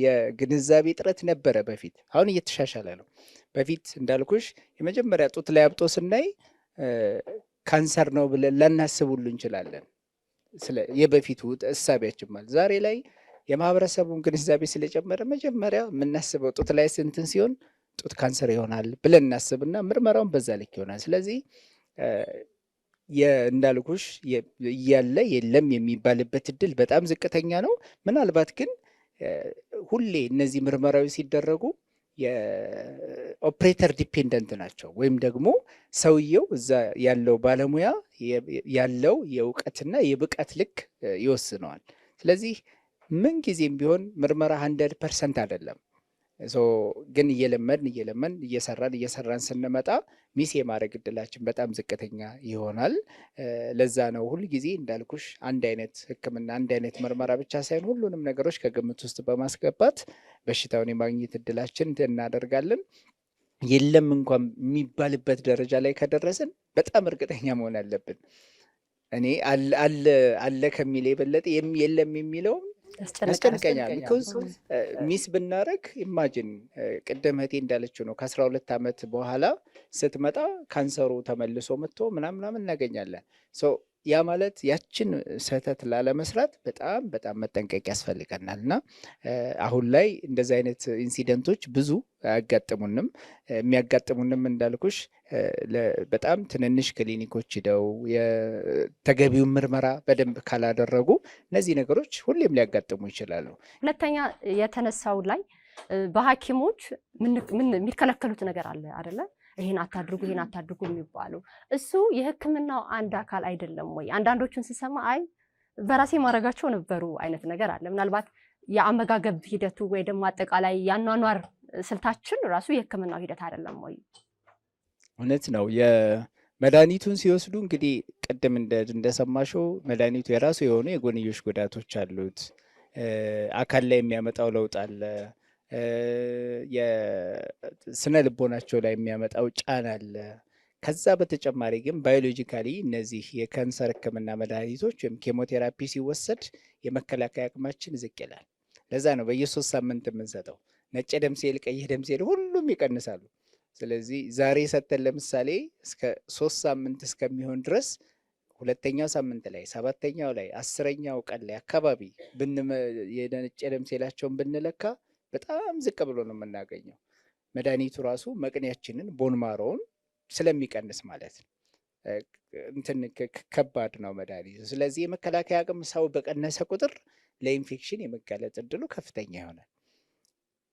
የግንዛቤ ጥረት ነበረ በፊት፣ አሁን እየተሻሻለ ነው። በፊት እንዳልኩሽ የመጀመሪያ ጡት ላይ አብጦ ስናይ ካንሰር ነው ብለን ላናስቡሉ እንችላለን። የበፊቱ እሳቢያችን ማለት ዛሬ ላይ የማህበረሰቡን ግንዛቤ ስለጨመረ መጀመሪያ የምናስበው ጡት ላይ ስንትን ሲሆን ጡት ካንሰር ይሆናል ብለን እናስብና ምርመራውን በዛ ልክ ይሆናል። ስለዚህ እንዳልኩሽ እያለ የለም የሚባልበት እድል በጣም ዝቅተኛ ነው። ምናልባት ግን ሁሌ እነዚህ ምርመራዎች ሲደረጉ የኦፕሬተር ዲፔንደንት ናቸው፣ ወይም ደግሞ ሰውየው እዛ ያለው ባለሙያ ያለው የእውቀትና የብቃት ልክ ይወስነዋል። ስለዚህ ምን ጊዜም ቢሆን ምርመራ 100% አይደለም። ግን እየለመን እየሰራን ስንመጣ ሚስ የማድረግ እድላችን በጣም ዝቅተኛ ይሆናል። ለዛ ነው ሁል ጊዜ እንዳልኩሽ አንድ አይነት ሕክምና አንድ አይነት ምርመራ ብቻ ሳይሆን ሁሉንም ነገሮች ከግምት ውስጥ በማስገባት በሽታውን የማግኘት እድላችን እናደርጋለን። የለም እንኳን የሚባልበት ደረጃ ላይ ከደረስን በጣም እርግጠኛ መሆን አለብን። እኔ አለ ከሚል የበለጠ የለም የሚለውም ያስጨንቀኛል። ቢኮዝ ሚስ ብናደረግ ኢማጂን ቅድም እህቴ እንዳለችው ነው ከ12 ዓመት በኋላ ስትመጣ ካንሰሩ ተመልሶ መጥቶ ምናምን እናገኛለን። ያ ማለት ያችን ስህተት ላለመስራት በጣም በጣም መጠንቀቅ ያስፈልገናል። እና አሁን ላይ እንደዚህ አይነት ኢንሲደንቶች ብዙ አያጋጥሙንም። የሚያጋጥሙንም እንዳልኩሽ በጣም ትንንሽ ክሊኒኮች ሂደው ተገቢውን ምርመራ በደንብ ካላደረጉ እነዚህ ነገሮች ሁሌም ሊያጋጥሙ ይችላሉ። ሁለተኛ የተነሳው ላይ በሐኪሞች የሚከለከሉት ነገር አለ አይደለ? ይሄን አታድርጉ የሚባሉ እሱ የሕክምናው አንድ አካል አይደለም ወይ? አንዳንዶቹን ስሰማ አይ በራሴ ማድረጋቸው ነበሩ አይነት ነገር አለ። ምናልባት የአመጋገብ ሂደቱ ወይ ደግሞ አጠቃላይ የአኗኗር ስልታችን ራሱ የሕክምናው ሂደት አይደለም ወይ? እውነት ነው። የመድኃኒቱን ሲወስዱ እንግዲህ ቅድም እንደሰማሽው መድኃኒቱ የራሱ የሆኑ የጎንዮሽ ጉዳቶች አሉት። አካል ላይ የሚያመጣው ለውጥ አለ። የስነ ልቦናቸው ላይ የሚያመጣው ጫና አለ። ከዛ በተጨማሪ ግን ባዮሎጂካሊ እነዚህ የካንሰር ህክምና መድኃኒቶች ወይም ኬሞቴራፒ ሲወሰድ የመከላከያ አቅማችን ዝቅ ይላል። ለዛ ነው በየ3 ሳምንት የምንሰጠው። ነጭ ደም ሴል፣ ቀይ ደም ሴል ሁሉም ይቀንሳሉ። ስለዚህ ዛሬ ሰጠን ለምሳሌ እስከ 3 ሳምንት እስከሚሆን ድረስ ሁለተኛው ሳምንት ላይ 7ኛው ላይ 10ኛው ቀን ላይ አካባቢ የነጭ ደም ሴላቸውን ብንለካ በጣም ዝቅ ብሎ ነው የምናገኘው። መድኃኒቱ ራሱ መቅኔያችንን ቦንማሮውን ስለሚቀንስ ማለት ነው። ከባድ ነው መድኃኒቱ። ስለዚህ የመከላከያ አቅም ሰው በቀነሰ ቁጥር ለኢንፌክሽን የመጋለጥ እድሉ ከፍተኛ ይሆናል።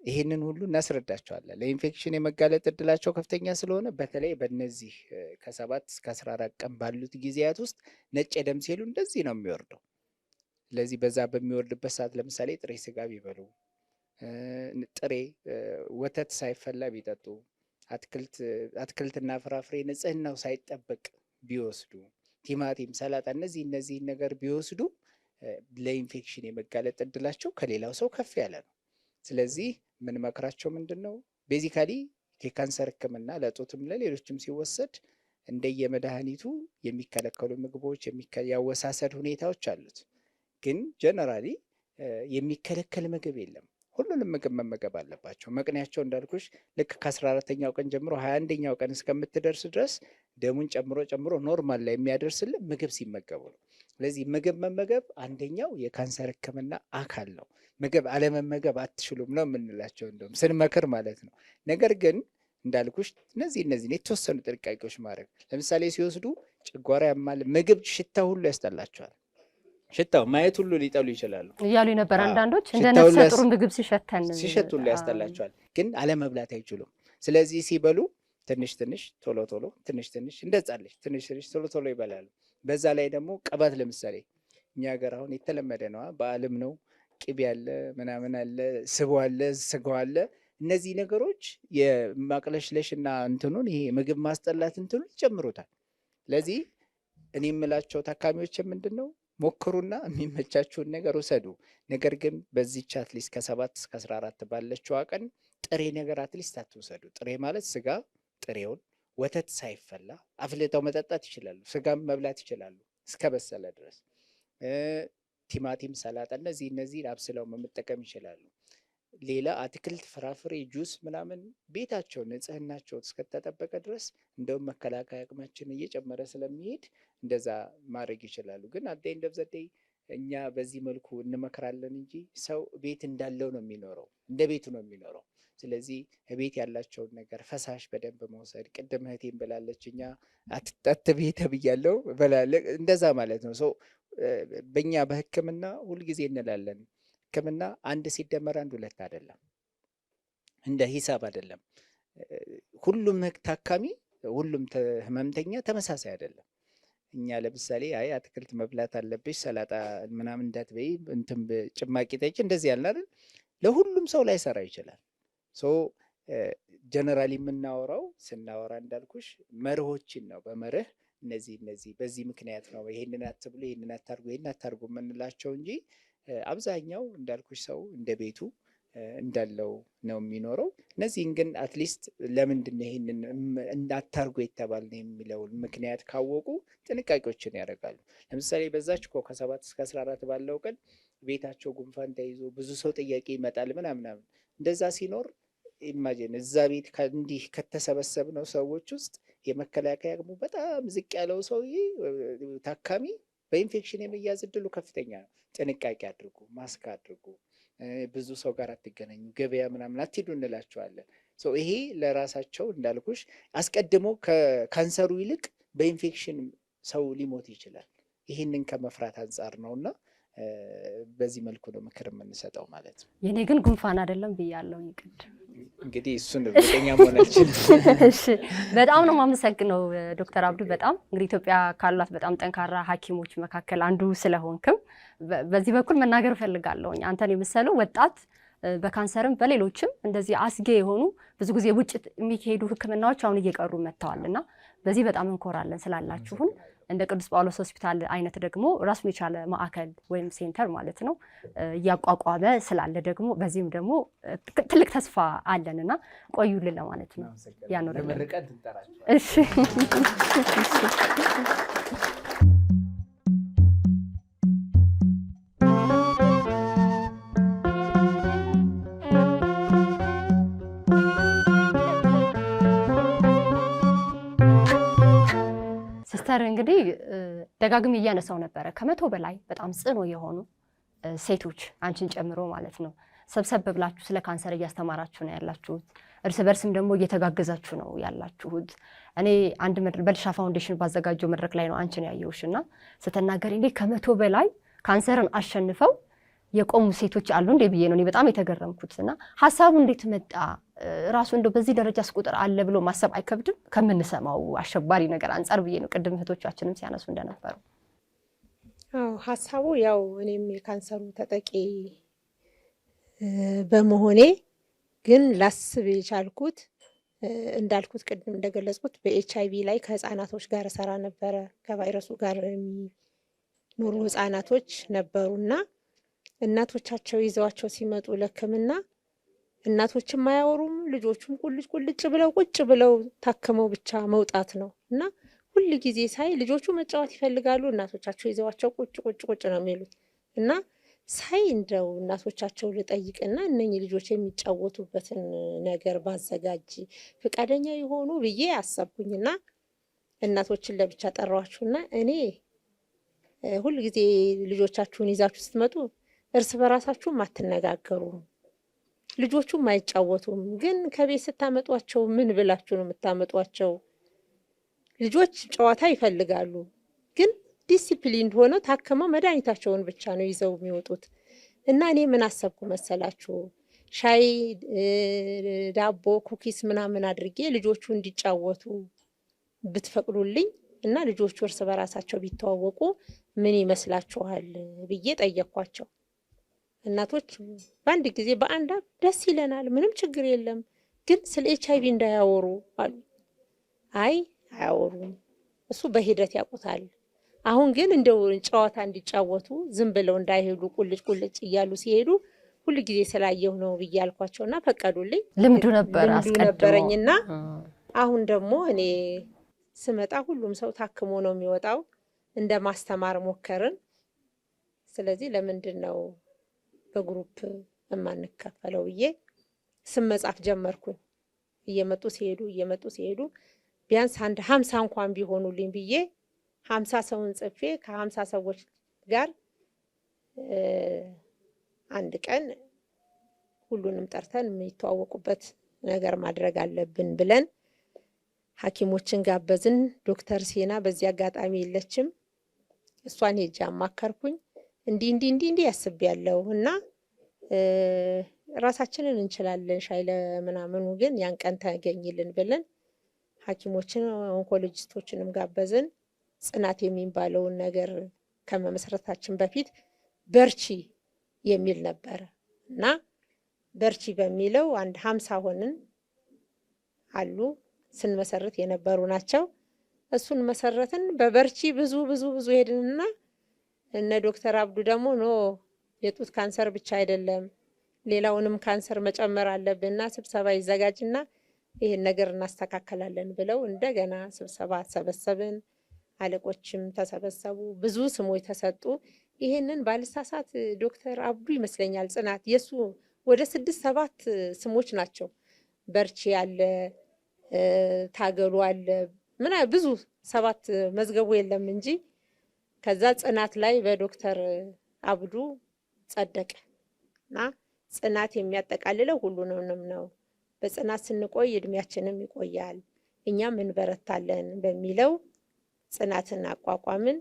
ይህንን ሁሉ እናስረዳቸዋለን። ለኢንፌክሽን የመጋለጥ እድላቸው ከፍተኛ ስለሆነ በተለይ በእነዚህ ከ7 እስከ 14 ቀን ባሉት ጊዜያት ውስጥ ነጭ የደም ሴሉ እንደዚህ ነው የሚወርደው። ስለዚህ በዛ በሚወርድበት ሰዓት ለምሳሌ ጥሬ ስጋ ቢበሉ፣ ጥሬ ወተት ሳይፈላ ቢጠጡ፣ አትክልትና ፍራፍሬ ንጽህናው ሳይጠበቅ ቢወስዱ፣ ቲማቲም፣ ሰላጣ እነዚህን ነገር ቢወስዱ ለኢንፌክሽን የመጋለጥ እድላቸው ከሌላው ሰው ከፍ ያለ ነው። ስለዚህ የምንመክራቸው ምንድን ነው? ቤዚካሊ የካንሰር ህክምና ለጡትም ለሌሎችም ሲወሰድ እንደየመድኃኒቱ የሚከለከሉ ምግቦች ያወሳሰድ ሁኔታዎች አሉት። ግን ጀነራሊ የሚከለከል ምግብ የለም። ሁሉንም ምግብ መመገብ አለባቸው። መቅኔያቸው እንዳልኩሽ ልክ ከ14ኛው ቀን ጀምሮ 21ኛው ቀን እስከምትደርስ ድረስ ደሙን ጨምሮ ኖርማል ላይ የሚያደርስልን ምግብ ሲመገቡ ነው። ስለዚህ ምግብ መመገብ አንደኛው የካንሰር ህክምና አካል ነው። ምግብ አለመመገብ አትችሉም ነው የምንላቸው እንደውም ስንመክር ማለት ነው። ነገር ግን እንዳልኩሽ እነዚህን የተወሰኑ ጥንቃቄዎች ማድረግ፣ ለምሳሌ ሲወስዱ ጨጓራ ያማል፣ ምግብ ሽታ ሁሉ ያስጠላቸዋል። ሽታው ማየት ሁሉ ሊጠሉ ይችላሉ እያሉ ነበር አንዳንዶች። እንደ ነፍሰ ጡር ምግብ ሲሸት ሁሉ ያስጠላቸዋል፣ ግን አለመብላት አይችሉም። ስለዚህ ሲበሉ ትንሽ ቶሎ ትንሽ እንደጻለች ትንሽ ቶሎ ይበላሉ። በዛ ላይ ደግሞ ቅባት ለምሳሌ እኛ ሀገር አሁን የተለመደ ነው፣ በዓለም ነው። ቅቤ አለ፣ ምናምን አለ፣ ስቦ አለ፣ ስጋው አለ። እነዚህ ነገሮች የማቅለሽለሽ እና እንትኑን ይሄ ምግብ ማስጠላት እንትኑን ይጨምሩታል። ስለዚህ እኔ የምላቸው ታካሚዎች ምንድን ነው ሞክሩና የሚመቻችሁን ነገር ውሰዱ። ነገር ግን በዚህች አትሊስት ከ7 እስከ 14 ባለችው ቀን ጥሬ ነገር አትሊስት አትውሰዱ። ጥሬ ማለት ስጋ ጥሬውን ወተት ሳይፈላ አፍልተው መጠጣት ይችላሉ። ስጋም መብላት ይችላሉ እስከ በሰለ ድረስ። ቲማቲም፣ ሰላጣ እነዚህ አብስለው መጠቀም ይችላሉ። ሌላ አትክልት፣ ፍራፍሬ፣ ጁስ ምናምን ቤታቸው ንጽህናቸው እስከተጠበቀ ድረስ እንደውም መከላከያ አቅማችን እየጨመረ ስለሚሄድ እንደዛ ማድረግ ይችላሉ። ግን አዳይ እንደብዘደይ እኛ በዚህ መልኩ እንመክራለን እንጂ ሰው ቤት እንዳለው ነው የሚኖረው፣ እንደ ቤቱ ነው የሚኖረው። ስለዚህ ቤት ያላቸውን ነገር ፈሳሽ በደንብ መውሰድ። ቅድም እህቴም ብላለች፣ እኛ አትጠጥብ ተብያለሁ በላለ እንደዛ ማለት ነው። ሰው በእኛ በህክምና ሁልጊዜ እንላለን ህክምና 1 ሲደመር 1 2 አይደለም፣ እንደ ሂሳብ አይደለም። ሁሉም ታካሚ ሁሉም ህመምተኛ ተመሳሳይ አይደለም። እኛ ለምሳሌ አይ አትክልት መብላት አለብሽ ሰላጣ ምናምን እንዳትበይ እንትን ጭማቂ ጠጪ እንደዚህ ያልን አይደል፣ ለሁሉም ሰው ላይሰራ ይችላል። ሶ ጀነራሊ የምናወራው ስናወራ እንዳልኩሽ መርሆችን ነው። በመርህ እነዚህ በዚህ ምክንያት ነው ይሄንን አትብሉ፣ ይሄንን አታርጉ፣ ይሄንን አታርጉ የምንላቸው እንጂ አብዛኛው እንዳልኩሽ ሰው እንደ ቤቱ እንዳለው ነው የሚኖረው። እነዚህን ግን አትሊስት ለምንድን ይሄንን እንዳታርጉ የተባልን የሚለውን ምክንያት ካወቁ ጥንቃቄዎችን ያደርጋሉ። ለምሳሌ በዛች እኮ ከ7 እስከ 14 ባለው ቀን ቤታቸው ጉንፋን ተይዞ ብዙ ሰው ጥያቄ ይመጣል ምናምን። እንደዛ ሲኖር ኢማጂን እዛ ቤት እንዲህ ከተሰበሰብነው ሰዎች ውስጥ የመከላከያ አቅሙ በጣም ዝቅ ያለው ሰውዬ ታካሚ በኢንፌክሽን የመያዝ እድሉ ከፍተኛ ነው። ጥንቃቄ አድርጉ፣ ማስክ አድርጉ፣ ብዙ ሰው ጋር አትገናኙ፣ ገበያ ምናምን አትሄዱ እንላቸዋለን። ይሄ ለራሳቸው እንዳልኩሽ አስቀድሞ ከካንሰሩ ይልቅ በኢንፌክሽን ሰው ሊሞት ይችላል። ይህንን ከመፍራት አንጻር ነውና በዚህ መልኩ ነው ምክር የምንሰጠው ማለት ነው። የኔ ግን ጉንፋን አይደለም ብያለሁ። ይቅድ እንግዲህ እሱን እርግጠኛ መሆናችን። እሺ፣ በጣም ነው የማመሰግነው ዶክተር አብዱ። በጣም እንግዲህ ኢትዮጵያ ካሏት በጣም ጠንካራ ሐኪሞች መካከል አንዱ ስለሆንክም በዚህ በኩል መናገር እፈልጋለሁ። አንተን የመሰሉ ወጣት በካንሰርም በሌሎችም እንደዚህ አስጌ የሆኑ ብዙ ጊዜ ውጭ የሚካሄዱ ሕክምናዎች አሁን እየቀሩ መጥተዋልና በዚህ በጣም እንኮራለን ስላላችሁን። እንደ ቅዱስ ጳውሎስ ሆስፒታል አይነት ደግሞ ራሱን የቻለ ማዕከል ወይም ሴንተር ማለት ነው እያቋቋመ ስላለ ደግሞ በዚህም ደግሞ ትልቅ ተስፋ አለንና ቆዩልን ለማለት ነው። ያኖርልን። እሺ ሲስተር እንግዲህ ደጋግሜ እያነሳው ነበረ 100 በላይ በጣም ጽኑ የሆኑ ሴቶች አንቺን ጨምሮ ማለት ነው ሰብሰብ ብላችሁ ስለ ካንሰር እያስተማራችሁ ነው ያላችሁት። እርስ በርስም ደግሞ እየተጋገዛችሁ ነው ያላችሁት። እኔ አንድ በልሻ ፋውንዴሽን ባዘጋጀው መድረክ ላይ ነው አንቺን ያየሁሽና ስትናገሪ እንዴ 100 በላይ ካንሰርን አሸንፈው የቆሙ ሴቶች አሉ እንዴ ብዬ ነው እኔ በጣም የተገረምኩትና ሐሳቡ እንዴት መጣ? ራሱ እንደው በዚህ ደረጃስ ቁጥር አለ ብሎ ማሰብ አይከብድም ከምንሰማው አሸባሪ ነገር አንጻር ብዬ ነው ቅድም እህቶቻችንም ሲያነሱ እንደነበሩ። አዎ ሐሳቡ ያው እኔም የካንሰሩ ተጠቂ በመሆኔ ግን ላስብ የቻልኩት እንዳልኩት ቅድም እንደገለጽኩት በኤችአይቪ ላይ ከህፃናቶች ጋር ሰራ ነበረ። ከቫይረሱ ጋር የሚኖሩ ህፃናቶች ነበሩና እናቶቻቸው ይዘዋቸው ሲመጡ ለሕክምና እናቶችም አያወሩም፣ ልጆቹም ቁልጭ ብለው ቁጭ ብለው ታክመው ብቻ መውጣት ነው እና ሁል ጊዜ ሳይ ልጆቹ መጫወት ይፈልጋሉ፣ እናቶቻቸው ይዘዋቸው ቁጭ ነው የሚሉት እና ሳይ እንደው እናቶቻቸው ልጠይቅና እነኚህ ልጆች የሚጫወቱበትን ነገር ባዘጋጅ ፈቃደኛ የሆኑ ብዬ አሰብኩኝና እናቶችን ለብቻ ጠራኋቸውና እኔ ሁል ጊዜ ልጆቻችሁን ይዛችሁ ስትመጡ እርስ በራሳችሁም አትነጋገሩም፣ ልጆቹም አይጫወቱም። ግን ከቤት ስታመጧቸው ምን ብላችሁ ነው የምታመጧቸው? ልጆች ጨዋታ ይፈልጋሉ፣ ግን ዲሲፕሊን ሆነው ታክመው መድኃኒታቸውን ብቻ ነው ይዘው የሚወጡት። እና እኔ ምን አሰብኩ መሰላችሁ? ሻይ፣ ዳቦ፣ ኩኪስ ምናምን አድርጌ ልጆቹ እንዲጫወቱ ብትፈቅዱልኝ እና ልጆቹ እርስ በራሳቸው ቢተዋወቁ ምን ይመስላችኋል ብዬ ጠየኳቸው። እናቶች በአንድ ጊዜ በአንድ አፍ ደስ ይለናል፣ ምንም ችግር የለም፣ ግን ስለ HIV እንዳያወሩ አሉ። አይ አያወሩም፣ እሱ በሂደት ያውቁታል። አሁን ግን እንደው ጨዋታ እንዲጫወቱ ዝም ብለው እንዳይሄዱ ቁልጭ እያሉ ሲሄዱ ሁል ጊዜ ስላየሁ ነው ብዬ አልኳቸውና ፈቀዱልኝ። ልምዱ ነበረኝና አሁን ደግሞ እኔ ስመጣ ሁሉም ሰው ታክሞ ነው የሚወጣው፣ እንደ ማስተማር ሞከርን። ስለዚህ ለምንድን ነው በግሩፕ የማንከፈለው ብዬ ስም መጻፍ ጀመርኩኝ። እየመጡ ሲሄዱ ቢያንስ 50 እንኳን ቢሆኑልኝ ብዬ 50 ሰውን ጽፌ ከ50 ሰዎች ጋር አንድ ቀን ሁሉንም ጠርተን የሚተዋወቁበት ነገር ማድረግ አለብን ብለን ሐኪሞችን ጋበዝን። ዶክተር ሴና በዚህ አጋጣሚ የለችም። እሷን ሄጄ አማከርኩኝ። እንዲህ ያስቤያለሁ እና ራሳችንን እንችላለን ሻይ ለምናምኑ ግን ያን ቀን ተገኝልን ብለን ሐኪሞችን ኦንኮሎጂስቶችንም ጋበዝን። ጽናት የሚባለውን ነገር ከመመስረታችን በፊት በርቺ የሚል ነበረ እና በርቺ በሚለው አንድ 50 ሆንን አሉ ስንመሰርት የነበሩ ናቸው። እሱን መሰረትን። በበርቺ ብዙ ሄድንና እነ ዶክተር አብዱ ደግሞ ኖ የጡት ካንሰር ብቻ አይደለም ሌላውንም ካንሰር መጨመር አለብንና ስብሰባ ይዘጋጅና ይሄን ነገር እናስተካከላለን ብለው እንደገና ስብሰባ ሰበሰብን። አለቆችም ተሰበሰቡ፣ ብዙ ስሞች ተሰጡ። ይሄንን ባልሳሳት ዶክተር አብዱ ይመስለኛል ጽናት የሱ ወደ 6-7 ስሞች ናቸው። በርቺ አለ፣ ታገሉ አለ፣ ምን ብዙ 7 መዝገቡ የለም እንጂ ከዛ ጽናት ላይ በዶክተር አብዱ ጸደቀ እና ጽናት የሚያጠቃልለው ሁሉንም ነው። በጽናት ስንቆይ እድሜያችንም ይቆያል፣ እኛም እንበረታለን በሚለው ጽናትን አቋቋምን።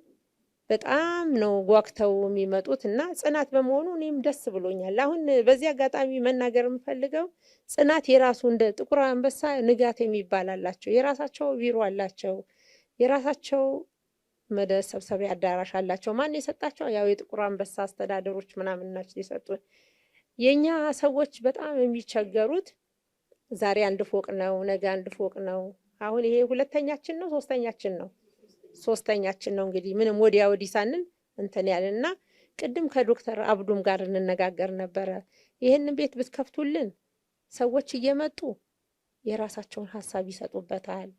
በጣም ነው ጓግተው የሚመጡት እና ጽናት በመሆኑ እኔም ደስ ብሎኛል። አሁን በዚህ አጋጣሚ መናገር የምፈልገው ጽናት የራሱ እንደ ጥቁር አንበሳ ንጋት የሚባል አላቸው። የራሳቸው ቢሮ አላቸው። የራሳቸው መሰብሰቢያ አዳራሽ አላቸው። ማን የሰጣቸው? ያው የጥቁር አንበሳ አስተዳደሮች ምናምን ናቸው የሰጡን። የኛ ሰዎች በጣም የሚቸገሩት ዛሬ 1 ፎቅ ነው፣ ነገ 1 ፎቅ ነው። አሁን ይሄ 2ኛችን ነው፣ 3ኛችን ነው። 3ኛችን ነው እንግዲህ ምንም ወዲያ ወዲህ ሳንን እንትን ያለና ቅድም ከዶክተር አብዱም ጋር እንነጋገር ነበረ። ይህንን ቤት ብትከፍቱልን ሰዎች እየመጡ የራሳቸውን ሀሳብ ይሰጡበታል፣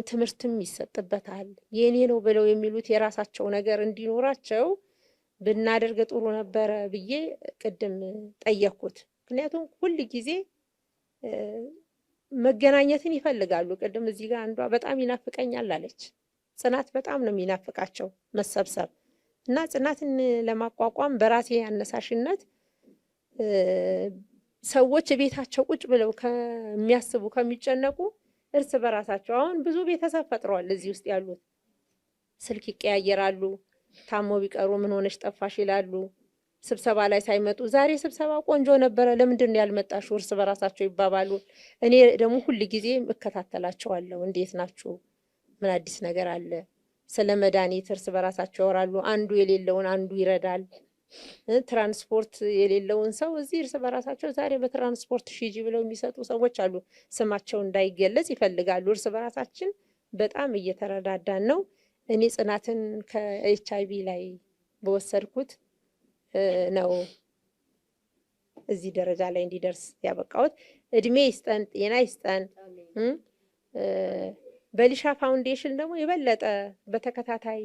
ትምህርትም ይሰጥበታል። የኔ ነው ብለው የሚሉት የራሳቸው ነገር እንዲኖራቸው ብናደርግ ጥሩ ነበረ ብዬ ቅድም ጠየቅኩት። ምክንያቱም ሁል ጊዜ መገናኘትን ይፈልጋሉ። ቅድም እዚህ ጋር አንዷ በጣም ይናፍቀኛል አለች። ጽናት በጣም ነው የሚናፍቃቸው መሰብሰብ እና ጽናትን ለማቋቋም በራሴ አነሳሽነት ሰዎች ቤታቸው ቁጭ ብለው ከሚያስቡ ከሚጨነቁ እርስ በራሳቸው አሁን ብዙ ቤተሰብ ፈጥረዋል። እዚህ ውስጥ ያሉት ስልክ ይቀያየራሉ። ታሞ ቢቀሩ ምን ሆነሽ ጠፋሽ ይላሉ። ስብሰባ ላይ ሳይመጡ ዛሬ ስብሰባ ቆንጆ ነበረ ለምንድን ነው ያልመጣሽው እርስ በራሳቸው ይባባሉ። እኔ ደግሞ ሁል ጊዜ እከታተላቸዋለሁ። እንዴት ናችሁ? ምን አዲስ ነገር አለ? ስለ መድኃኒት እርስ በራሳቸው ያወራሉ። አንዱ የሌለውን አንዱ ይረዳል። ትራንስፖርት የሌለውን ሰው እዚህ እርስ በራሳቸው ዛሬ በትራንስፖርት ሺጂ ብለው የሚሰጡ ሰዎች አሉ። ስማቸው እንዳይገለጽ ይፈልጋሉ። እርስ በራሳችን በጣም እየተረዳዳን ነው። እኔ ጽናትን ከኤችአይቪ ላይ በወሰድኩት ነው እዚህ ደረጃ ላይ እንዲደርስ ያበቃሁት። እድሜ ይስጠን፣ ጤና ይስጠን። በሊሻ ፋውንዴሽን ደግሞ የበለጠ በተከታታይ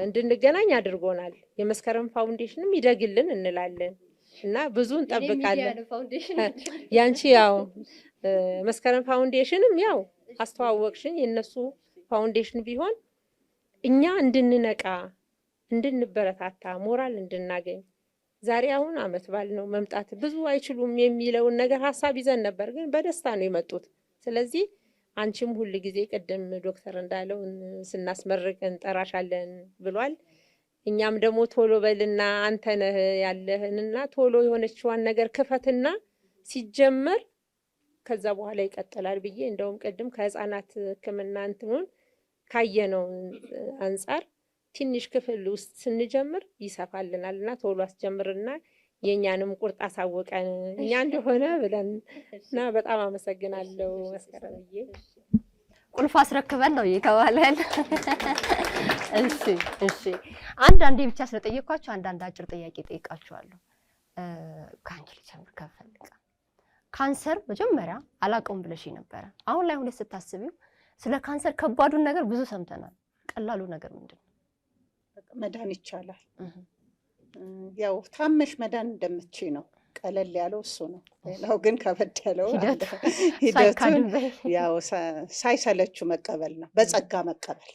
እንድንገናኝ አድርጎናል። የመስከረም ፋውንዴሽንም ይደግልን እንላለን እና ብዙ እንጠብቃለን። ያንቺ ያው መስከረም ፋውንዴሽንም ያው አስተዋወቅሽን። የነሱ ፋውንዴሽን ቢሆን እኛ እንድንነቃ፣ እንድንበረታታ፣ ሞራል እንድናገኝ ዛሬ አሁን አመት ባል ነው መምጣት ብዙ አይችሉም የሚለውን ነገር ሀሳብ ይዘን ነበር፣ ግን በደስታ ነው የመጡት። ስለዚህ አንቺም ሁል ጊዜ ቅድም ዶክተር እንዳለው ስናስመርቅ እንጠራሻለን ብሏል። እኛም ደግሞ ቶሎ በልና አንተ ነህ ያለህንና ቶሎ የሆነችዋን ነገር ክፈትና ሲጀመር ከዛ በኋላ ይቀጥላል ብዬ እንደውም ቅድም ከህፃናት ሕክምና እንትኑን ካየነው አንጻር ትንሽ ክፍል ውስጥ ስንጀምር ይሰፋልናል እና ቶሎ አስጀምርና የኛንም ቁርጥ አሳውቀን እኛ እንደሆነ ብለን እና በጣም አመሰግናለሁ መስከረምዬ። ቁልፍ አስረክበን ነው የተባለን። እሺ አንዳንዴ ብቻ ስለጠየኳችሁ አንዳንድ አጭር ጥያቄ ጠይቃችኋለሁ። ከአንቺ ልጀምር ከፈልጋ ካንሰር መጀመሪያ አላውቀውም ብለሽ ነበረ። አሁን ላይ ሁለት ስታስቢው ስለ ካንሰር ከባዱን ነገር ብዙ ሰምተናል። ቀላሉ ነገር ምንድን ነው? መዳን ይቻላል። ያው ታመሽ መዳን እንደምትችይ ነው። ቀለል ያለው እሱ ነው። ሌላው ግን ከበድ ያለው ሂደቱን ያው ሳይሰለችው መቀበል ነው። በጸጋ መቀበል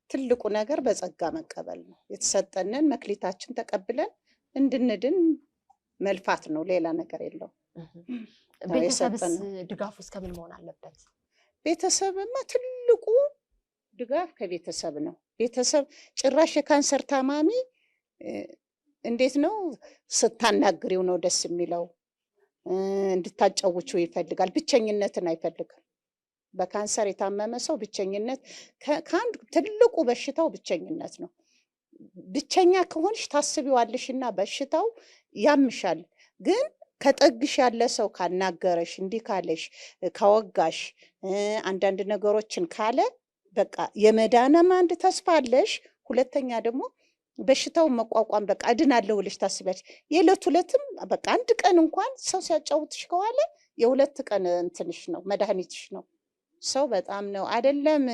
ትልቁ ነገር በጸጋ መቀበል ነው። የተሰጠንን መክሊታችን ተቀብለን እንድንድን መልፋት ነው። ሌላ ነገር የለውም። ቤተሰብስ ድጋፍ ውስጥ ከምን መሆን አለበት? ቤተሰብማ ትልቁ ድጋፍ ከቤተሰብ ነው። ቤተሰብ ጭራሽ የካንሰር ታማሚ እንዴት ነው ስታናግሪው ነው ደስ የሚለው። እንድታጫውቹ ይፈልጋል። ብቸኝነትን አይፈልግም። በካንሰር የታመመ ሰው ብቸኝነት ከአንድ ትልቁ በሽታው ብቸኝነት ነው። ብቸኛ ከሆንሽ ታስቢዋለሽና በሽታው ያምሻል። ግን ከጠግሽ ያለ ሰው ካናገረሽ፣ እንዲህ ካለሽ፣ ካወጋሽ፣ አንዳንድ ነገሮችን ካለ በቃ የመዳንም አንድ ተስፋ አለሽ። ሁለተኛ ደግሞ በሽታውን መቋቋም በቃ እድናለሁ ብለሽ ታስቢያለሽ። የዕለት ዕለትም በቃ አንድ ቀን እንኳን ሰው ሲያጫውትሽ ከዋለ የሁለት ቀን እንትንሽ ነው መድኃኒትሽ ነው። ሰው በጣም ነው አይደለም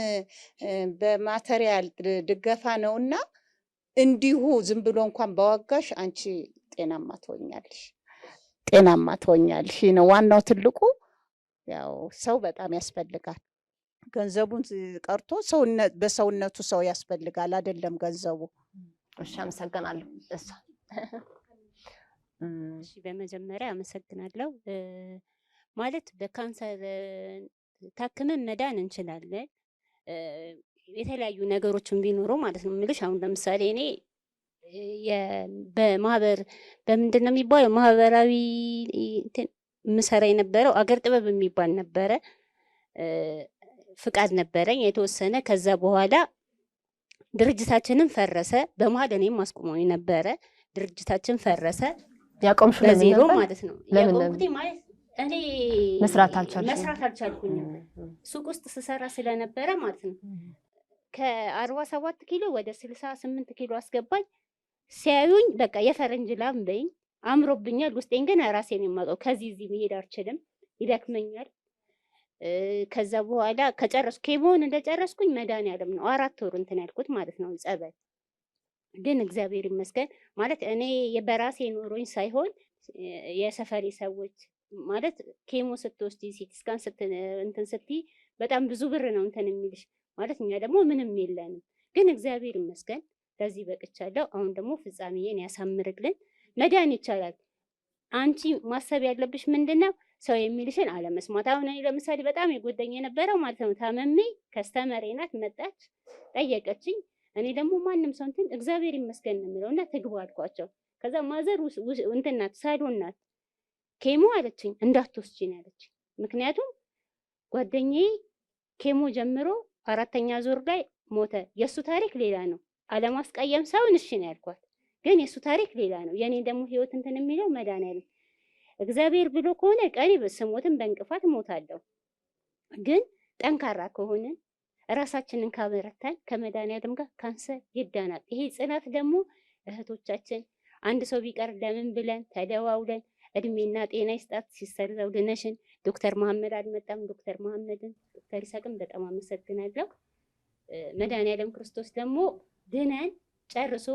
በማቴሪያል ድገፋ ነውና እንዲሁ ዝም ብሎ እንኳን በዋጋሽ አንቺ ጤናማ ትሆኛለሽ። ጤናማ ትሆኛለሽ ነው ዋናው ትልቁ። ያው ሰው በጣም ያስፈልጋል። ገንዘቡን ቀርቶ ሰውነት በሰውነቱ ሰው ያስፈልጋል አይደለም ገንዘቡ። እሺ አመሰግናለሁ። እሷ እሺ በመጀመሪያ አመሰግናለሁ። ማለት በካንሰር ታክመን መዳን እንችላለን። የተለያዩ ነገሮችን ቢኖሩ ማለት ነው የምልሽ። አሁን ለምሳሌ እኔ በማህበር በምንድን ነው የሚባለው ማህበራዊ ምሰራ የነበረው አገር ጥበብ የሚባል ነበረ። ፍቃድ ነበረኝ የተወሰነ። ከዛ በኋላ ድርጅታችንን ፈረሰ። በመሀል እኔም አስቆመው ነበረ። ድርጅታችን ፈረሰ። ያቆምሽ ለዜሮ ማለት ነው። ያቆምኩት ማለት እኔ መስራት አልቻልኩኝም። ሱቅ ውስጥ ስሰራ ስለነበረ ማለት ነው። ከ47 ኪሎ ወደ 68 ኪሎ አስገባኝ። ሲያዩኝ በቃ የፈረንጅ ላም በይኝ። አምሮብኛል። ውስጤን ግን ራሴን የማውቀው ከዚህ እዚህ መሄድ አልችልም፣ ይደክመኛል። ከዛ በኋላ ከጨረስኩ ኬሞን እንደጨረስኩኝ መድኃኒዓለም ነው 4 ወር እንትን ያልኩት ማለት ነው ጸበል። ግን እግዚአብሔር ይመስገን ማለት እኔ በራሴ ኖሮኝ ሳይሆን የሰፈሪ ሰዎች ማለት ኬሞ ስትወስጂ ሲቲ ስካን እንትን ስትይ በጣም ብዙ ብር ነው እንትን የሚልሽ ማለት እኛ ደግሞ ምንም የለንም። ግን እግዚአብሔር ይመስገን ለዚህ በቅቻለሁ። አሁን ደግሞ ፍጻሜዬን ያሳምርልን። መዳን ይቻላል። አንቺ ማሰብ ያለብሽ ምንድነው ሰው የሚልሽን አለመስማት። አሁን እኔ ለምሳሌ በጣም የጎዳኝ የነበረው ማለት ነው ታመሜ ከስተመሬ ናት መጣች ጠየቀችኝ። እኔ ደግሞ ማንም ሰው እንትን እግዚአብሔር ይመስገን ነው የምለውና ትግባ አልኳቸው። ከዛ ማዘር እንትን ናት ሳሎን ናት ኬሞ አለችኝ። እንዳትወስጂ ነው ያለችኝ። ምክንያቱም ጓደኛዬ ኬሞ ጀምሮ 4ኛ ዙር ላይ ሞተ። የሱ ታሪክ ሌላ ነው። አለማስቀየም ሳይሆን እሺ ነው ያልኳት። ግን የሱ ታሪክ ሌላ ነው። የኔ ደግሞ ህይወት እንትን የሚለው መድኃኒዓለም እግዚአብሔር ብሎ ከሆነ ቀሪ በስሞትን በእንቅፋት ሞታለሁ። ግን ጠንካራ ከሆንን ራሳችንን ካበረታን ከመድኃኒዓለም ጋር ካንሰር ይዳናል። ይሄ ጽናት ደግሞ እህቶቻችን አንድ ሰው ቢቀር ለምን ብለን ተደዋውለን እድሜና ጤና ይስጣት ሲስተር ዘውድነሽን፣ ዶክተር መሐመድ አልመጣም፣ ዶክተር መሐመድን፣ ዶክተር ይስሐቅን በጣም አመሰግናለሁ። መድኃኔዓለም ክርስቶስ ደግሞ ድነን ጨርሶ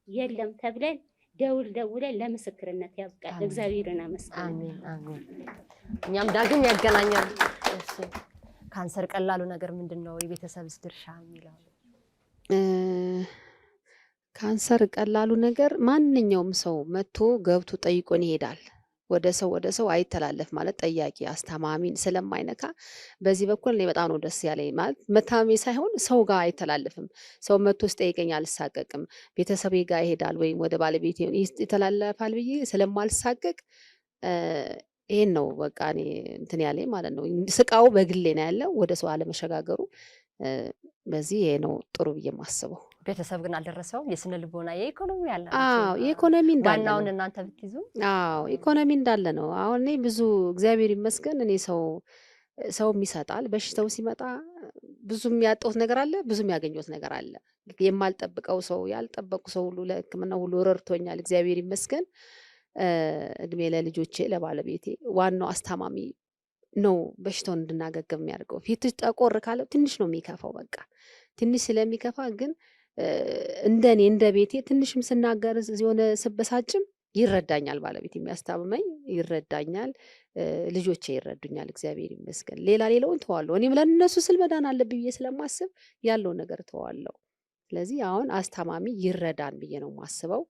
የለም ተብለን ደውለን ለምስክርነት ያብቃል። እግዚአብሔርን አመስግናለሁ። አሜን አሜን። እኛም ዳግም ያገናኛል። እሺ ካንሰር ቀላሉ ነገር ምንድነው? የቤተሰብስ ድርሻ የሚለው ካንሰር ቀላሉ ነገር ማንኛውም ሰው መጥቶ ገብቶ ጠይቆን ይሄዳል። ወደ ሰው አይተላለፍ ማለት ጠያቂ አስተማሚን ስለማይነካ በዚህ በኩል እኔ በጣም ነው ደስ ያለኝ። ማለት መታመሜ ሳይሆን ሰው ጋር አይተላለፍም። ሰው መጥቶ ሲጠይቀኝ አልሳቀቅም። ቤተሰቤ ጋር ይሄዳል ወይም ወደ ባለቤቴ ይተላለፋል ብዬ ስለማልሳቀቅ ይሄን ነው በቃ እኔ እንትን ያለኝ ማለት ነው። ስቃው በግሌ ነው ያለው፣ ወደ ሰው አለመሸጋገሩ በዚህ ይሄ ነው ጥሩ ብዬ የማስበው። ቤተሰብ ግን አልደረሰውም። የስነ ልቦና የኢኮኖሚ ያለ የኢኮኖሚ እንዳለ ነው። ዋናውን እናንተ ብትይዙ ኢኮኖሚ እንዳለ ነው። አሁን እኔ ብዙ እግዚአብሔር ይመስገን እኔ ሰውም ይሰጣል። በሽታው ሲመጣ ብዙም ያጣሁት ነገር አለ፣ ብዙም ያገኘሁት ነገር አለ። የማልጠብቀው ሰው ያልጠበቁ ሰው ሁሉ ለሕክምና ሁሉ ረድቶኛል። እግዚአብሔር ይመስገን። እድሜ ለልጆቼ ለባለቤቴ። ዋናው አስታማሚ ነው በሽታውን እንድናገገም የሚያደርገው። ፊት ጠቆር ካለ ትንሽ ነው የሚከፋው። በቃ ትንሽ ስለሚከፋ ግን እንደኔ እንደ ቤቴ ትንሽም ስናገር የሆነ ስበሳጭም ይረዳኛል። ባለቤት የሚያስታምመኝ ይረዳኛል። ልጆቼ ይረዱኛል። እግዚአብሔር ይመስገን። ሌላውን ተዋለሁ። እኔም ለእነሱ ስል መዳን አለብኝ ብዬ ስለማስብ ያለውን ነገር ተዋለሁ። ስለዚህ አሁን አስታማሚ ይረዳን ብዬ ነው የማስበው።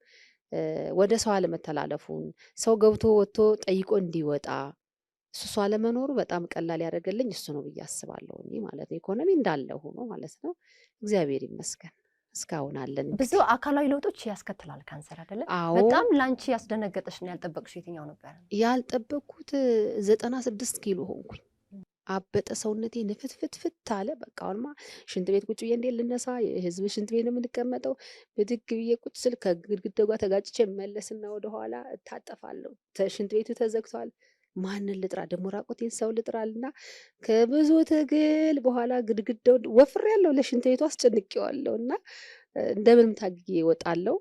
ወደ ሰው አለመተላለፉን ሰው ገብቶ ወጥቶ ጠይቆ እንዲወጣ እሱ አለመኖሩ በጣም ቀላል ያደረገልኝ እሱ ነው ብዬ አስባለሁ። እኔ ማለት ነው ኢኮኖሚ እንዳለ ሆኖ ማለት ነው። እግዚአብሔር ይመስገን እስካሁን አለን። ብዙ አካላዊ ለውጦች ያስከትላል ካንሰር አይደለ? አዎ። በጣም ላንቺ ያስደነገጠሽ ነው ያልጠበቅሽው የትኛው ነበር? ያልጠበቅኩት 96 ኪሎ ሆንኩኝ። አበጠ ሰውነቴ፣ ንፍትፍትፍት አለ። በቃ አሁንማ ሽንት ቤት ቁጭ ብዬ እንዴት ልነሳ? የህዝብ ሽንት ቤት ነው የምንቀመጠው። ብድግ ብዬ ቁጭ ስል ከግድግዳው ጋር ተጋጭቼ መለስና ወደኋላ እታጠፋለሁ። ሽንት ቤቱ ተዘግቷል። ማንን ልጥራ ደግሞ ራቆቴን ሰው ልጥራልና ከብዙ ትግል በኋላ ግድግዳው ወፍሬያለሁ። ለሽንት ቤቱ አስጨንቄዋለሁ እና እንደምንም ታግዬ እወጣለሁ።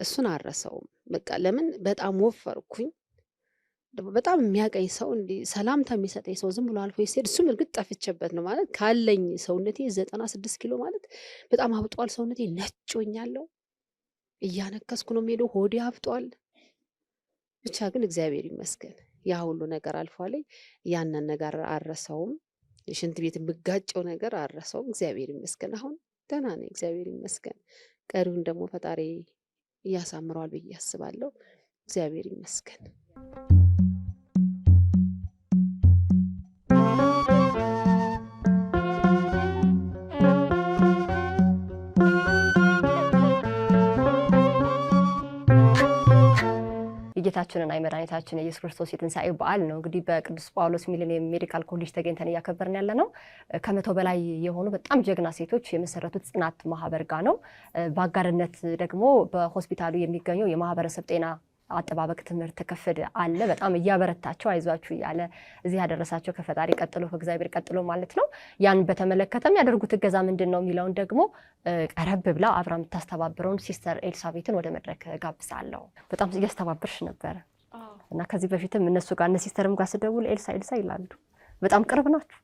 እሱን አረሰውም። በቃ ለምን በጣም ወፈርኩኝ። በጣም የሚያቀኝ ሰው እንዲህ ሰላምታ የሚሰጠኝ ሰው ዝም ብሎ አልፎ ሲሄድ እሱም እርግጥ ጠፍቼበት ነው ማለት ካለኝ ሰውነቴ 96 ኪሎ ማለት በጣም አብጧል። ሰውነቴ ነጭ ሆኛለሁ። እያነከስኩ ነው የምሄደው። ሆዴ አብጧል። ብቻ ግን እግዚአብሔር ይመስገን ያ ሁሉ ነገር አልፏል። ያንን ነገር አረሰውም። ሽንት ቤት የምጋጨው ነገር አረሰውም። እግዚአብሔር ይመስገን አሁን ደህና ነኝ። እግዚአብሔር ይመስገን። ቀሪውን ደግሞ ፈጣሪ እያሳምረዋል ብዬ አስባለሁ። እግዚአብሔር ይመስገን። የጌታችንና የመድኃኒታችን የኢየሱስ ክርስቶስ የትንሣኤ በዓል ነው። እንግዲህ በቅዱስ ጳውሎስ ሚሊኒየም ሜዲካል ኮሌጅ ተገኝተን እያከበርን ያለ ነው። ከመቶ በላይ የሆኑ በጣም ጀግና ሴቶች የመሰረቱት ጽናት ማህበር ጋር ነው። በአጋርነት ደግሞ በሆስፒታሉ የሚገኘው የማህበረሰብ ጤና አጠባበቅ ትምህርት ክፍል አለ። በጣም እያበረታቸው አይዟችሁ እያለ እዚህ ያደረሳቸው ከፈጣሪ ቀጥሎ ከእግዚአብሔር ቀጥሎ ማለት ነው። ያን በተመለከተ የሚያደርጉት እገዛ ምንድን ነው የሚለውን ደግሞ ቀረብ ብላ አብራ የምታስተባብረውን ሲስተር ኤልሳቤትን ወደ መድረክ ጋብዛለሁ። በጣም እያስተባብርሽ ነበረ እና ከዚህ በፊትም እነሱ ጋር እነ ሲስተርም ጋር ስደውል ኤልሳ ይላሉ። በጣም ቅርብ ናችሁ።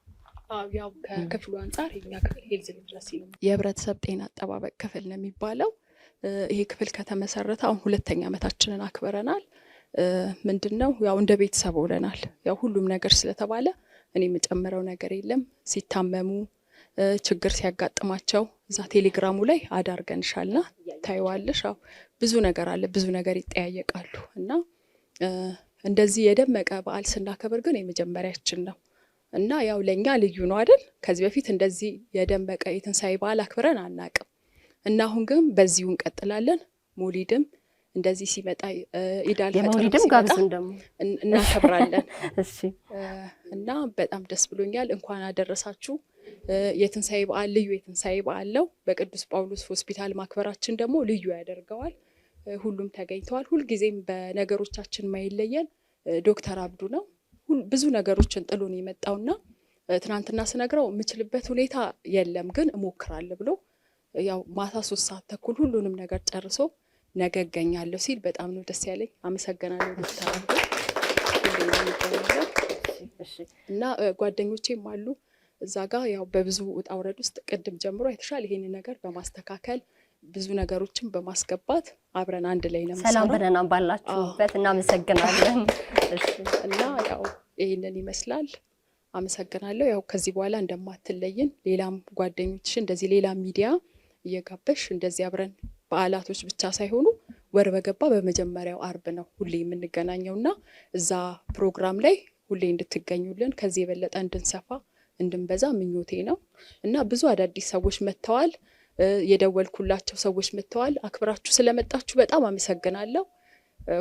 ያው ከክፍሉ አንጻር የኛ ክፍል ሄልዝ ሊትረሲ ነው፣ የህብረተሰብ ጤና አጠባበቅ ክፍል ነው የሚባለው። ይሄ ክፍል ከተመሰረተ አሁን 2ኛ ዓመታችንን አክብረናል። ምንድነው ያው እንደ ቤተሰብ ሆነናል። ያው ሁሉም ነገር ስለተባለ እኔ የምጨምረው ነገር የለም። ሲታመሙ ችግር ሲያጋጥማቸው እዛ ቴሌግራሙ ላይ አዳርገንሻልና ታይዋለሽ። ያው ብዙ ነገር አለ፣ ብዙ ነገር ይጠያየቃሉ እና እንደዚህ የደመቀ በዓል ስናከብር ግን የመጀመሪያችን ነው እና ያው ለኛ ልዩ ነው አይደል? ከዚህ በፊት እንደዚህ የደመቀ የትንሣኤ በዓል አክብረን አናቅም። እና አሁን ግን በዚሁ እንቀጥላለን። ሞሊድም እንደዚህ ሲመጣ ኢዳል የሞሊድም ጋብዝን ደግሞ እናከብራለን። እሺ እና በጣም ደስ ብሎኛል። እንኳን አደረሳችሁ። የትንሣኤ በዓል ልዩ የትንሣኤ በዓል ነው። በቅዱስ ጳውሎስ ሆስፒታል ማክበራችን ደግሞ ልዩ ያደርገዋል። ሁሉም ተገኝተዋል። ሁልጊዜም በነገሮቻችን ማይለየን ዶክተር አብዱ ነው። ብዙ ነገሮችን ጥሎን የመጣውና ትናንትና ስነግረው የምችልበት ሁኔታ የለም ግን እሞክራለሁ ብሎ ያው ማታ 3 ሰዓት ተኩል ሁሉንም ነገር ጨርሶ ነገ እገኛለሁ ሲል በጣም ነው ደስ ያለኝ። አመሰግናለሁ ዶክተር እና ጓደኞቼም አሉ እዛ ጋር ያው በብዙ ውጣ ውረድ ውስጥ ቅድም ጀምሮ አይተሻል። ይሄንን ነገር በማስተካከል ብዙ ነገሮችን በማስገባት አብረን አንድ ላይ ለመስራት ሰላም በደህና ባላችሁበት እናመሰግናለን። እና ያው ይሄንን ይመስላል። አመሰግናለሁ። ያው ከዚህ በኋላ እንደማትለይን ሌላም ጓደኞችሽ እንደዚህ ሌላ ሚዲያ እየጋበሽ እንደዚህ አብረን በዓላቶች ብቻ ሳይሆኑ ወር በገባ በመጀመሪያው አርብ ነው ሁሌ የምንገናኘውና እዛ ፕሮግራም ላይ ሁሌ እንድትገኙልን ከዚህ የበለጠ እንድንሰፋ እንድንበዛ ምኞቴ ነው እና ብዙ አዳዲስ ሰዎች መጥተዋል። የደወልኩላቸው ሰዎች መጥተዋል። አክብራችሁ ስለመጣችሁ በጣም አመሰግናለሁ።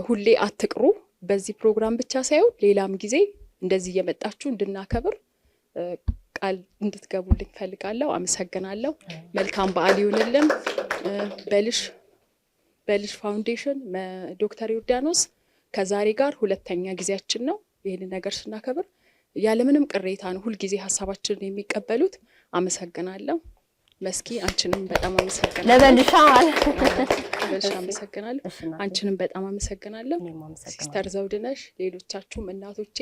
ሁሌ አትቅሩ። በዚህ ፕሮግራም ብቻ ሳይሆን ሌላም ጊዜ እንደዚህ እየመጣችሁ እንድናከብር ቃል እንድትገቡልኝ ፈልጋለሁ። አመሰግናለሁ። መልካም በዓል ይሁንልን። በልሽ ፋውንዴሽን ዶክተር ዮርዳኖስ ከዛሬ ጋር ሁለተኛ ጊዜያችን ነው ይህንን ነገር ስናከብር። ያለምንም ቅሬታ ነው ሁልጊዜ ሀሳባችንን የሚቀበሉት። አመሰግናለሁ። መስኪ አንቺንም በጣም አመሰግናለሁ። ለበልሻ አመሰግናለሁ። አንቺንም በጣም አመሰግናለሁ። ሲስተር ዘውድነሽ፣ ሌሎቻችሁም እናቶቼ፣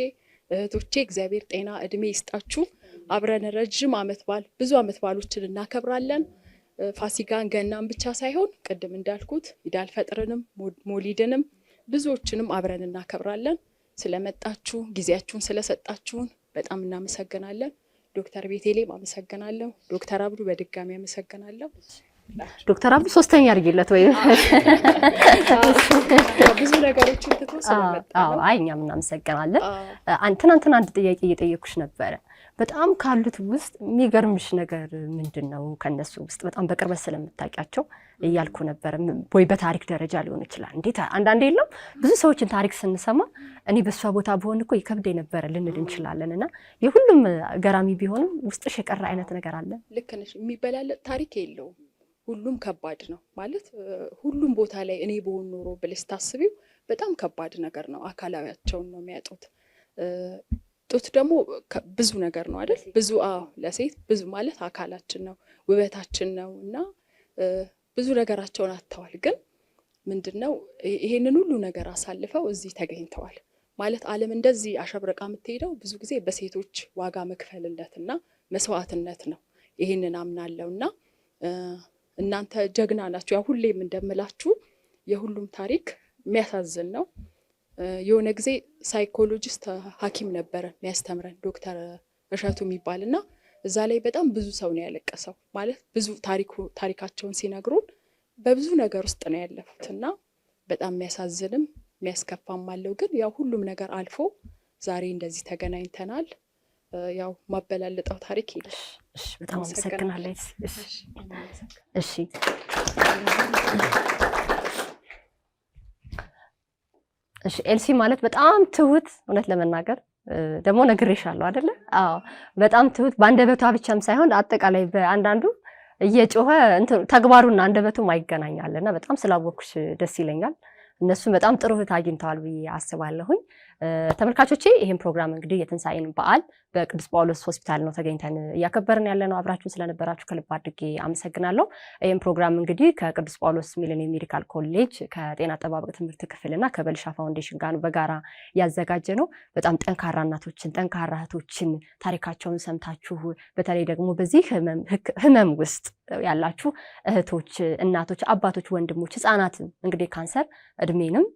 እህቶቼ እግዚአብሔር ጤና እድሜ ይስጣችሁ። አብረን ረጅም አመት በዓል ብዙ አመት በዓሎችን እናከብራለን። ፋሲካን ገናን ብቻ ሳይሆን ቅድም እንዳልኩት ኢዳል ፈጥርንም ሞሊድንም ብዙዎችንም አብረን እናከብራለን። ስለመጣችሁ ጊዜያችሁን ስለሰጣችሁን በጣም እናመሰግናለን። ዶክተር ቤቴሌም አመሰግናለሁ። ዶክተር አብዱ በድጋሚ አመሰግናለሁ። ዶክተር አብዱ ሶስተኛ አድርጊለት ወይ ብዙ ነገሮችን ትቶ ስለመጣ አይ እኛም እናመሰግናለን። ትናንትና አንድ ጥያቄ እየጠየኩሽ ነበረ። በጣም ካሉት ውስጥ የሚገርምሽ ነገር ምንድነው? ከነሱ ውስጥ በጣም በቅርበት ስለምታውቂያቸው እያልኩ ነበር። ወይ በታሪክ ደረጃ ሊሆን ይችላል። እንዴት አንዳንዴ የለም ብዙ ሰዎችን ታሪክ ስንሰማ እኔ በሷ ቦታ በሆን እኮ ይከብደኝ ነበረ ልንል እንችላለን። እና የሁሉም ገራሚ ቢሆንም ውስጥሽ የቀረ አይነት ነገር አለ? ልክ ነሽ። የሚበላለጥ ታሪክ የለውም። ሁሉም ከባድ ነው ማለት ሁሉም ቦታ ላይ እኔ በሆን ኖሮ ብለሽ ታስቢው በጣም ከባድ ነገር ነው። አካላዊያቸውን ነው የሚያጡት። ጡት ደግሞ ብዙ ነገር ነው አይደል? ብዙ ለሴት ብዙ ማለት አካላችን ነው፣ ውበታችን ነው እና ብዙ ነገራቸውን አጥተዋል። ግን ምንድነው ይሄንን ሁሉ ነገር አሳልፈው እዚህ ተገኝተዋል ማለት ዓለም እንደዚህ አሸብረቃ የምትሄደው ብዙ ጊዜ በሴቶች ዋጋ መክፈልነትና መስዋዕትነት ነው። ይሄንን አምናለሁና እናንተ ጀግና ናችሁ። ያው ሁሌም እንደምላችሁ የሁሉም ታሪክ የሚያሳዝን ነው። የሆነ ጊዜ ሳይኮሎጂስት ሐኪም ነበረ የሚያስተምረን ዶክተር እሸቱ የሚባልና እዛ ላይ በጣም ብዙ ሰው ነው ያለቀሰው። ማለት ብዙ ታሪካቸውን ሲነግሩን በብዙ ነገር ውስጥ ነው ያለፉትና በጣም የሚያሳዝንም የሚያስከፋም አለው። ግን ያው ሁሉም ነገር አልፎ ዛሬ እንደዚህ ተገናኝተናል። ያው ማበላለጣው ታሪክ ይላል። በጣም አመሰግናለሁ። እሺ እሺ ኤልሲ ማለት በጣም ትሁት፣ እውነት ለመናገር ደግሞ ነግሬሻለሁ አይደለ? አዎ በጣም ትሁት፣ በአንደበቷ ብቻም ሳይሆን አጠቃላይ በአንዳንዱ እየጮኸ ተግባሩና አንደበቱ ማይገናኛልና በጣም ስላወቅኩሽ ደስ ይለኛል። እነሱም በጣም ጥሩ እህት አግኝተዋል ብዬ አስባለሁኝ። ተመልካቾቼ ይህን ፕሮግራም እንግዲህ የትንሣኤን በዓል በቅዱስ ጳውሎስ ሆስፒታል ነው ተገኝተን እያከበርን ያለ ነው። አብራችሁን ስለነበራችሁ ከልብ አድርጌ አመሰግናለሁ። ይህን ፕሮግራም እንግዲህ ከቅዱስ ጳውሎስ ሚሊኒየም ሜዲካል ኮሌጅ ከጤና አጠባበቅ ትምህርት ክፍልና ከበልሻ ፋውንዴሽን ጋር በጋራ ያዘጋጀ ነው። በጣም ጠንካራ እናቶችን፣ ጠንካራ እህቶችን ታሪካቸውን ሰምታችሁ በተለይ ደግሞ በዚህ ህመም ውስጥ ያላችሁ እህቶች፣ እናቶች፣ አባቶች፣ ወንድሞች፣ ህፃናት እንግዲህ ካንሰር እድሜንም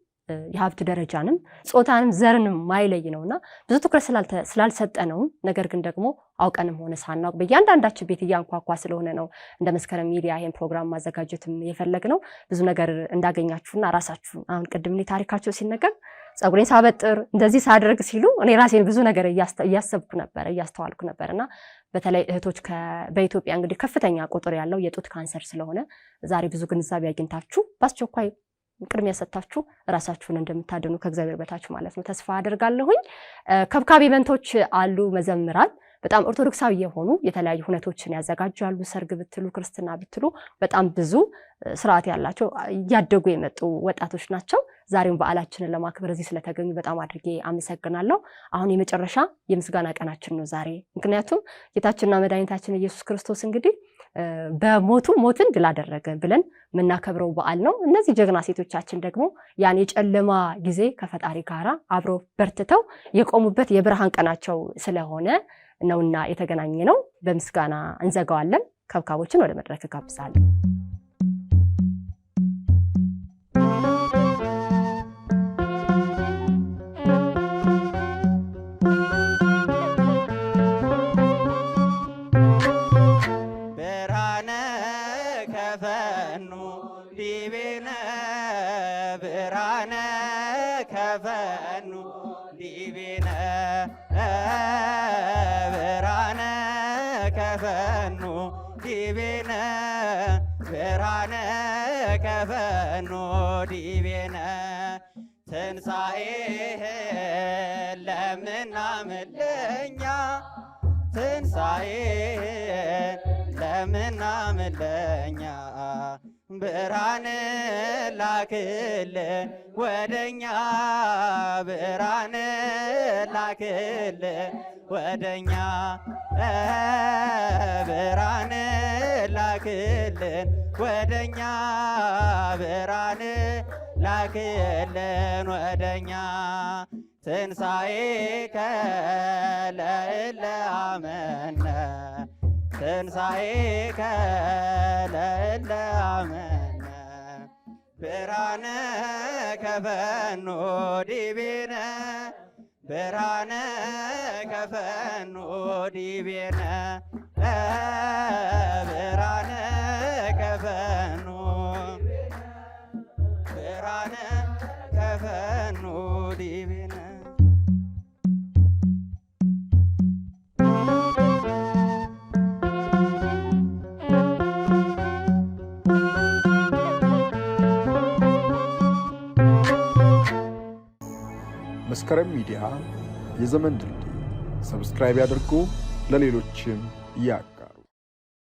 የሀብት ደረጃንም ጾታንም ዘርንም ማይለይ ነውና ብዙ ትኩረት ስላልሰጠነው ነገር ግን ደግሞ አውቀንም ሆነ ሳናውቅ በእያንዳንዳችን ቤት እያንኳኳ ስለሆነ ነው እንደ መስከረም ሚዲያ ይሄን ፕሮግራም ማዘጋጀትም የፈለግነው። ብዙ ነገር እንዳገኛችሁና ራሳችሁ አሁን ቅድም እኔ ታሪካቸው ሲነገር ጸጉሬን ሳበጥር እንደዚህ ሳደርግ ሲሉ እኔ ራሴን ብዙ ነገር እያሰብኩ ነበር እያስተዋልኩ ነበርና በተለይ እህቶች በኢትዮጵያ እንግዲህ ከፍተኛ ቁጥር ያለው የጡት ካንሰር ስለሆነ ዛሬ ብዙ ግንዛቤ አግኝታችሁ በአስቸኳይ ቅድሚያ ሰጣችሁ ራሳችሁን እንደምታድኑ ከእግዚአብሔር በታች ማለት ነው ተስፋ አደርጋለሁኝ። ከብካቢ ኢቨንቶች አሉ። መዘምራን በጣም ኦርቶዶክሳዊ የሆኑ የተለያዩ ሁነቶችን ያዘጋጃሉ። ሰርግ ብትሉ ክርስትና ብትሉ በጣም ብዙ ስርዓት ያላቸው እያደጉ የመጡ ወጣቶች ናቸው። ዛሬም በዓላችንን ለማክበር እዚህ ስለተገኙ በጣም አድርጌ አመሰግናለሁ። አሁን የመጨረሻ የምስጋና ቀናችን ነው ዛሬ። ምክንያቱም ጌታችንና መድኃኒታችን ኢየሱስ ክርስቶስ እንግዲህ በሞቱ ሞትን ድል አደረገ ብለን የምናከብረው በዓል ነው። እነዚህ ጀግና ሴቶቻችን ደግሞ ያን የጨለማ ጊዜ ከፈጣሪ ጋራ አብረው በርትተው የቆሙበት የብርሃን ቀናቸው ስለሆነ ነውና የተገናኘ ነው። በምስጋና እንዘጋዋለን። ከብካቦችን ወደ መድረክ ጋብዛለሁ። ትንሣኤህን ለምናምለኛ ትንሣኤህን ለምናምለኛ ብርሃን ላክልን ወደኛ ብርሃን ላክልን ወደኛ ብርሃን ላክልን ወደኛ ብርሃን ላክልን ወደኛ ትንሣኤከ ለእለ አመነ ትንሣኤከ ለእለ አመነ ብርሃነ ከፈኖ ዲቤነ ብርሃነ ከፈኖ ዲቤነ ብርሃነ ከፈኖ ብርሃነ ከፈኖ ዲቤነ መስከረም ሚዲያ የዘመን ድልድይ ሰብስክራይብ ያድርጉ፣ ለሌሎችም ያጋሩ።